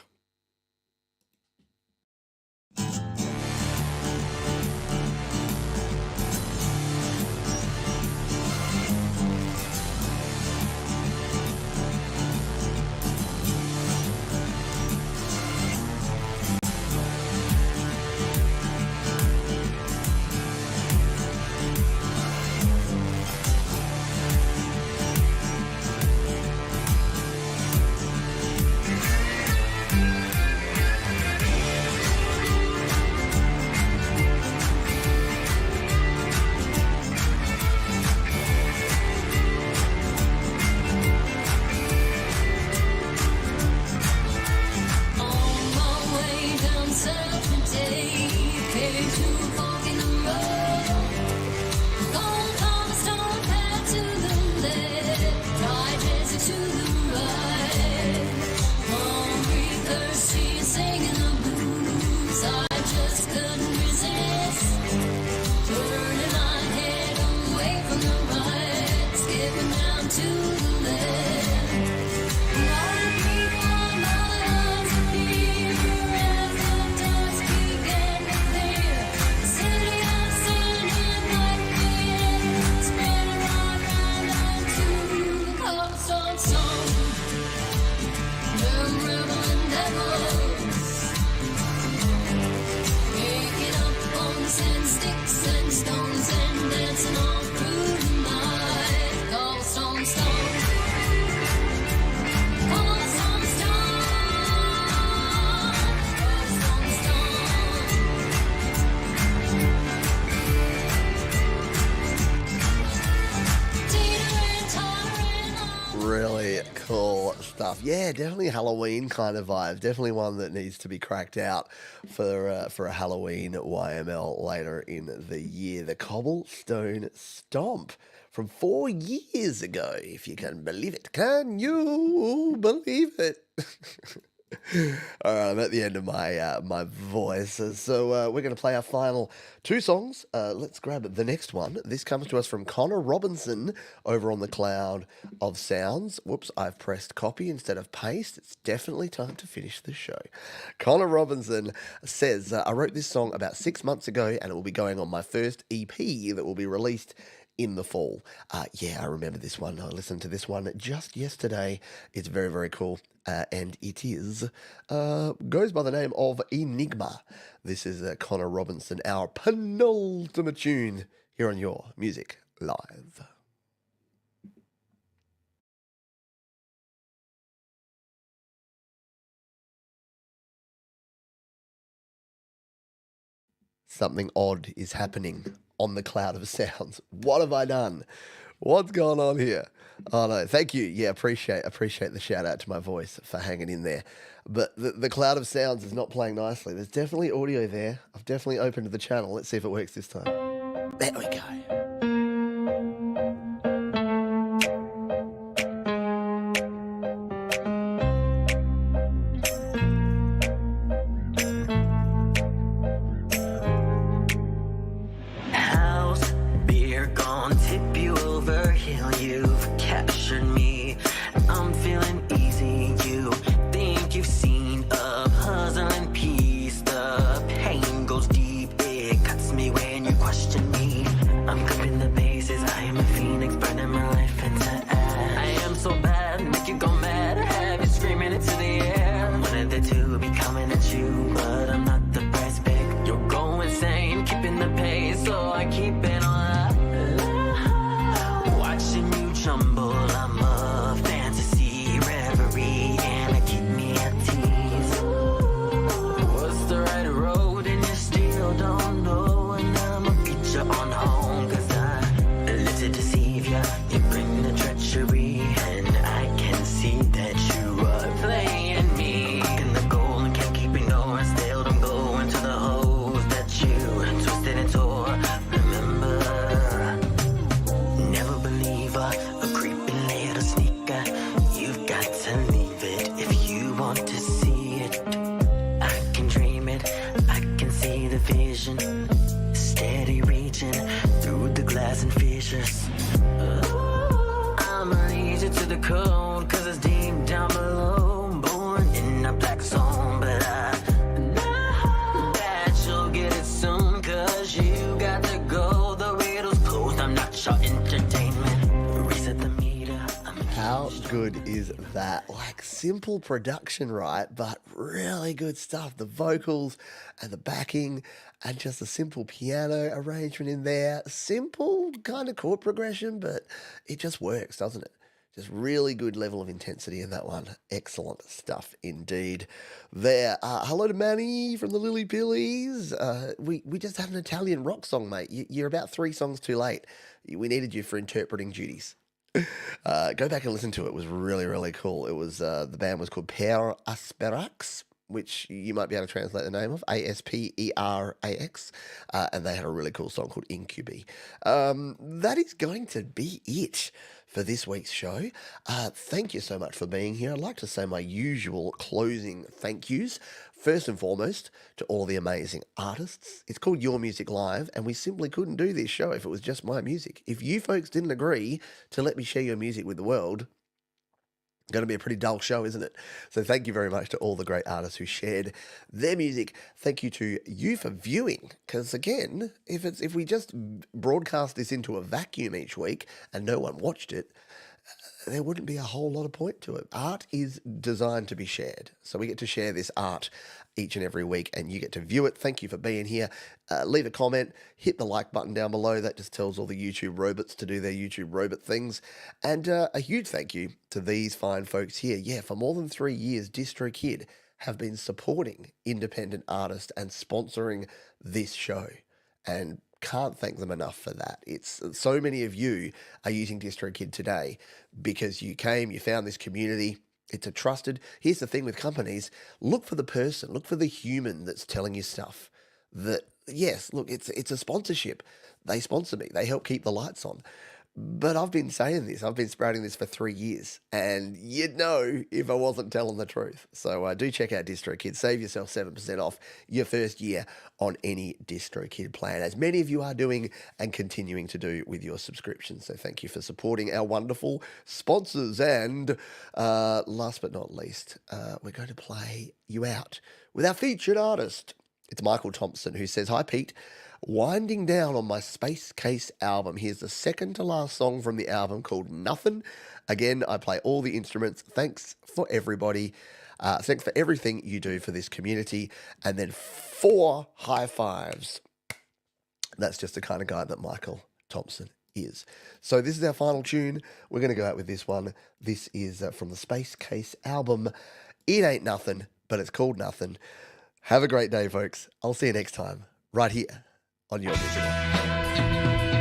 Really cool stuff. Yeah, definitely Halloween kind of vibe. Definitely one that needs to be cracked out for a Halloween YML later in the year. The Cobblestone Stomp from 4 years ago, if you can believe it. Can you believe it? All right, I'm at the end of my my voice, so we're going to play our final two songs. Let's grab the next one. This comes to us from Connor Robinson over on the Cloud of Sounds. Whoops, I've pressed copy instead of paste. It's definitely time to finish the show. Connor Robinson says, I wrote this song about 6 months ago, and it will be going on my first EP that will be released in the fall. Yeah, I remember this one. I listened to this one just yesterday. It's very, very cool. And it is, goes by the name of Enigma. This is Connor Robinson, our penultimate tune here on Your Music Live. Something odd is happening on the Cloud of Sounds. What have I done? What's going on here? Oh no, thank you. Yeah, appreciate the shout out to my voice for hanging in there. But the Cloud of Sounds is not playing nicely. There's definitely audio there. I've definitely opened the channel. Let's see if it works this time. There we go. House beer gone tip you over hill. You've captured me. I'm feeling easy. You think you've seen a puzzling piece. The pain goes deep. It cuts me when you question me. I'm waitress. I'ma lead you to the code, cause it's deep down below. Born in a black zone, but I know that you'll get it soon, cause you got to go. The riddle's closed, I'm not your entertainment. Reset the meter. How good is that? Like, simple production, right? But really good stuff. The vocals and the backing and just a simple piano arrangement in there. Simple kind of chord progression, but it just works, doesn't it? Just really good level of intensity in that one. Excellent stuff indeed. There. Hello to Manny from the Lily Pillies. We just had an Italian rock song, mate. You're about 3 songs too late. We needed you for interpreting duties. Go back and listen to it. It was really, really cool. It was the band was called Per Asperax, which you might be able to translate the name of, Asperax, and they had a really cool song called Incubi. That is going to be it for this week's show. Thank you so much for being here. I'd like to say my usual closing thank yous. First and foremost, to all the amazing artists. It's called Your Music Live, and we simply couldn't do this show if it was just my music. If you folks didn't agree to let me share your music with the world, going to be a pretty dull show, isn't it? So thank you very much to all the great artists who shared their music. Thank you to you for viewing, because again, if we just broadcast this into a vacuum each week and no one watched it, there wouldn't be a whole lot of point to it. Art is designed to be shared. So we get to share this art each and every week and you get to view it. Thank you for being here. Leave a comment, hit the like button down below. That just tells all the YouTube robots to do their YouTube robot things. And a huge thank you to these fine folks here. Yeah, for more than 3 years, DistroKid have been supporting independent artists and sponsoring this show. And can't thank them enough for that. It's so many of you are using DistroKid today because you came, you found this community. It's a trusted. Here's the thing with companies: look for the person, look for the human that's telling you stuff. That yes, look, it's a sponsorship. They sponsor me. They help keep the lights on. But I've been saying this. I've been sprouting this for 3 years, and you'd know if I wasn't telling the truth. So do check out DistroKid. Save yourself 7% off your first year on any DistroKid plan, as many of you are doing and continuing to do with your subscription. So thank you for supporting our wonderful sponsors. And last but not least, we're going to play you out with our featured artist. It's Michael Thompson, who says, "Hi, Pete. Winding down on my Space Case album. Here's the second to last song from the album called Nothing. Again, I play all the instruments. Thanks for everybody. Thanks for everything you do for this community." And then 4 high fives. That's just the kind of guy that Michael Thompson is. So this is our final tune. We're going to go out with this one. This is from the Space Case album. It ain't nothing, but it's called Nothing. Have a great day, folks. I'll see you next time, right here on Your Music Live.